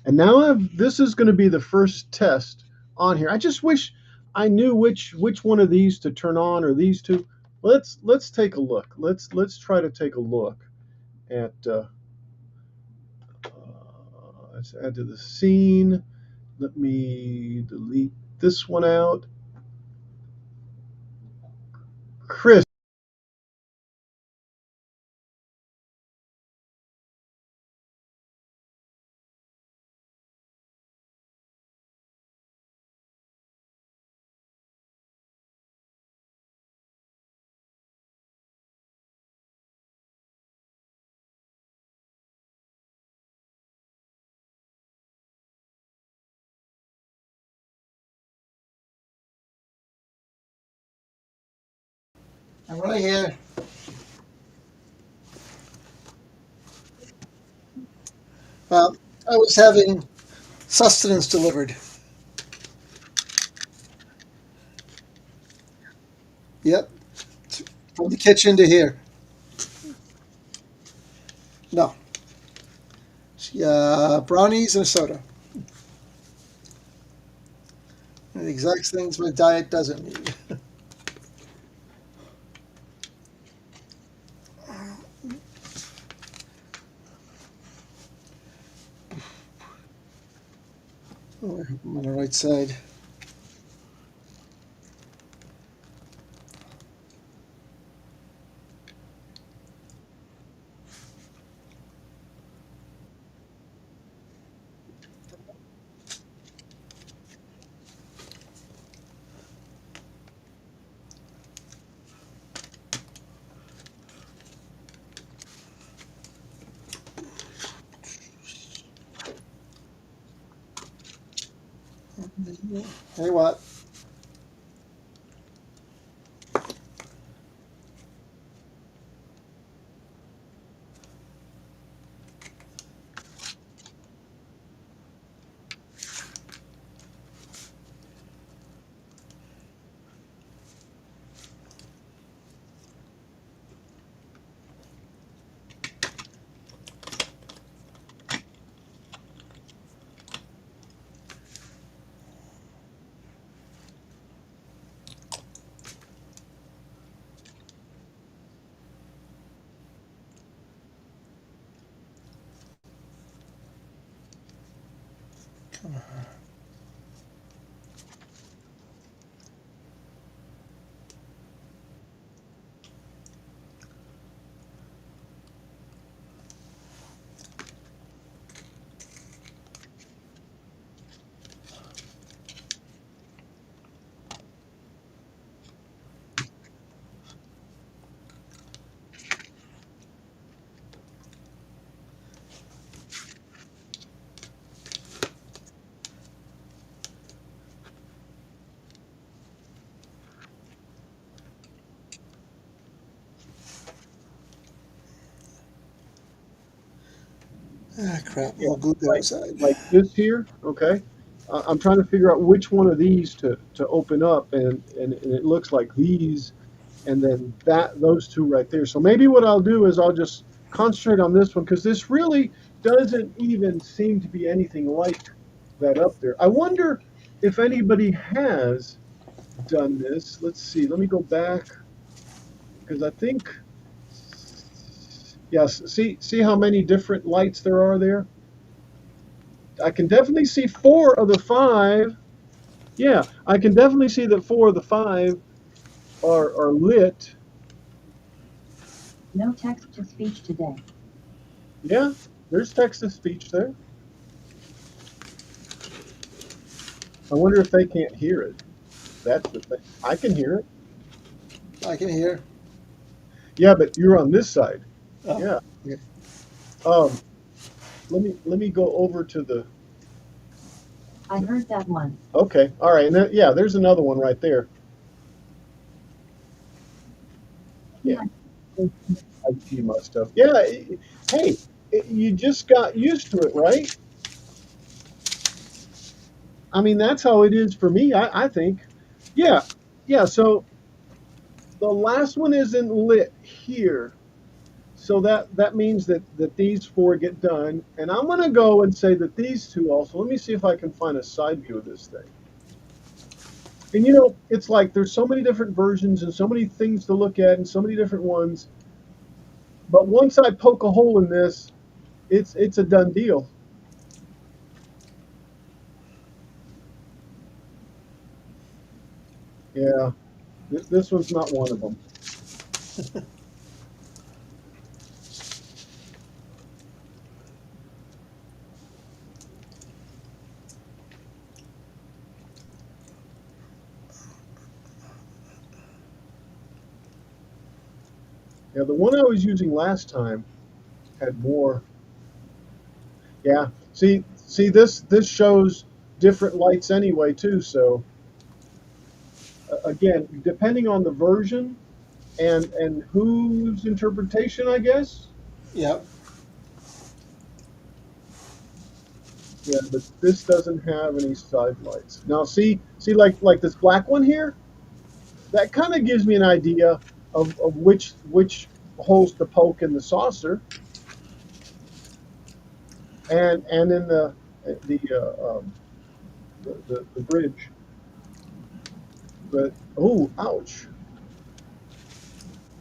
and now this is going to be the first test on here. I just wish I knew which one of these to turn on or these two. Let's take a look. Let's try to take a look at. Let's add to the scene. Let me delete this one out. Chris. I'm right here. Well, I was having sustenance delivered. Yep, from the kitchen to here. No, brownies and a soda. The exact things my diet doesn't need. Oh, I'm on the right side. Hey, what? Ah, crap. Yeah, All glued to the other like side. like this here. Okay, I'm trying to figure out which one of these to open up, and it looks like these, and then those two right there. So maybe what I'll do is I'll just concentrate on this one because this really doesn't even seem to be anything like that up there. I wonder if anybody has done this. Let's see. Let me go back because I think yes. See how many different lights there are there. I can definitely see four of the five. Yeah, I can definitely see that four of the five are lit. No text to speech today. Yeah, there's text to speech there. I wonder if they can't hear it. That's the thing. I can hear it. I can hear. Yeah, but you're on this side. Oh, Yeah. okay. Um. Let me go over to the. I heard that one. Okay. All right. And yeah, there's another one right there. Yeah. I see my stuff. Yeah. Hey, you just got used to it, right? I mean, that's how it is for me. I think. Yeah. Yeah. So the last one isn't lit here. So that means that these four get done, and I'm gonna go and say that these two also. Let me see if I can find a side view of this thing. And it's like there's so many different versions and so many things to look at and so many different ones. But once I poke a hole in this, it's a done deal. Yeah, this one's not one of them. Yeah, the one I was using last time had more. Yeah, see this shows different lights anyway too. So again, depending on the version and whose interpretation, I guess. Yep. Yeah, but this doesn't have any side lights. Now, see, like this black one here, that kind of gives me an idea of which holes to poke in the saucer, and in the the bridge. But oh, ouch!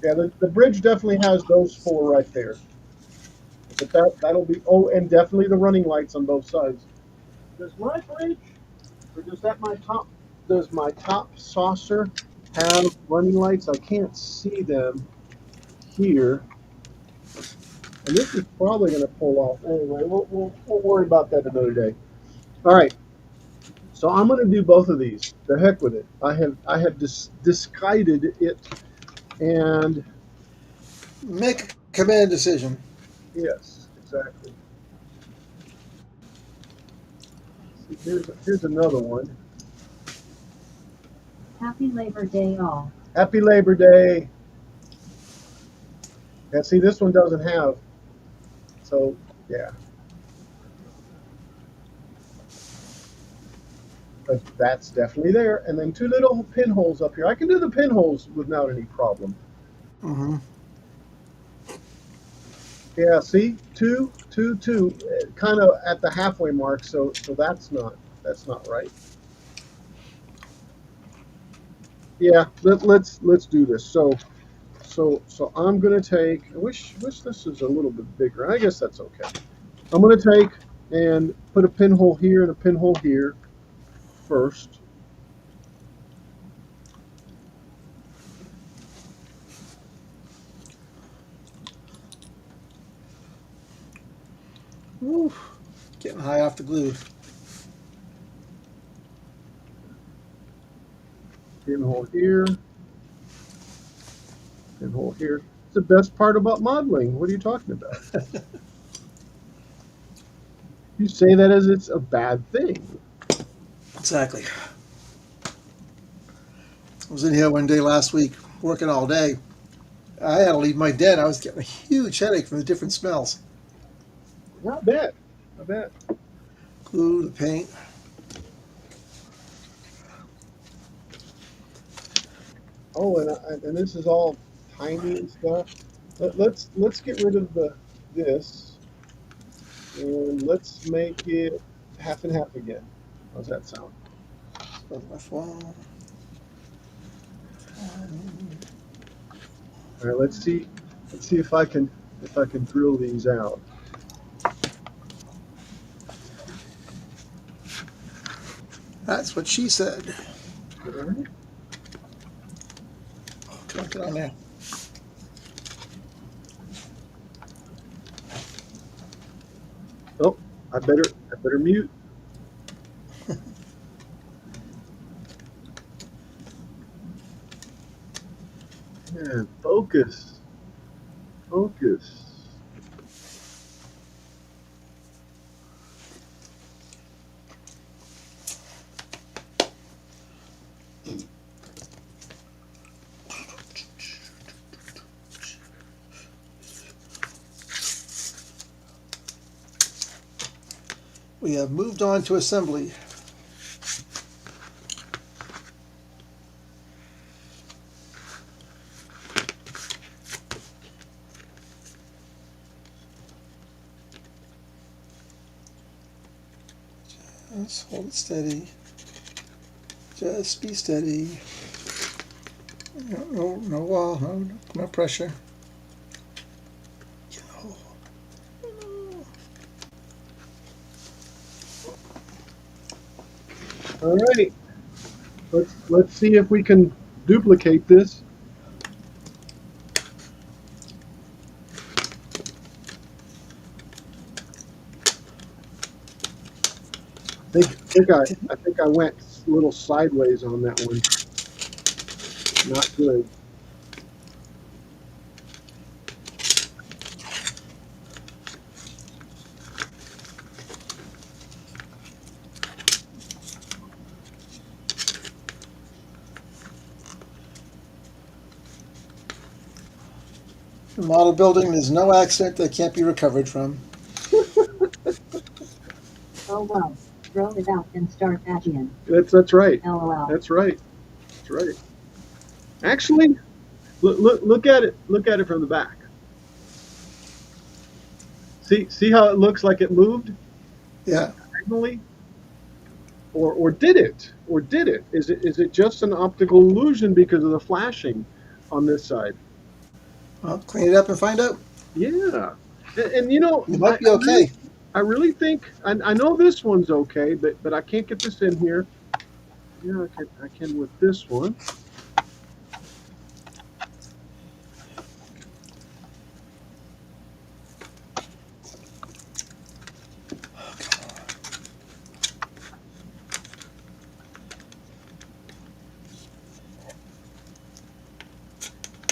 Yeah, the bridge definitely has those four right there. But that'll be and definitely the running lights on both sides. Does my bridge or does my top saucer have running lights? I can't see them here. And this is probably going to pull off. Anyway, we'll worry about that another day. All right. So I'm going to do both of these. The heck with it. I have discarded it, and Make a command decision. yes, exactly. See, here's another one. Happy Labor Day all. Happy Labor Day. And see, this one doesn't have. So yeah, but that's definitely there. And then two little pinholes up here. I can do the pinholes without any problem. Mm-hmm. Yeah, see, two, kind of at the halfway mark. So that's not right. Yeah, let's do this. So I'm gonna take. I wish this is a little bit bigger. I guess that's okay. I'm gonna take and put a pinhole here and a pinhole here first. Woo. Getting high off the glue. Pinhole here, pinhole here. It's the best part about modeling. What are you talking about? You say that as it's a bad thing. Exactly. I was in here one day last week working all day. I had to leave my den. I was getting a huge headache from the different smells. Not bad. Not bad. Glue, the paint. Oh, and this is all tiny and stuff. Let's get rid of this, and let's make it half and half again. How's that sound? All right, let's see. Let's see if I can drill these out. That's what she said. All right. Oh, come on, get on there. Oh, I better mute. Yeah, focus. Focus. We have moved on to assembly. Just hold it steady. Just be steady. No wall, no pressure. All right. Let's see if we can duplicate this. I think I went a little sideways on that one. Not good. In model building, there's no accident that can't be recovered from. Oh well, throw it out and start again. That's right. LOL. That's right. That's right. Actually, look at it. Look at it from the back. See how it looks like it moved Yeah. diagonally, or did it? Or did it? Is it just an optical illusion because of the flashing on this side? Well, clean it up and find out. Yeah. And you know, You might be okay. I really think I know this one's okay, but I can't get this in here. Yeah, I can with this one.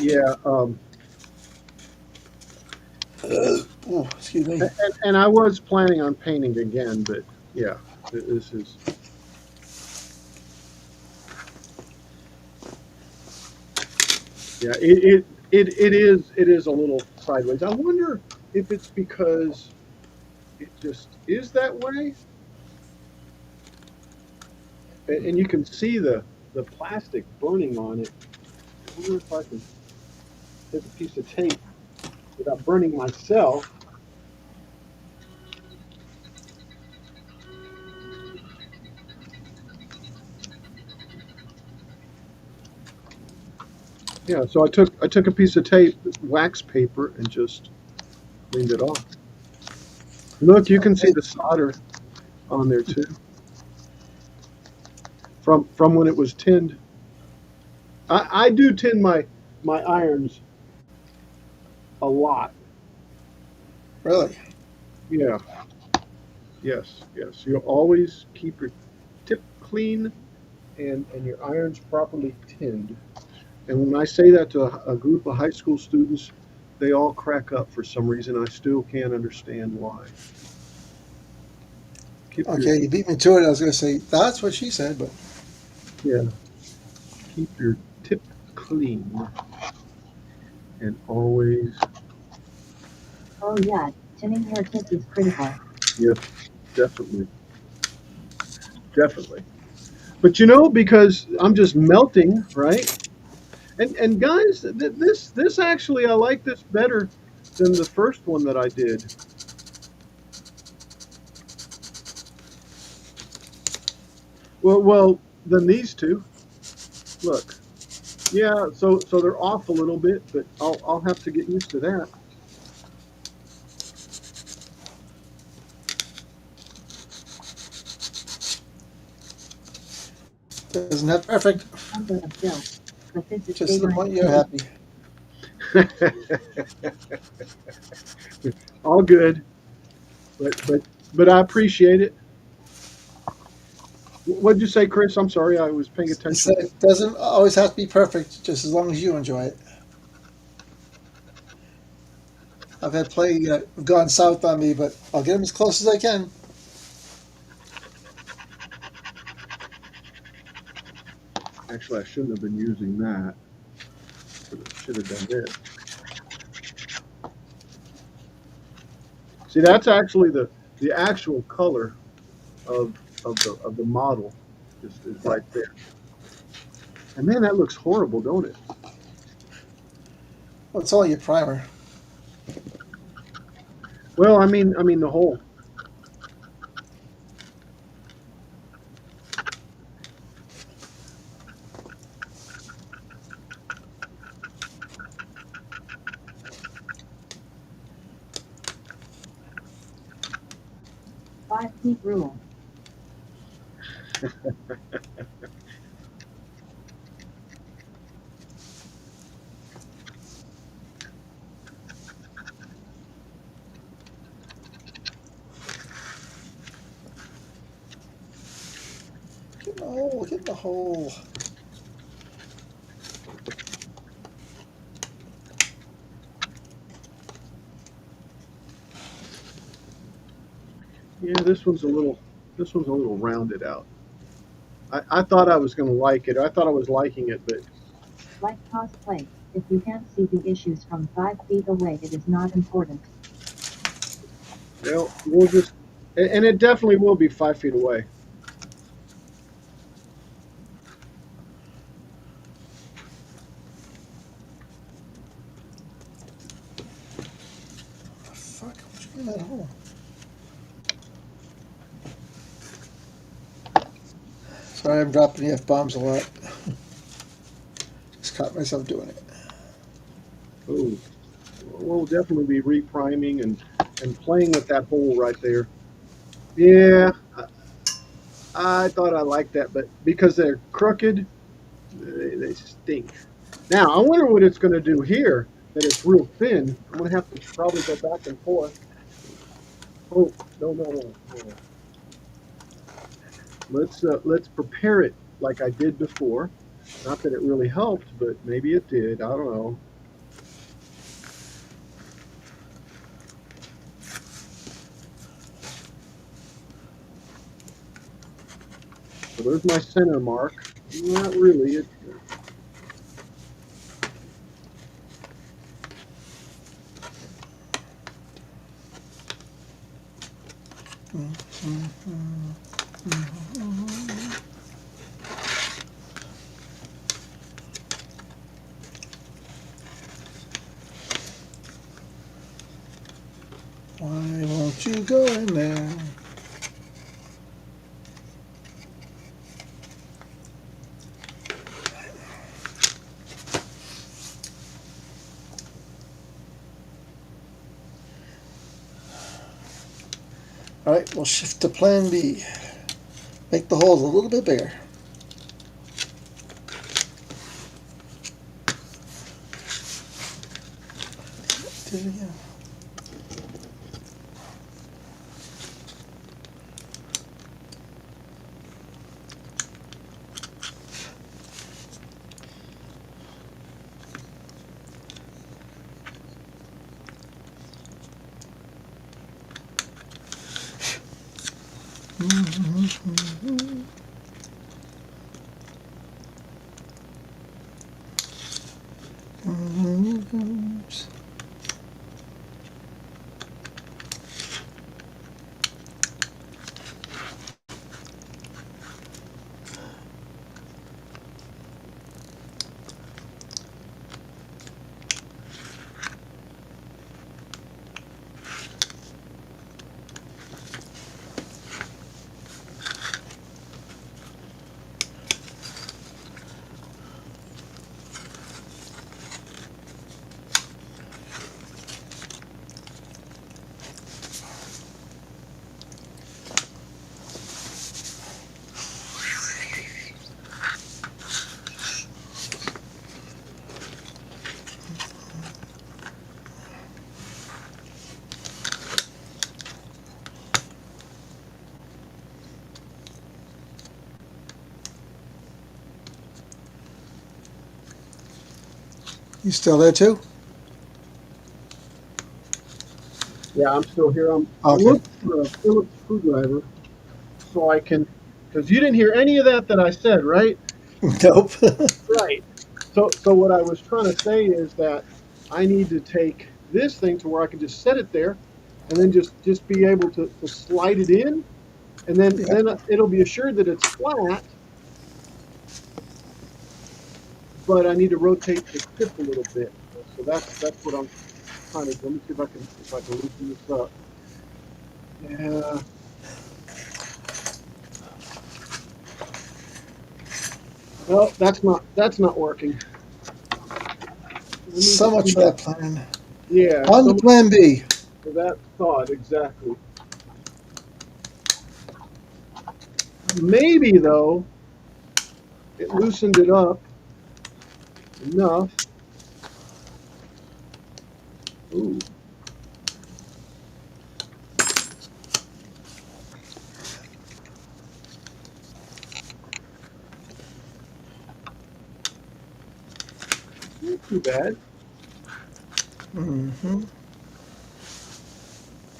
Yeah, Oh, excuse me. and I was planning on painting again, but yeah, this is. Yeah, it is a little sideways. I wonder if it's because it just is that way, and you can see the plastic burning on it. I wonder if I can take a piece of tape without burning myself. Yeah, so I took a piece of tape, wax paper, and just cleaned it off. Look, you can see the solder on there too from when it was tinned. I do tin my irons a lot. Really? Yeah, yes, yes. You always keep your tip clean and your irons properly tinned. And when I say that to a group of high school students, they all crack up for some reason. I still can't understand why. Keep your Okay, you beat me to it. I was going to say that's what she said, but Yeah, keep your tip clean and always. Oh yeah, tinning your tips is critical. Yes, definitely, definitely. But you know, because I'm just melting, right? And guys, this actually I like this better than the first one that I did. Well, than these two. Look, yeah, so they're off a little bit, but I'll have to get used to that. doesn't have perfect. Number of jokes, but this is Just the favoring point the you're truth. happy. All good, but I appreciate it. What'd you say, Chris? I'm sorry, I was paying I attention. said it doesn't always have to be perfect, just as long as you enjoy it. I've had play gone south on me, but I'll get them as close as I can. Actually, I shouldn't have been using that. Should have done this. See, that's actually the actual color of the model is Yeah. right there. And man, that looks horrible, don't it? Well, it's only your primer. Well, I mean the whole. 5 feet rule. Get in the hole. Get in the hole. Yeah, this one's a little rounded out. I thought I was going to like it. I thought I was liking it, but Like cosplay. If you can't see the issues from 5 feet away, it is not important. well, we'll just. And it definitely will be 5 feet away. Fuck. What's in that hole? Sorry, I'm dropping the f bombs a lot. Just caught myself doing it. Oh, we'll definitely be repriming and playing with that hole right there. Yeah, I thought I liked that, but because they're crooked, they stink. Now, I wonder what it's going to do here that it's real thin. I'm going to have to probably go back and forth. Oh, no, no, no, no. Let's prepare it like I did before. Not that it really helped, but maybe it did. I don't know. So there's my center mark. Not really. Why won't you go in there? All right, we'll shift to plan B. Make the holes a little bit bigger. Did it again. Oops. You still there too? Yeah, I'm still here. I'm Okay. looking for a Phillips screwdriver so I can, because you didn't hear any of that I said, right? Nope. Right. So what I was trying to say is that I need to take this thing to where I can just set it there, and then just be able to slide it in, and then Yeah. then it'll be assured that it's flat. But I need to rotate the tip a little bit. So that's what I'm trying to do. Let me see if I can loosen this up. Yeah. No, that's not working. Let me So much see. for that plan. Yeah, On to so plan B. for that thought exactly. Maybe though it loosened it up enough. Ooh, not too bad. Mm-hmm.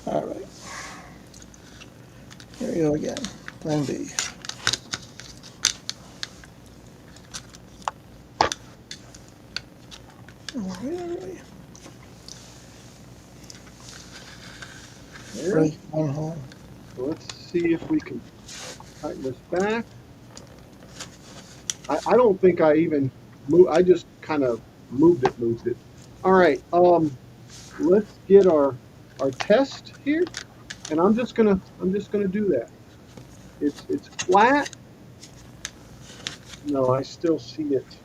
All right. Here we go again. Plan B. All right, all right. There. Break one hole. So let's see if we can tighten this back. I don't think I even moved. I just kind of moved it. All right. Let's get our test here, and I'm just gonna do that. It's flat. No, I still see it.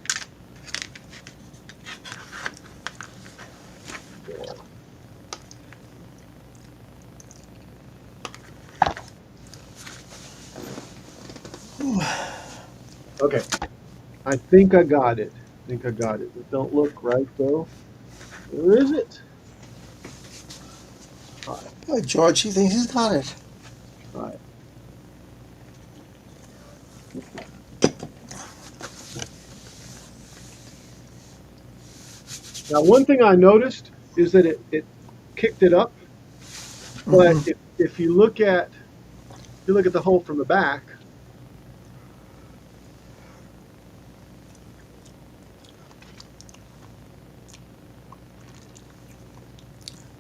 Okay, I think I got it. I think I got it. It don't look right though. Where is it? Try it. Oh, George, he thinks he's got it. Try it. Now, one thing I noticed is that it kicked it up, but Mm-hmm. if you look at the hole from the back,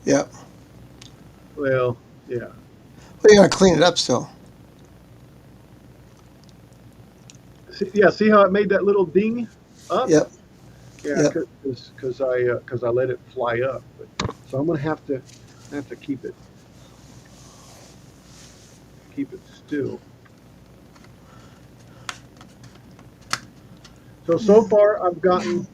Yep. well, yeah. But you're gonna clean it up still. See how it made that little ding up? Yep. Yeah, Yep. because I let it fly up. So I'm gonna have to keep it still. So far I've gotten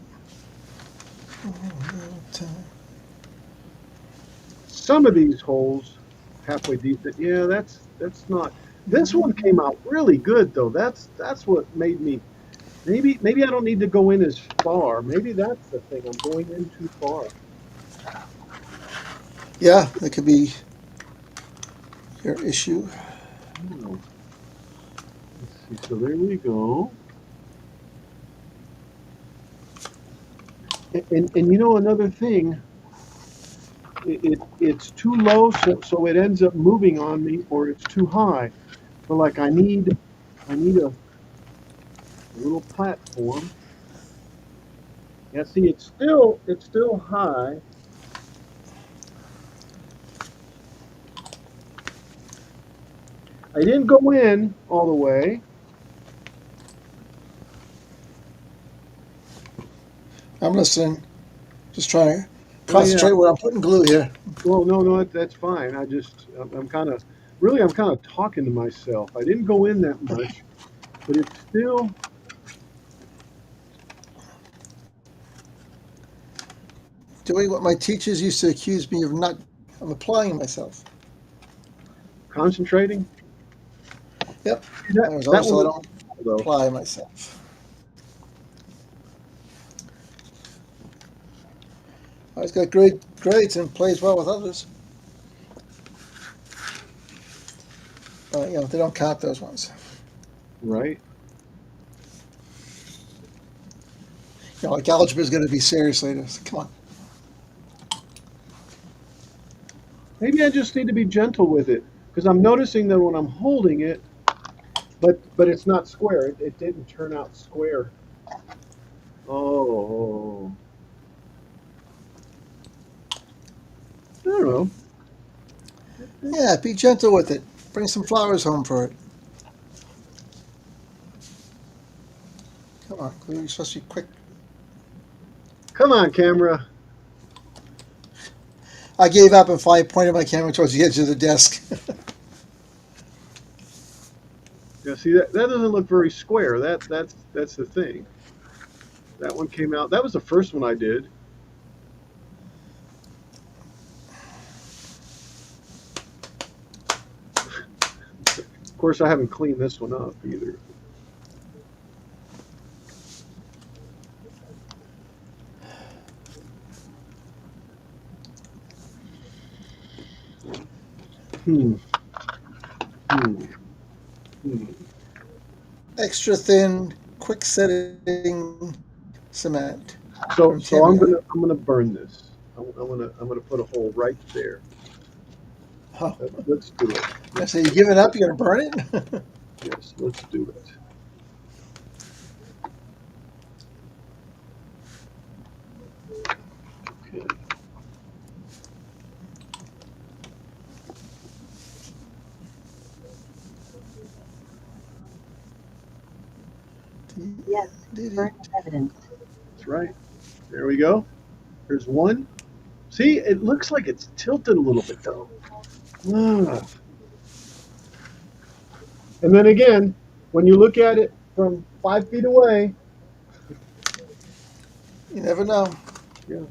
some of these holes. halfway decent. Yeah, that's not. This one came out really good though. That's what made me. Maybe I don't need to go in as far. Maybe that's the thing. I'm going in too far. Yeah, that could be your issue. Oh, let's see. So there we go. And you know another thing, it's too low, so it ends up moving on me, or it's too high. So like I need a little platform. Yeah, see, it's still high. I didn't go in all the way. I'm listening. Just trying to Oh yeah. concentrate where I'm putting glue here. Well, no, no, that's fine. I'm kind of really I'm kind of talking to myself. I didn't go in that much, but it's still Doing what my teachers used to accuse me of not doing. I'm applying myself. concentrating. Yep. That I was that always one told was I don't though, apply myself. I always got great grades and plays well with others. They don't count those ones. right? Like algebra is going to be serious later. So come on. Maybe I just need to be gentle with it because I'm noticing that when I'm holding it, but it's not square. It didn't turn out square. Oh, I don't know. Yeah, be gentle with it. Bring some flowers home for it. Come on, you're supposed to be quick. Come on, camera. I gave up and finally pointed my camera towards the edge of the desk. Yeah, see that doesn't look very square. That's the thing. That one came out. That was the first one I did. Of course, I haven't cleaned this one up either. Hmm. Hmm. Hmm. Extra thin, quick setting cement from So I'm Tamiya. gonna burn this. I'm gonna put a hole right there. Oh, Let's do it. I Let's say, you do it. giving up? You gonna burn it? Yes, let's do it. Okay. Yes, burn evidence. That's right. There we go. There's one. See, it looks like it's tilted a little bit though. Ah. And then again, when you look at it from 5 feet away, You never know. yeah,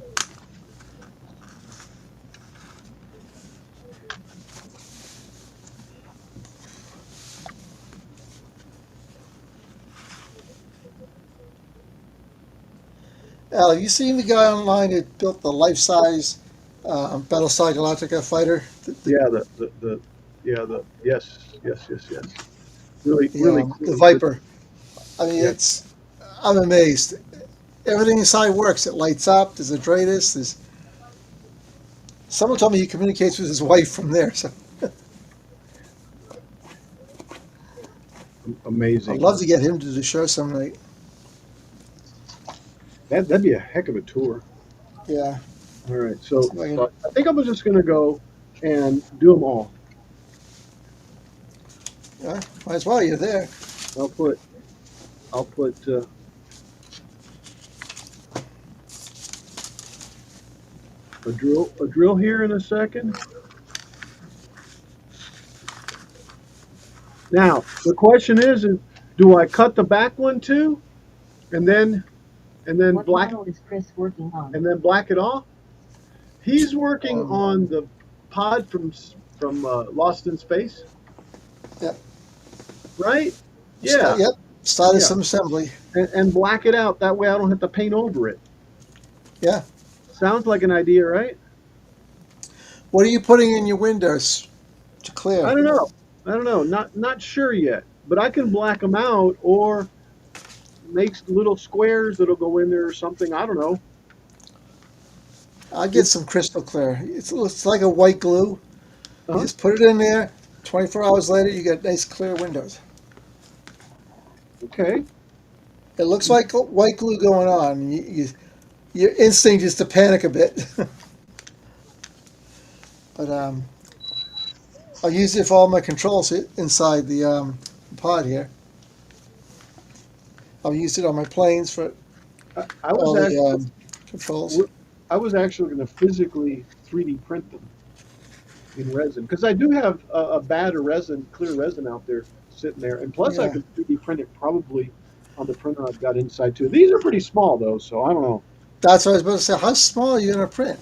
Al, have you seen the guy online that built the life-size Battlestar Galactica fighter? yeah, yeah, yes. Really, The, really um, the cool. Viper. I mean, Yeah, I'm amazed. Everything inside works. It lights up. There's a Dratus. Someone told me he communicates with his wife from there. So I'd amazing. love to get him to the show some night. That'd be a heck of a tour. Yeah. All right, so See if I can. so I think I'm just gonna go and do them all. Yeah, might as well. You're there. I'll put I'll put a drill here in a second. Now the question is do I cut the back one too, and then What black model is Chris working on? and then black it off? He's working Um, on the pod from from Lost in Space, Yep. right? Yeah, Yep. Started yeah, some assembly. and black it out. That way I don't have to paint over it. Yeah. Sounds like an idea, right? What are you putting in your windows to I clear? don't know. I don't know. Not sure yet, but I can black them out or make little squares that'll go in there or something. I don't know. I'll get It, some crystal clear. It's like a white glue. You uh just put it in there. 24 hours later, you get nice clear windows. Okay. It looks like white glue going on. Your instinct is to panic a bit. But I'll use it for all my controls inside the pod here. I'll use it on my planes for I was all the actually controls. I was actually going to physically 3D print them in resin because I do have a bad of resin, clear resin out there sitting there, and plus I Yeah, can 3D print it probably on the printer I've got inside too. These are pretty small though, so I don't know. that's what I was about to say. How small are you going to print?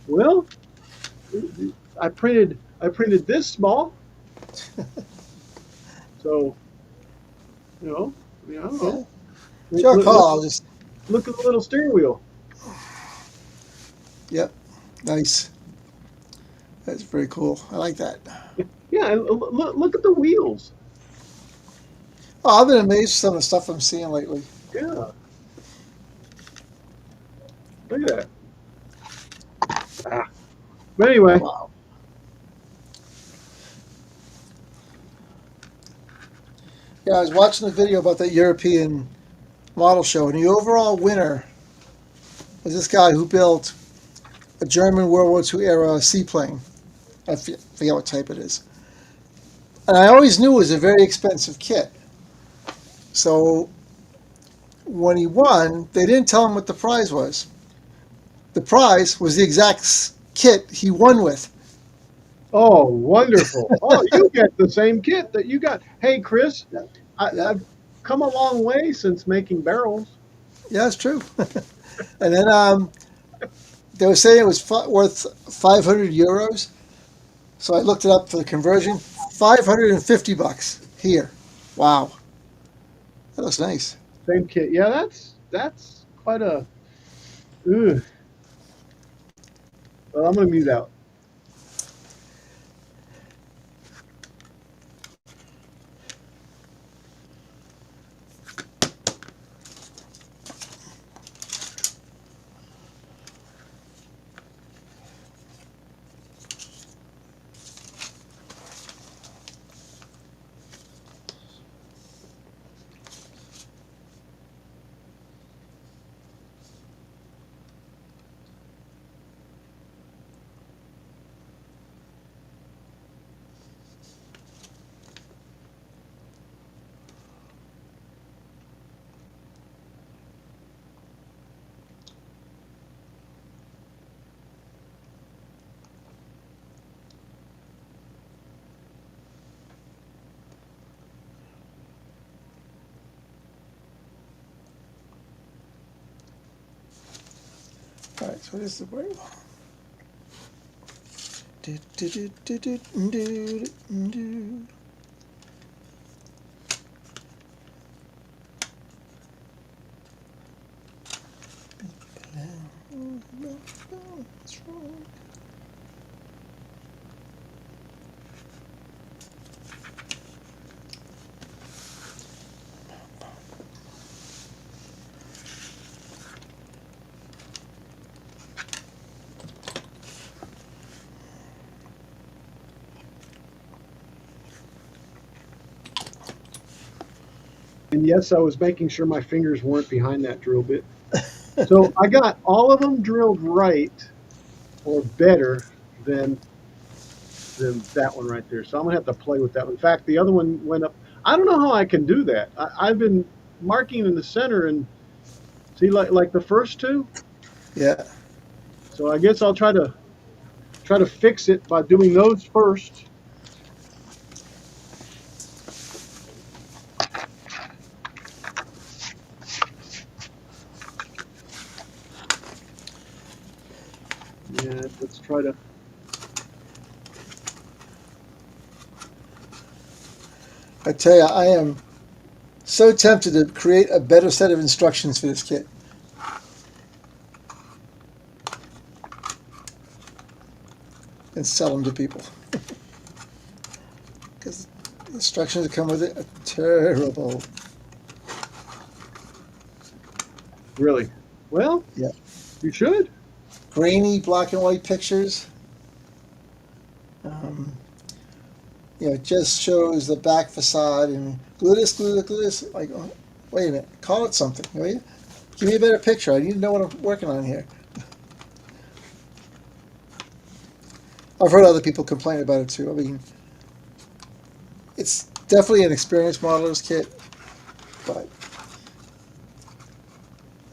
Well, I printed this small, so I don't know. Yeah, it's your Look, call. I'll just look at the little steering wheel. Yep, nice. That's very cool. I like that. Yeah, and look at the wheels. Oh, I've been amazed with some of the stuff I'm seeing lately. Yeah, look at that. Ah. But anyway, Wow. Yeah, I was watching a video about that European model show, and the overall winner was this guy who built a German World War II era seaplane. I forget what type it is. And I always knew it was a very expensive kit. So when he won, they didn't tell him what the prize was. The prize was the exact kit he won with. oh, wonderful. Oh, you get the same kit that you got. Hey, Chris, Yeah, I've come a long way since making barrels. yeah, it's true. And then they were saying it was worth 500 euros. So I looked it up for the conversion. 550 bucks here. Wow, that looks nice. Same kit. Yeah, that's quite a. Ugh. Well, I'm gonna mute out. All right, so this is the way. What's wrong? And yes, I was making sure my fingers weren't behind that drill bit. So I got all of them drilled right or better than that one right there. So I'm gonna have to play with that one. In fact, the other one went up. I don't know how I can do that. I've been marking in the center and see like the first two. Yeah. So I guess I'll try to fix it by doing those first. Yeah, let's try to I tell you, I am so tempted to create a better set of instructions for this kit and sell them to people. Because the instructions that come with it are terrible. Really? Well, Yeah. you should. Grainy black and white pictures. Um, it just shows the back facade and glue this, glue this, glue this. Like, oh, wait a minute, call it something, will you? Give me a better picture. I need to know what I'm working on here. I've heard other people complain about it too. I mean, it's definitely an experienced modeler's kit, but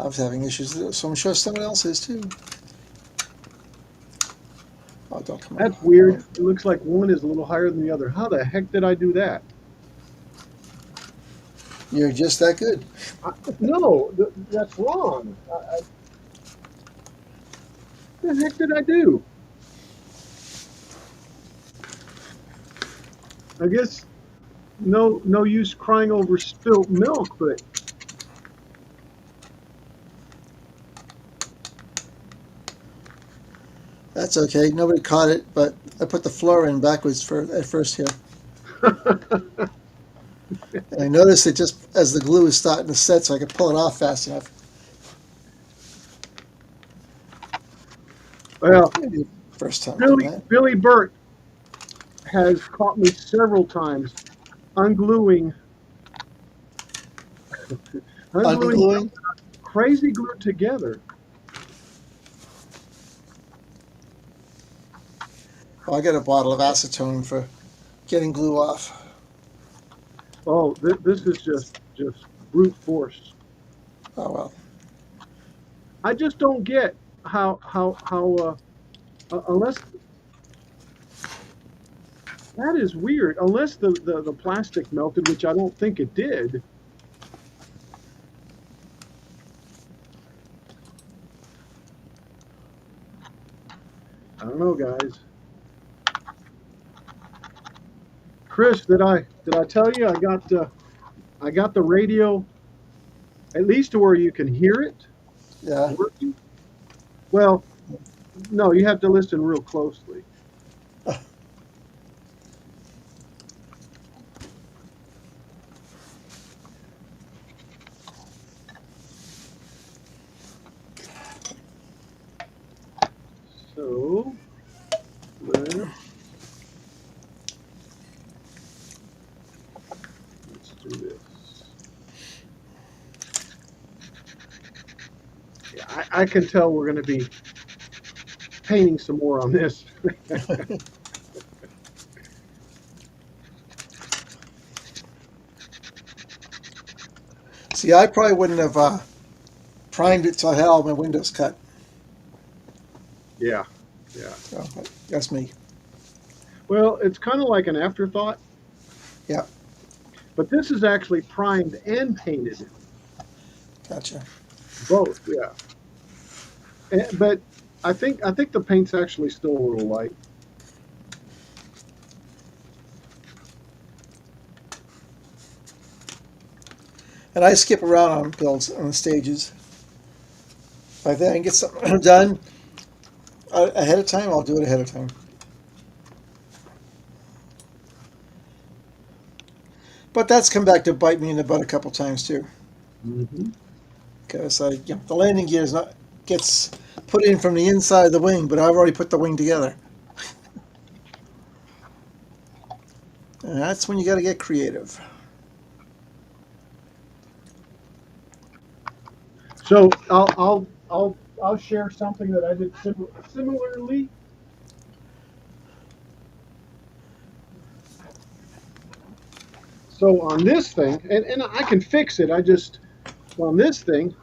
I was having issues with it, so I'm sure someone else is too. Oh, don't come on. That's weird. It looks like one is a little higher than the other. How the heck did I do that? You're just that good. No, that's wrong. What the heck did I do? I guess no use crying over spilt milk, but That's okay. Nobody caught it, but I put the floor in backwards at first here. And I noticed it just as the glue was starting to set, so I could pull it off fast enough. well, Maybe the first time doing that. Billy Burt has caught me several times ungluing Ungluing. crazy glue together. Oh, I got a bottle of acetone for getting glue off. Oh, this is just brute force. Oh well. I just don't get how unless that is weird. Unless the plastic melted, which I don't think it did. I don't know, guys. Chris, did I tell you I got the radio at least to where you can hear it Yeah. working? Well, no, you have to listen real closely. So, let's do this. Yeah, I can tell we're going to be painting some more on this. See, I probably wouldn't have primed it till I had all my windows cut. Yeah, yeah. So that's me. Well, it's kind of like an afterthought. Yeah. But this is actually primed and painted. Gotcha. Both, yeah. But I think the paint's actually still a little light. And I skip around on builds on the stages. If I think I can get something done ahead of time, I'll do it ahead of time. But that's come back to bite me in the butt a couple times too. Mm-hmm. Because the landing gear gets put in from the inside of the wing, but I've already put the wing together. And that's when you got to get creative. So I'll share something that I did similarly. So on this thing, and I can fix it. On this thing,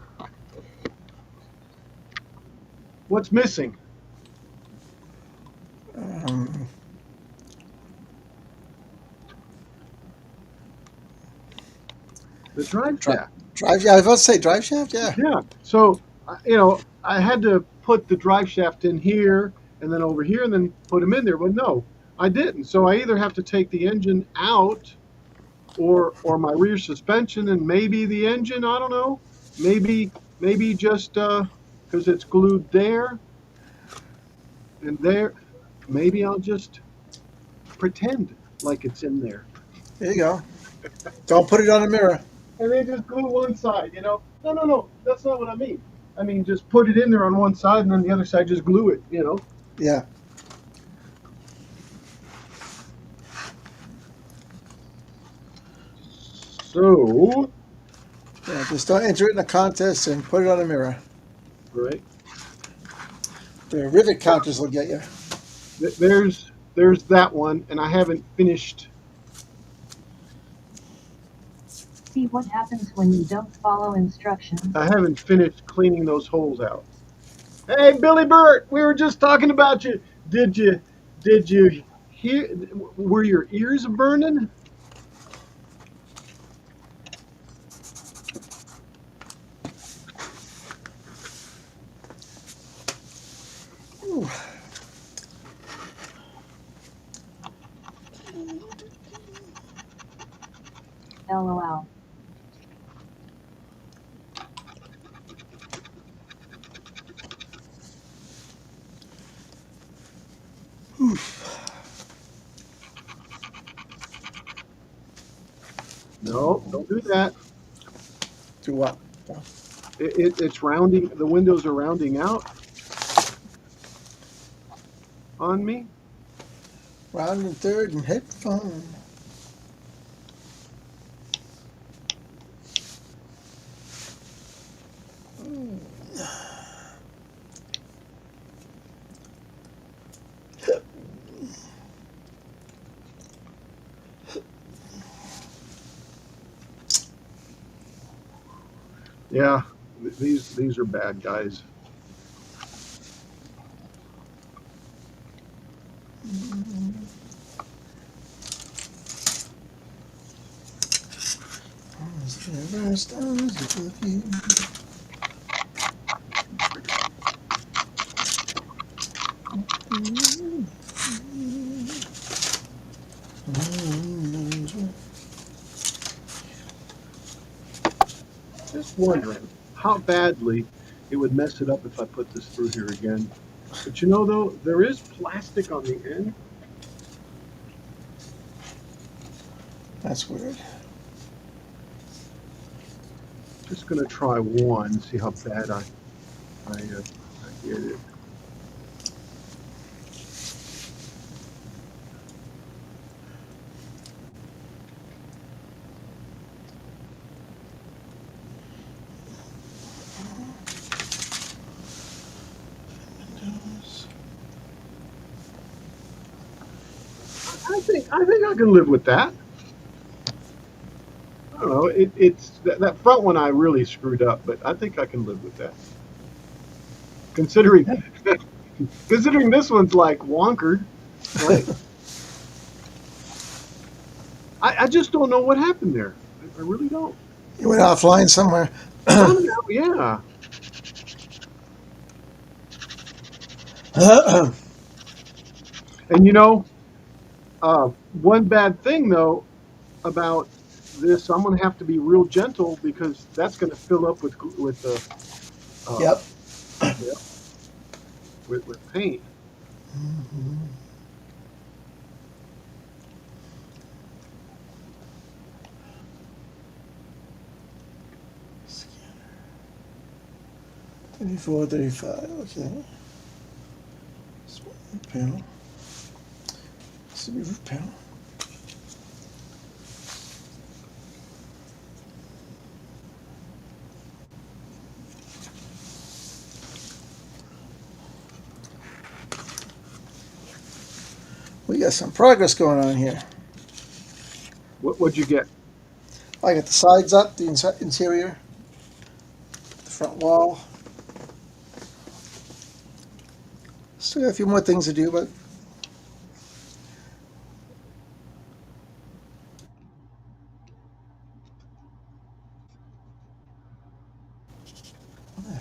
what's missing? Um, The drive shaft. Drive, yeah, I was about to say drive shaft, yeah. Yeah. So I had to put the drive shaft in here and then over here and then put them in there. But no, I didn't. So I either have to take the engine out or my rear suspension, and maybe the engine. I don't know. Maybe just because it's glued there and there. Maybe I'll just pretend like it's in there, There you go. Don't put it on the mirror. and then just glue one side. No, no, no. That's not what I mean. I mean just put it in there on one side, and then the other side just glue it. Yeah. So Yeah. Just don't enter it in a contest and put it on the mirror. right. The rivet counters will get you. There's that one, and I haven't finished. See what happens when you don't follow instructions. I haven't finished cleaning those holes out. Hey, Billy Burt, we were just talking about you. Did you hear? Were your ears burning? Ooh. LOL. No, don't do that. Do what? It's rounding. The windows are rounding out on me. Round and third and hit phone. Yeah, these are bad guys. Just wondering how badly it would mess it up if I put this through here again. But though, there is plastic on the end. That's weird. Just gonna try one, see how bad I get it. I think I can live with that. I don't know. It's that front one I really screwed up, but I think I can live with that. Considering considering this one's like wonkered, right? I just don't know what happened there. I really don't. You went offline somewhere. Somehow, yeah. And one bad thing though about this, I'm gonna have to be real gentle because that's gonna fill up with the Yep. yeah, with paint. Mhm. 34, 35. Okay. Roof panel. This is the roof panel. We got some progress going on here. What'd you get? I got the sides up, the interior, the front wall. Still got a few more things to do, but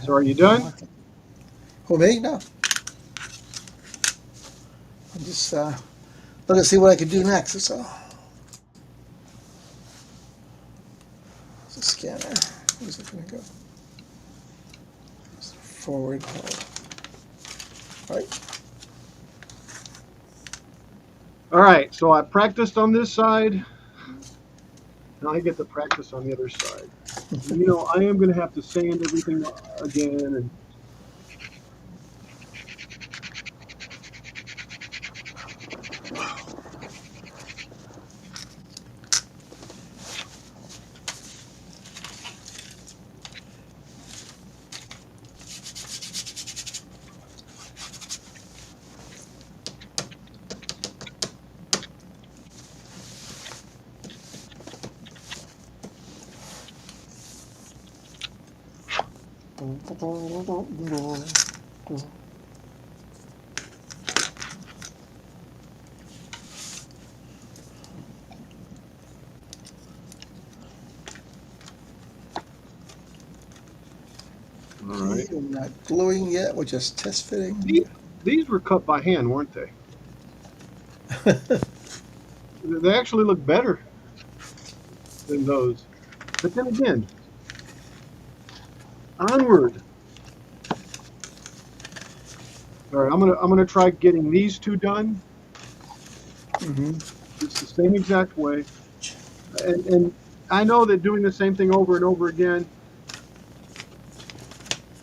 So are you done? who, me? No. I'm just looking to see what I can do next. That's all. It's a scanner. Where's it going to go? It's forward hold. Right. All right, so I practiced on this side. Now I get to practice on the other side. And, I am going to have to sand everything again. And all Okay, right, we're not gluing yet. We're just test these, fitting. these were cut by hand, weren't they? They actually look better than those. But then again, onward. All right, I'm gonna try getting these two done Mm-hmm. just the same exact way. And I know that doing the same thing over and over again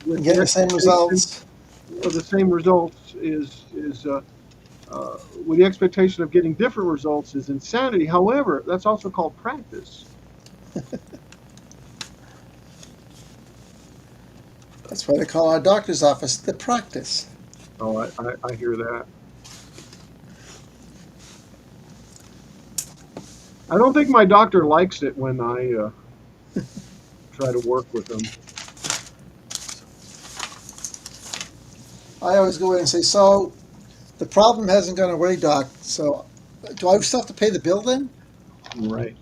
with the Getting the same expectation results. of the same results with the expectation of getting different results is insanity. However, that's also called practice. That's why they call our doctor's office the practice. Oh, I hear that. I don't think my doctor likes it when I try to work with him. I always go in and say, so the problem hasn't gone away, doc. So do I still have to pay the bill then? Right.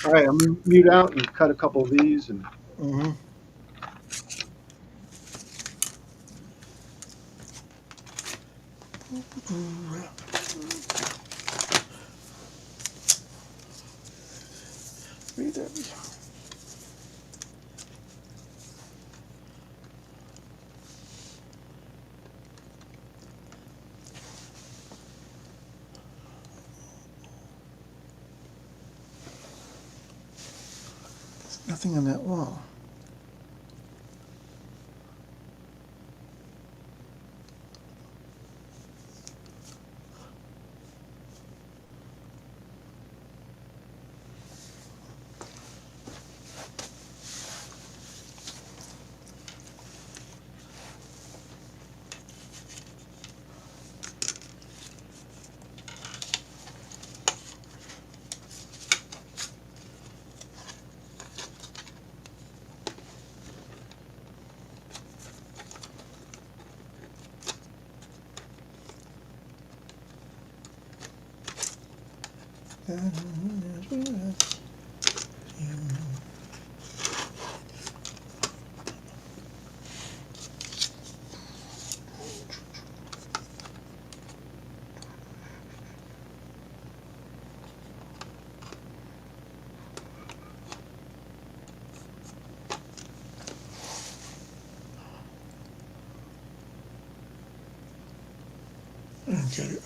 All right, I'm gonna mute out and cut a couple of these and Mm-hmm. Read that. Nothing on that wall. Okay.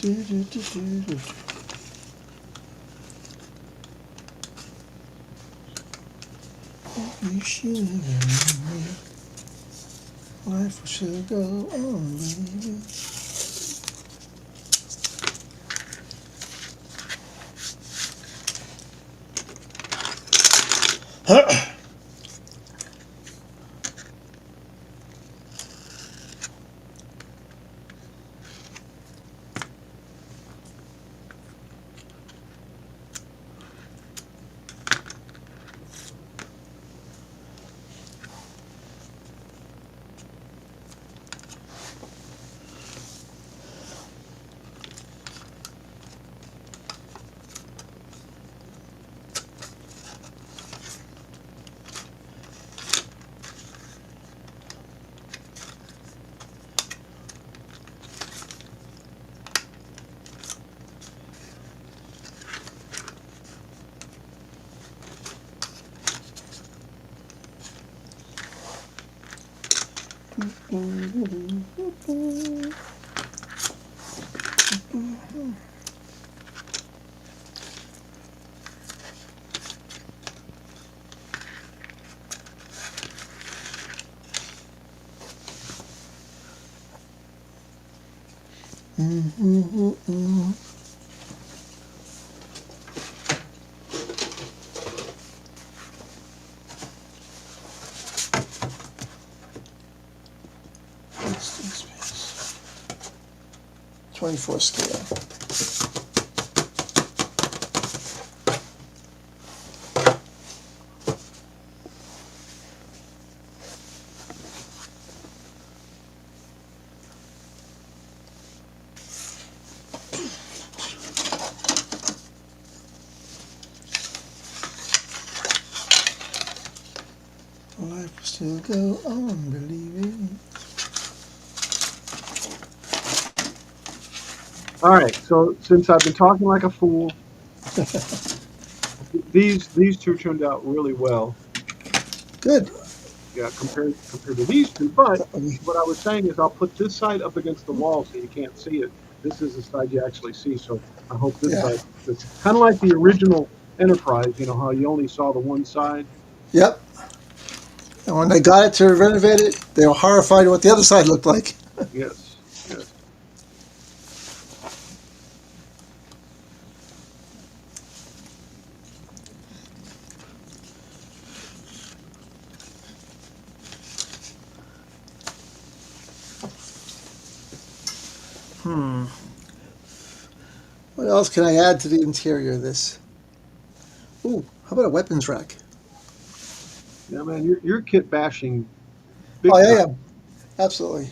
Do, do, do, do, do. You should. Life should go on, baby. Distance space. 24 scale. Life will still go on believing. All right. So since I've been talking like a fool, these two turned out really well. Good. Yeah, compared to these two. But Okay. what I was saying is I'll put this side up against the wall so you can't see it. This is the side you actually see. So I hope this Yeah. side, this kind of like the original Enterprise. You know how you only saw the one side. Yep. And when they got it to renovate it, they were horrified at what the other side looked like. Yes. Yes. Hmm. What else can I add to the interior of this? Ooh, how about a weapons rack? Yeah, man, you're kit bashing Oh, big yeah, time. yeah, absolutely.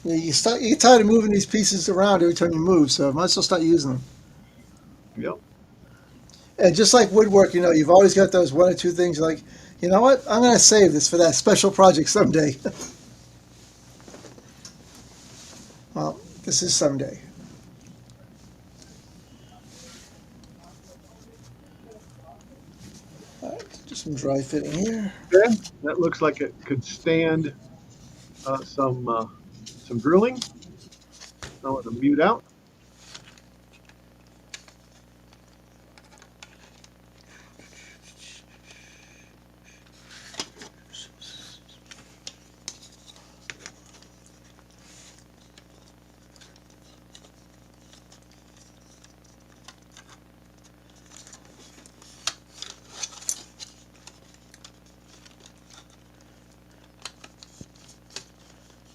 Yeah, you get tired of moving these pieces around every time you move, so I might as well start using them. Yep. And just like woodwork, you've always got those one or two things like, you know what? I'm going to save this for that special project someday. Well, this is someday. All right, just some dry fitting here. Okay. That looks like it could stand uh, some uh, some drilling. I want to mute out.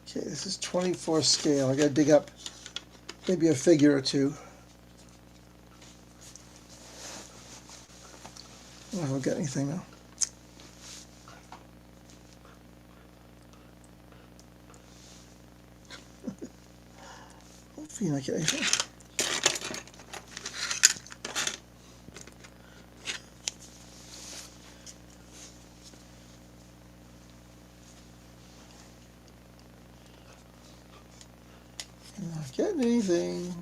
Okay, this is 24 scale. I got to dig up maybe a figure or two. I don't get anything now. Hopefully not get anything. Not getting anything.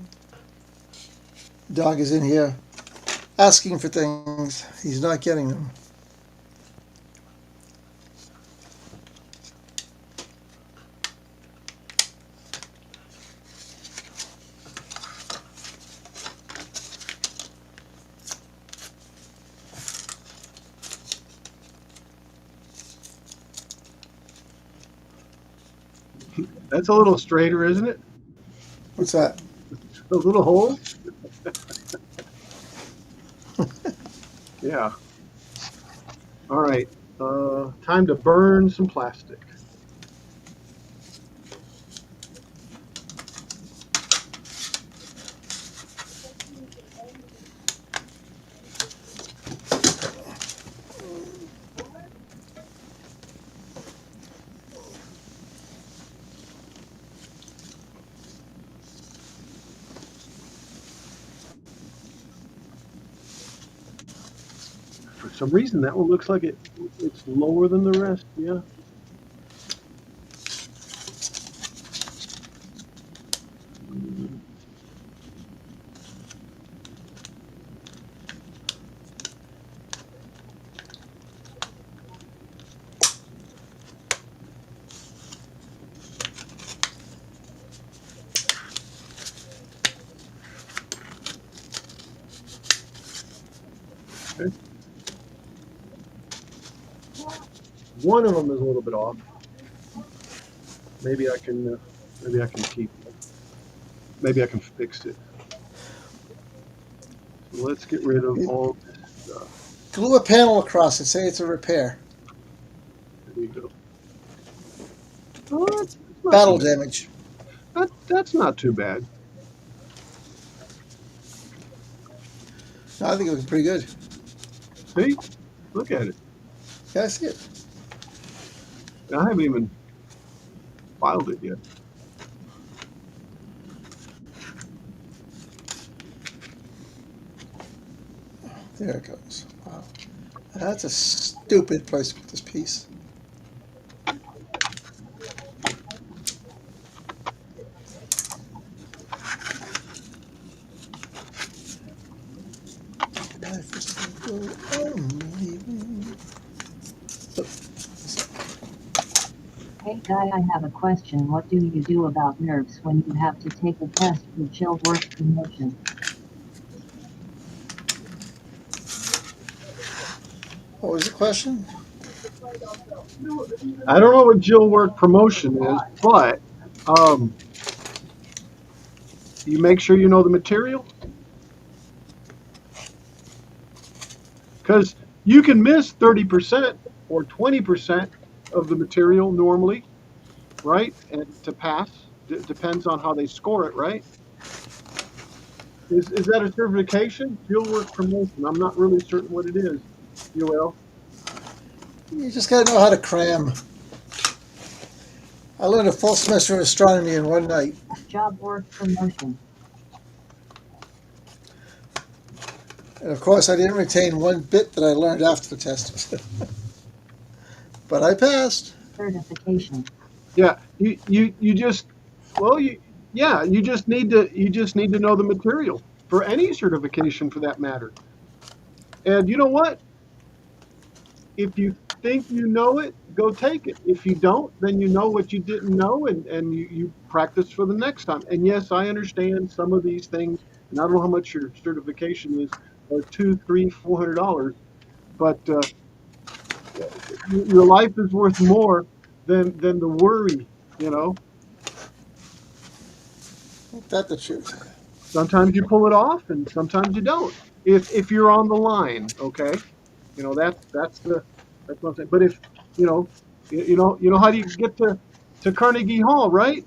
Dog is in here asking for things. He's not getting them. That's a little straighter, isn't it? What's that? A little hole. Yeah. All right. Time to burn some plastic. For some reason, that one looks like it's lower than the rest. Yeah. Okay. One of them is a little bit off. Maybe I can keep it. Maybe I can fix it. So let's get rid of all this stuff. Glue a panel across it. Say it's a repair. There we go. Oh, that's not too Battle bad. damage. That's not too bad. No, I think it looks pretty good. See? Look at it. Yeah, I see it. I haven't even filed it yet. There it goes. Wow. That's a stupid place to put this piece. Life is so good, I'm leaving. Hey guy, I have a question. What do you do about nerves when you have to take a test for chill work promotion? What was the question? I don't know what Jill work promotion is, but um, you make sure you know the material because you can miss 30% or 20% of the material normally, right? And to pass, depends on how they score it, right? Is that a certification? Field work promotion. I'm not really certain what it is. You will. You just gotta know how to cram. I learned a full semester of astronomy in one night. Job work promotion. And of course, I didn't retain one bit that I learned after the test. But I passed. Certification. Yeah. You just well you yeah you just need to know the material for any certification for that matter. And you know what? If you think you know it, go take it. If you don't, then you know what you didn't know, and you practice for the next time. And yes, I understand some of these things, and I don't know how much your certification is, or $200, $300, $400, but your life is worth more than the worry. You know, Ain't that the truth? sometimes you pull it off, and sometimes you don't. If you're on the line, okay, that's what I'm saying. But if you know, you know how do you get to Carnegie Hall, right?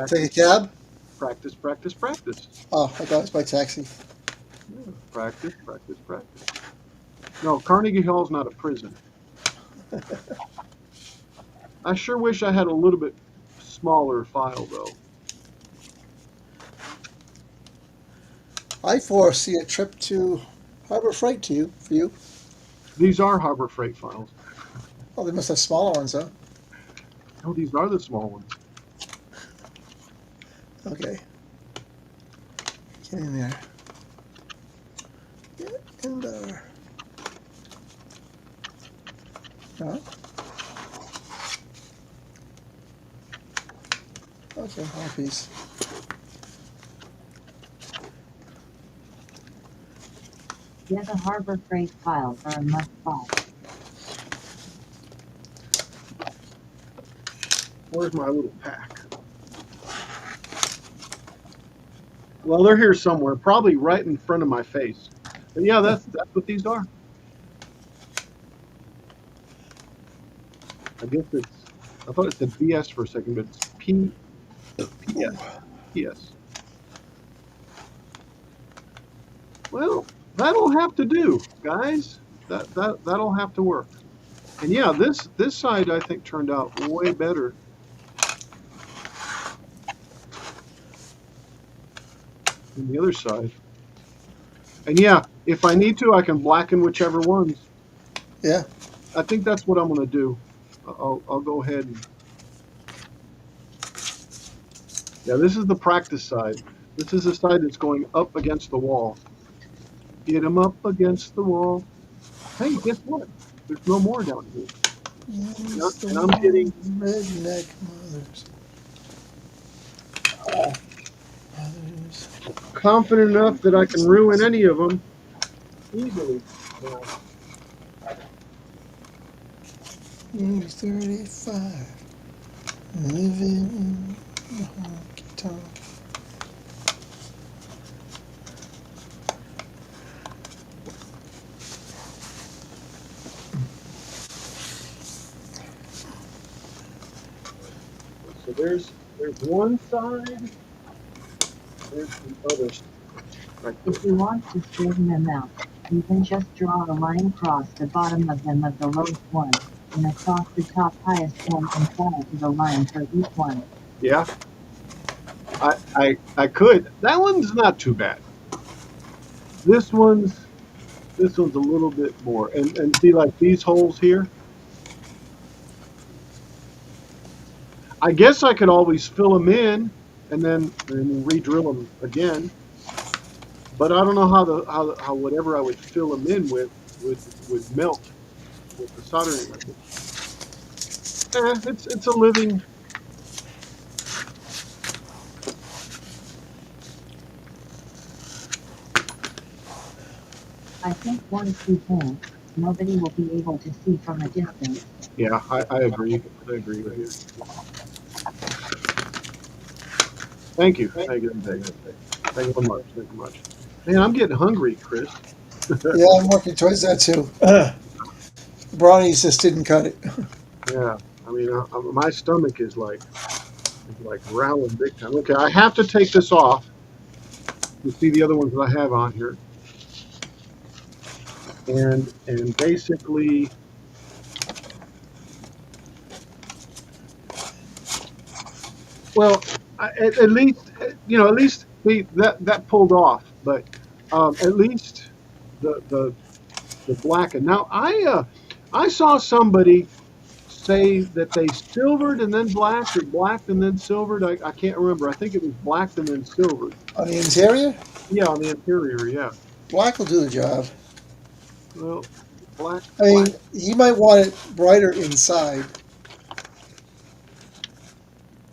Take a Practice, cab? practice, practice, practice. Oh, I thought it was by taxi. Yeah, practice, practice, practice. No, Carnegie Hall's not a prison. I sure wish I had a little bit smaller file though. I foresee a trip to Harbor Freight to you for you. These are Harbor Freight files. Oh, they must have smaller ones, huh? No, these are the small ones. Okay. Get in there. Get in there. No? Okay, one piece. Get a Harbor Freight files are a must buy. Where's my little pack? Well, they're here somewhere, probably right in front of my face. But yeah, that's what these are. I guess I thought it said BS for a second, but it's PS. PS. Well, that'll have to do, guys. That'll have to work. And yeah, this side I think turned out way better than the other side. And yeah, if I need to, I can blacken whichever ones. Yeah. I think that's what I'm going to do. I'll go ahead and yeah, this is the practice side. This is the side that's going up against the wall. Get them up against the wall. Hey, guess what? There's no more down here. Yes, And I'm getting redneck mothers. Mothers. confident enough that I can ruin any of them easily. Now, 35. Living in the honky tonk. so there's one side, there's the other side right there. If you want to straighten them out, you can just draw a line across the bottom of them of the lowest one, and across the top highest one and follow to the line for each one. Yeah, I could. That one's not too bad. This one's this one's a little bit more. And see like these holes here. I guess I could always fill them in and re-drill them again. But I don't know how whatever I would fill them in with would melt with the soldering method. It's a living. I think once you paint, nobody will be able to see from a distance. Yeah, I agree. I agree with you. Thank you. Thank you. Thank you. Thank you very much. Thank you much. Man, I'm getting hungry, Chris. Yeah, I'm working towards that too. Brownies just didn't cut it. Yeah, I mean, my stomach is like growling big time. Okay, I have to take this off. You see the other ones that I have on here, and basically, well, at least at least that pulled off, but at least the black. And now I saw somebody say that they silvered and then blacked or blacked and then silvered. I can't remember. I think it was blacked and then silvered. On the interior, Yeah, on the interior. Yeah. black will do the job. Well, black, I mean, black. you might want it brighter inside.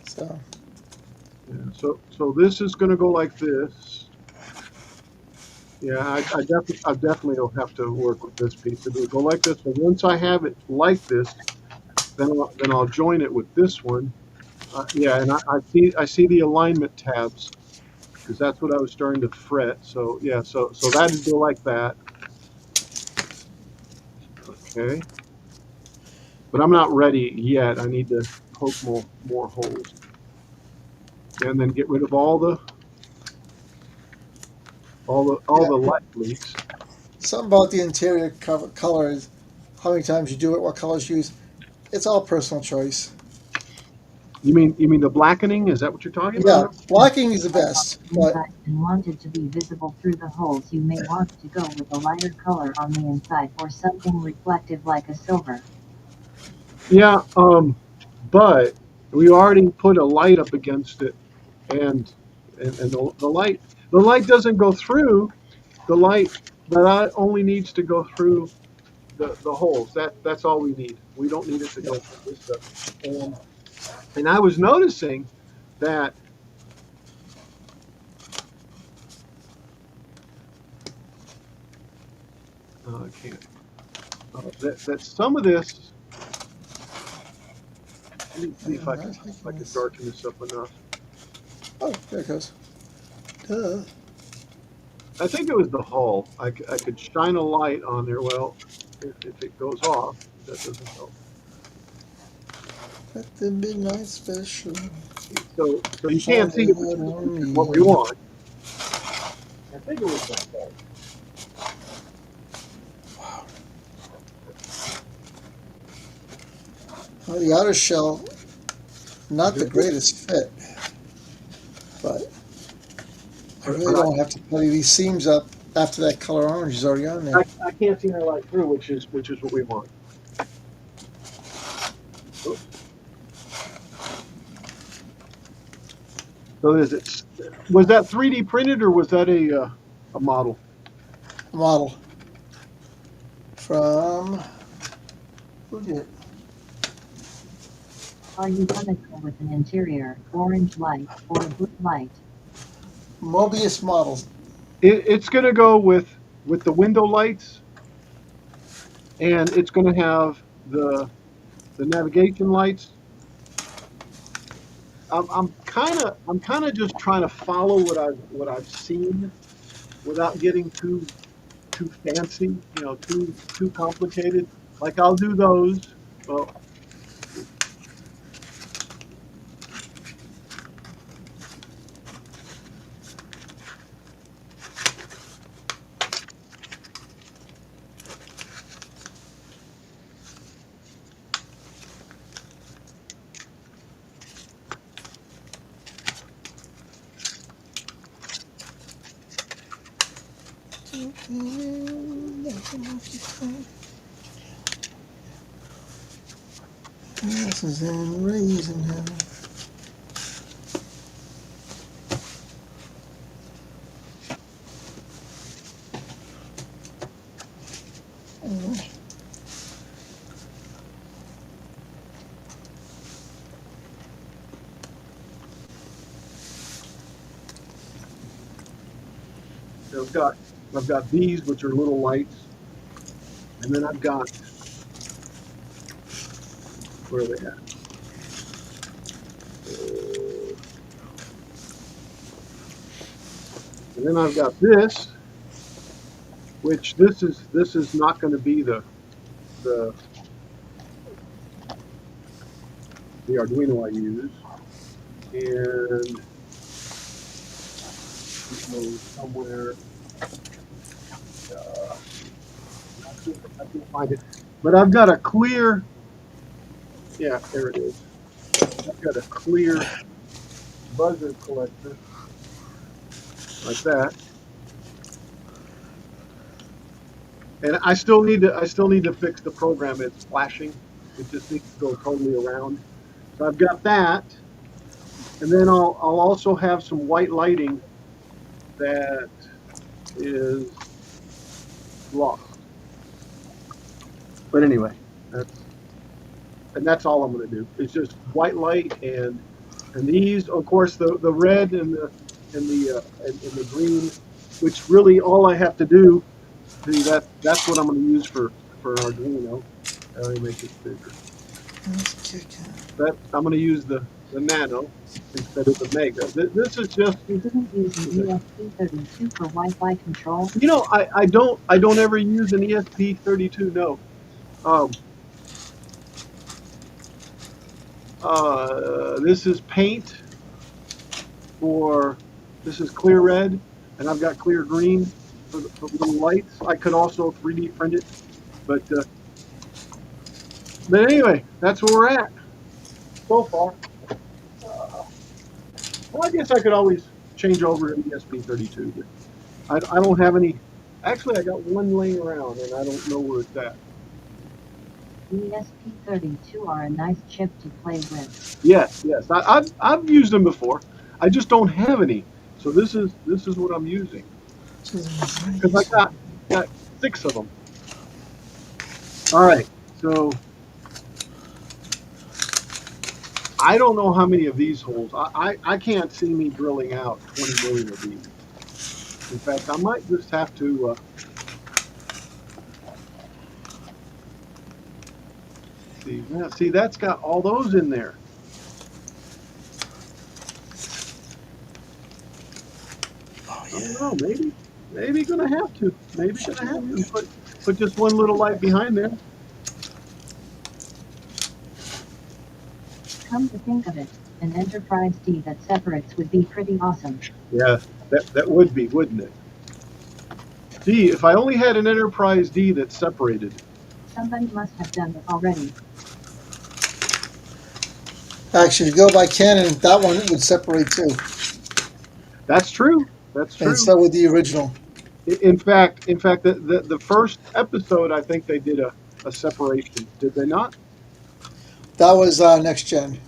So, Yeah. So this is going to go like this. Yeah, I definitely will have to work with this piece. It'll go like this. But once I have it like this, then I'll join it with this one. Yeah, and I see the alignment tabs because that's what I was starting to fret. So yeah, so that'd go like that. Okay, but I'm not ready yet. I need to poke more holes and then get rid of all yeah, the light leaks. something about the interior colors, how many times you do it, what colors you use. It's all personal choice. You mean the blackening? Is that what you're talking Yeah, about? blocking is the I thought best, the but inside and wanted to be visible through the holes. You may want to go with a lighter color on the inside or something reflective like a silver. Yeah. But we already put a light up against it, and the light doesn't go through. The light that only needs to go through the holes. That's all we need. We don't need it to yeah, go through this stuff. And I was noticing that I can't that some of this. Let me see if I think I can it's- darken this up enough. oh, there it goes. Duh. I think it was the hull. I could shine a light on there. Well, if it goes off, that doesn't help. Let the midnight special So you shine can't see it, out which on is what we me. want. I think it was the hull. Well, the outer shell, not the greatest fit, but I really But don't have to putty these seams up after that color orange is already on there. I can't see that light through, which is what we want. Oops. So was that 3D printed or was that a model? Model from who did it? Are you gonna go with an interior, orange light, or a blue light? Mobius models. It's going to go with the window lights, and it's going to have the navigation lights. I'm kind of just trying to follow what I've seen without getting too fancy, too complicated. Like I'll do those. Well, This is in raising him. I've got these, which are little lights, and then I've got, where are they at? And then I've got this, which this is not going to be the the Arduino I use, and it goes somewhere. Uh, I can't find it, but I've got a clear. Yeah, there it is. I've got a clear buzzer collector like that, and I still need to fix the program. It's flashing. It just needs to go totally around. So I've got that, and then I'll also have some white lighting that is lost. But anyway, that's all I'm going to do. It's just white light and these, of course, the red and the green, which really all I have to do. See, that's what I'm going to use for Arduino. Let me make this bigger. That I'm going to use the Nano instead of the Mega. This is just. You didn't use an ESP32 for Wi-Fi control? I don't ever use an ESP32. No. Um, this is paint this is clear red, and I've got clear green for the little lights. I could also 3D print it, but anyway, that's where we're at so far. Well, I guess I could always change over to ESP32, but I don't have any. Actually, I got one laying around, and I don't know where it's at. ESP32 are a nice chip to play with. Yes. I've used them before. I just don't have any. So this is what I'm using because I got 6 of them. All right. So I don't know how many of these holes. I can't see me drilling out 20 million of these. In fact, I might just have to. See, yeah, see, that's got all those in there. I don't know, maybe gonna have to. Maybe gonna have to put just one little light behind there. Come to think of it, an Enterprise D that separates would be pretty awesome. Yeah, that would be, wouldn't it? Gee, if I only had an Enterprise D that's separated. Somebody must have done it already. Actually, if you go by Canon, that one would separate too. That's true. That's true. And so would the original. In fact, the first episode, I think they did a separation. Did they not? That was Next Gen.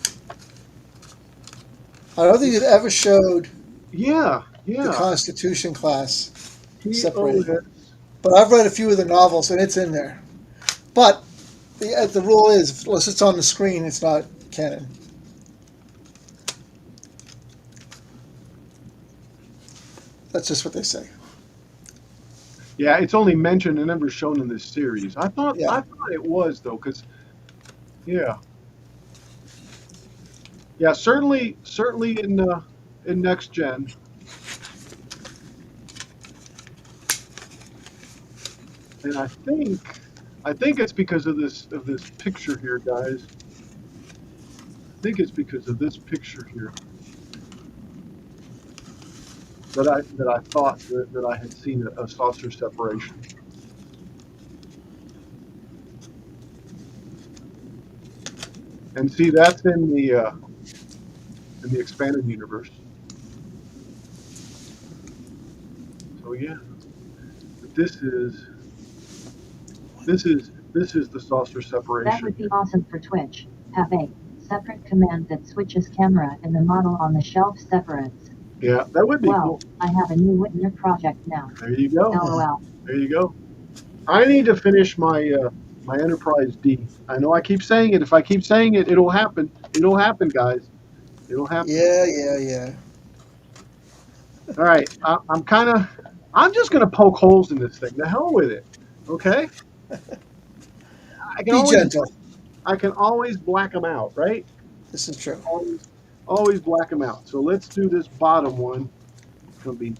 I don't think it ever showed Yeah. the Constitution class separated. TOS. But I've read a few of the novels, and it's in there. But the rule is, unless it's on the screen, it's not canon. That's just what they say. Yeah, it's only mentioned and never shown in this series. Yeah. I thought it was though, because yeah, yeah, certainly in next gen, and I think it's because of this picture here, guys. I think it's because of this picture here that I thought that I had seen a saucer separation. And see, that's in the expanded universe. So yeah, but this is the saucer That separation would be here. awesome for Twitch. Have a separate command that switches camera and the model on the shelf separates. Yeah, that would be Well, cool. I have a new Whitner project now. There you go. LOL. There you go. I need to finish my Enterprise D. I know I keep saying it. If I keep saying it, it'll happen. It'll happen, guys. It'll happen. Yeah, yeah, yeah. All right. I'm kind of. I'm just gonna poke holes in this thing. The hell with it. Okay. I can Be always gentle. I can always black them out, right? This is true. Always black them out. So let's do this bottom one. It's gonna be.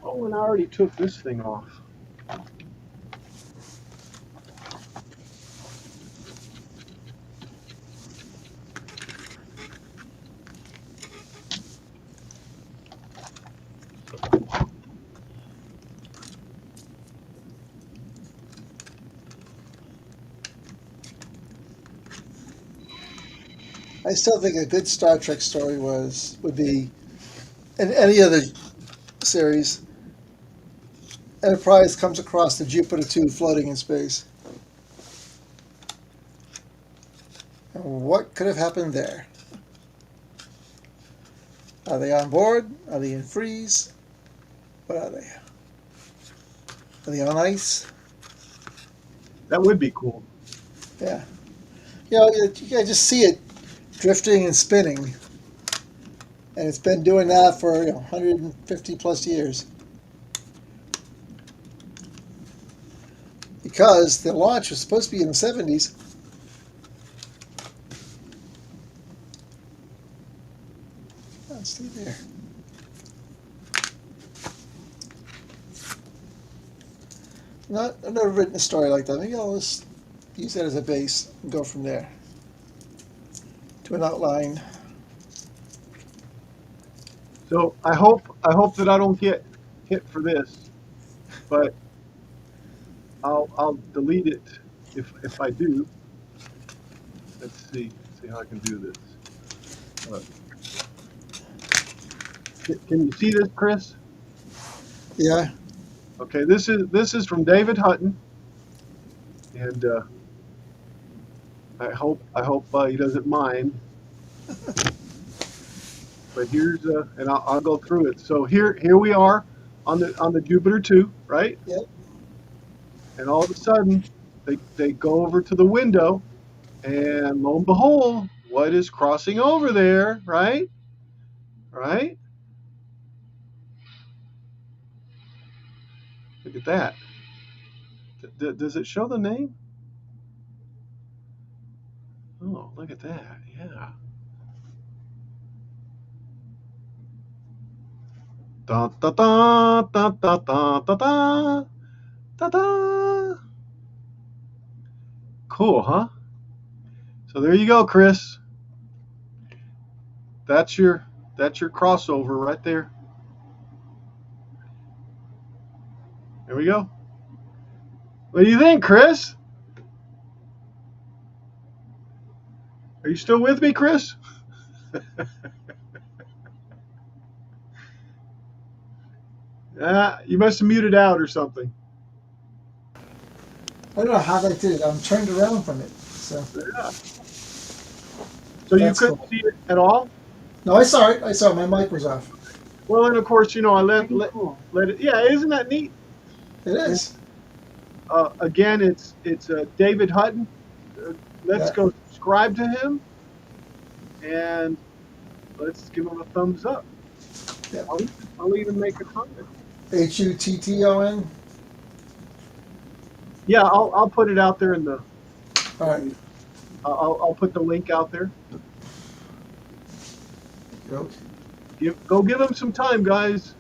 Oh, and I already took this thing off. I still think a good Star Trek story would be in any other series. Enterprise comes across the Jupiter 2 floating in space. And what could have happened there? Are they on board? Are they in freeze? What are they? Are they on ice? That would be cool. Yeah. You know, you can just see it drifting and spinning. And it's been doing that for 150 plus years. Because the launch was supposed to be in the 70s. Oh, stay there. I've never written a story like that. Maybe I'll just use that as a base and go from there to an outline. So I hope that I don't get hit for this, but I'll delete it if I do. Let's see how I can do this. Uh, can you see this, Chris? Yeah. Okay, this is from David Hutton, and I hope he doesn't mind. But here's and I'll go through it. So here we are on the Jupiter 2, right? Yep. And all of a sudden they go over to the window, and lo and behold, what is crossing over there, right? Right? Look at that. Does it show the name? Oh, look at that. Yeah. Da da da da da da da da da da. Cool, huh? So there you go, Chris. That's your that's your crossover right there. There we go. What do you think, Chris? Are you still with me, Chris? You must have muted out or something. I don't know how they did it. I'm turned around from it. So Yeah. So you that's couldn't cool. see it at all? No, I saw it. I saw it. My mic was off. Well, and of course, I Pretty cool. let it. Yeah, isn't that neat? It And is. again, it's David Hutton. Uh, let's Yeah. go subscribe to him and let's give him a thumbs up. Yeah. I'll even make a comment. Hutton. Yeah, I'll put it out there in the. All In right. the I'll put the link out there. Go. Give him some time, guys.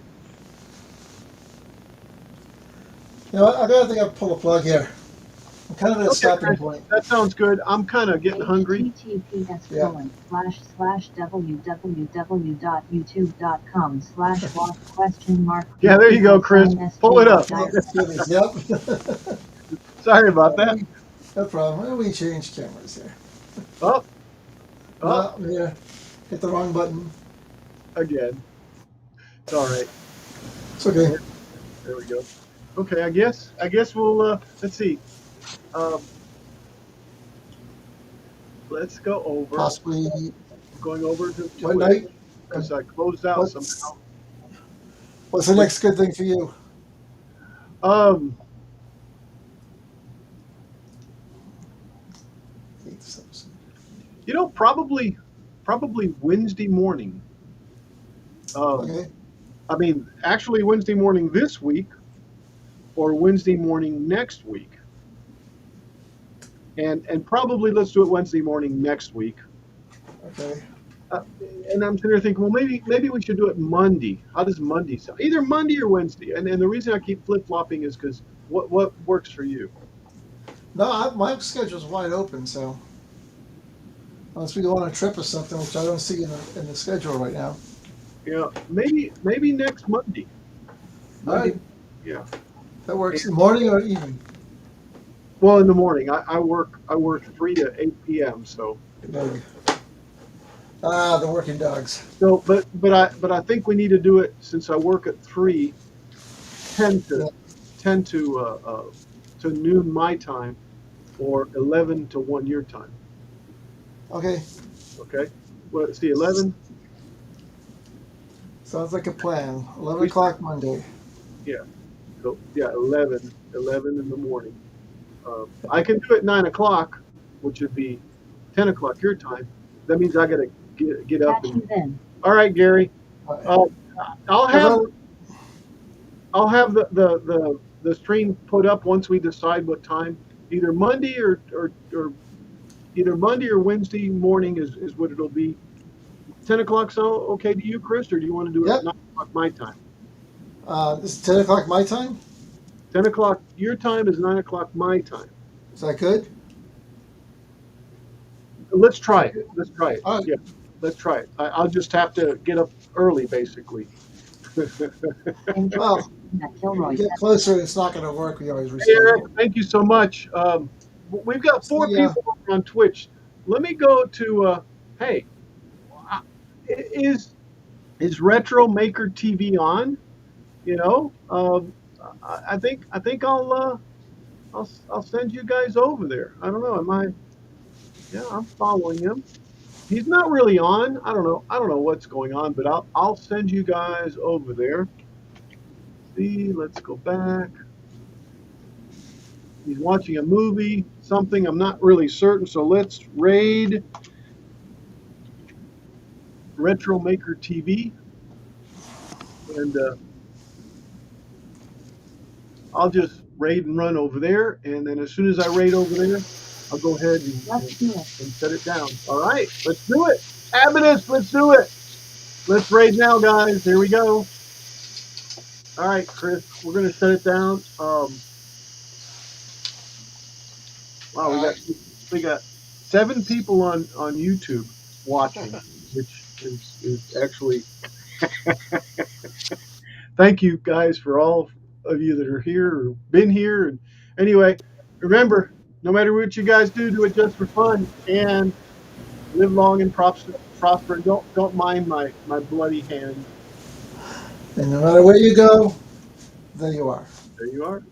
You know what? I gotta think I'll pull a plug here. I'm kind of at a Okay, stopping Chris, point. that sounds good. I'm kind of getting hungry. https Yeah. www.youtube.com/walk question mark Yeah, there you go, Chris. Pull it up. Oh, goodness. Yep. Sorry about that. No problem. Well, we change cameras here. Oh, oh, No, yeah. Hit the wrong button. again. It's all right. It's okay. There we go. Okay, I guess we'll let's see. Um, let's go over. Possibly. Going over to What Twitch night? because I closed out What's somehow. What's the next good thing for you? Um, probably Wednesday morning. Okay. I mean, actually Wednesday morning this week or Wednesday morning next week. And probably let's do it Wednesday morning next week. Okay. Uh, and I'm sitting there thinking, well, maybe we should do it Monday. How does Monday sound? Either Monday or Wednesday. And the reason I keep flip flopping is because what works for you? No, my schedule's wide open, so unless we go on a trip or something, which I don't see in the schedule right now. Yeah, maybe next Monday. All Monday, right, yeah. that works. Morning or evening? Well, in the morning, I work 3 to 8 p.m. Doug. Ah, the working dogs. But I think we need to do it since I work at 3, 10 Yeah. to 10 to noon my time, or 11 to 1 your time. Okay, Okay. Well, let's see, 11. sounds like a plan. 11 We o'clock Monday. Yeah. So yeah, 11 in the morning. I can do it 9 o'clock, which would be 10 o'clock your time. That means I gotta get up Catch and. you then. All right, Gary. All right. Uh, I'll Have have a- I'll have the stream put up once we decide what time. Either Monday or either Monday or Wednesday morning is what it'll be. 10 o'clock. So okay to you, Chris, or do you want to do it Yep. 9 o'clock my time? This is 10 o'clock my time. 10 o'clock your time is 9 o'clock my time. Is that good? Let's try it. Let's try it. All right. Yeah, let's try it. I'll just have to get up early, basically. Enjoy Well, that we Kilroy get closer, it's not going to work. We always Hey, Eric, reschedule. thank you so much. We've got four See ya. people over on Twitch. Let me go to. Hey, uh, is Retro Maker TV on? You know, I think I'll send you guys over there. I don't know. Am I? Yeah, I'm following him. He's not really on. I don't know. I don't know what's going on, but I'll send you guys over there. See, let's go back. He's watching a movie, something. I'm not really certain. So let's raid Retro Maker TV, and I'll just raid and run over there. And then as soon as I raid over there, I'll go ahead Let's do it. and set it down. All right, let's do it. Habitus, let's do it. Let's raid now, guys. Here we go. All right, Chris, we're gonna set it down. Wow, All right. we got 7 people on YouTube watching, which is actually. Thank you guys for all of you that are here or been here. And anyway, remember, no matter what you guys do it just for fun and live long and prosper. Don't mind my bloody hand. And no matter where you go, there you are. There you are.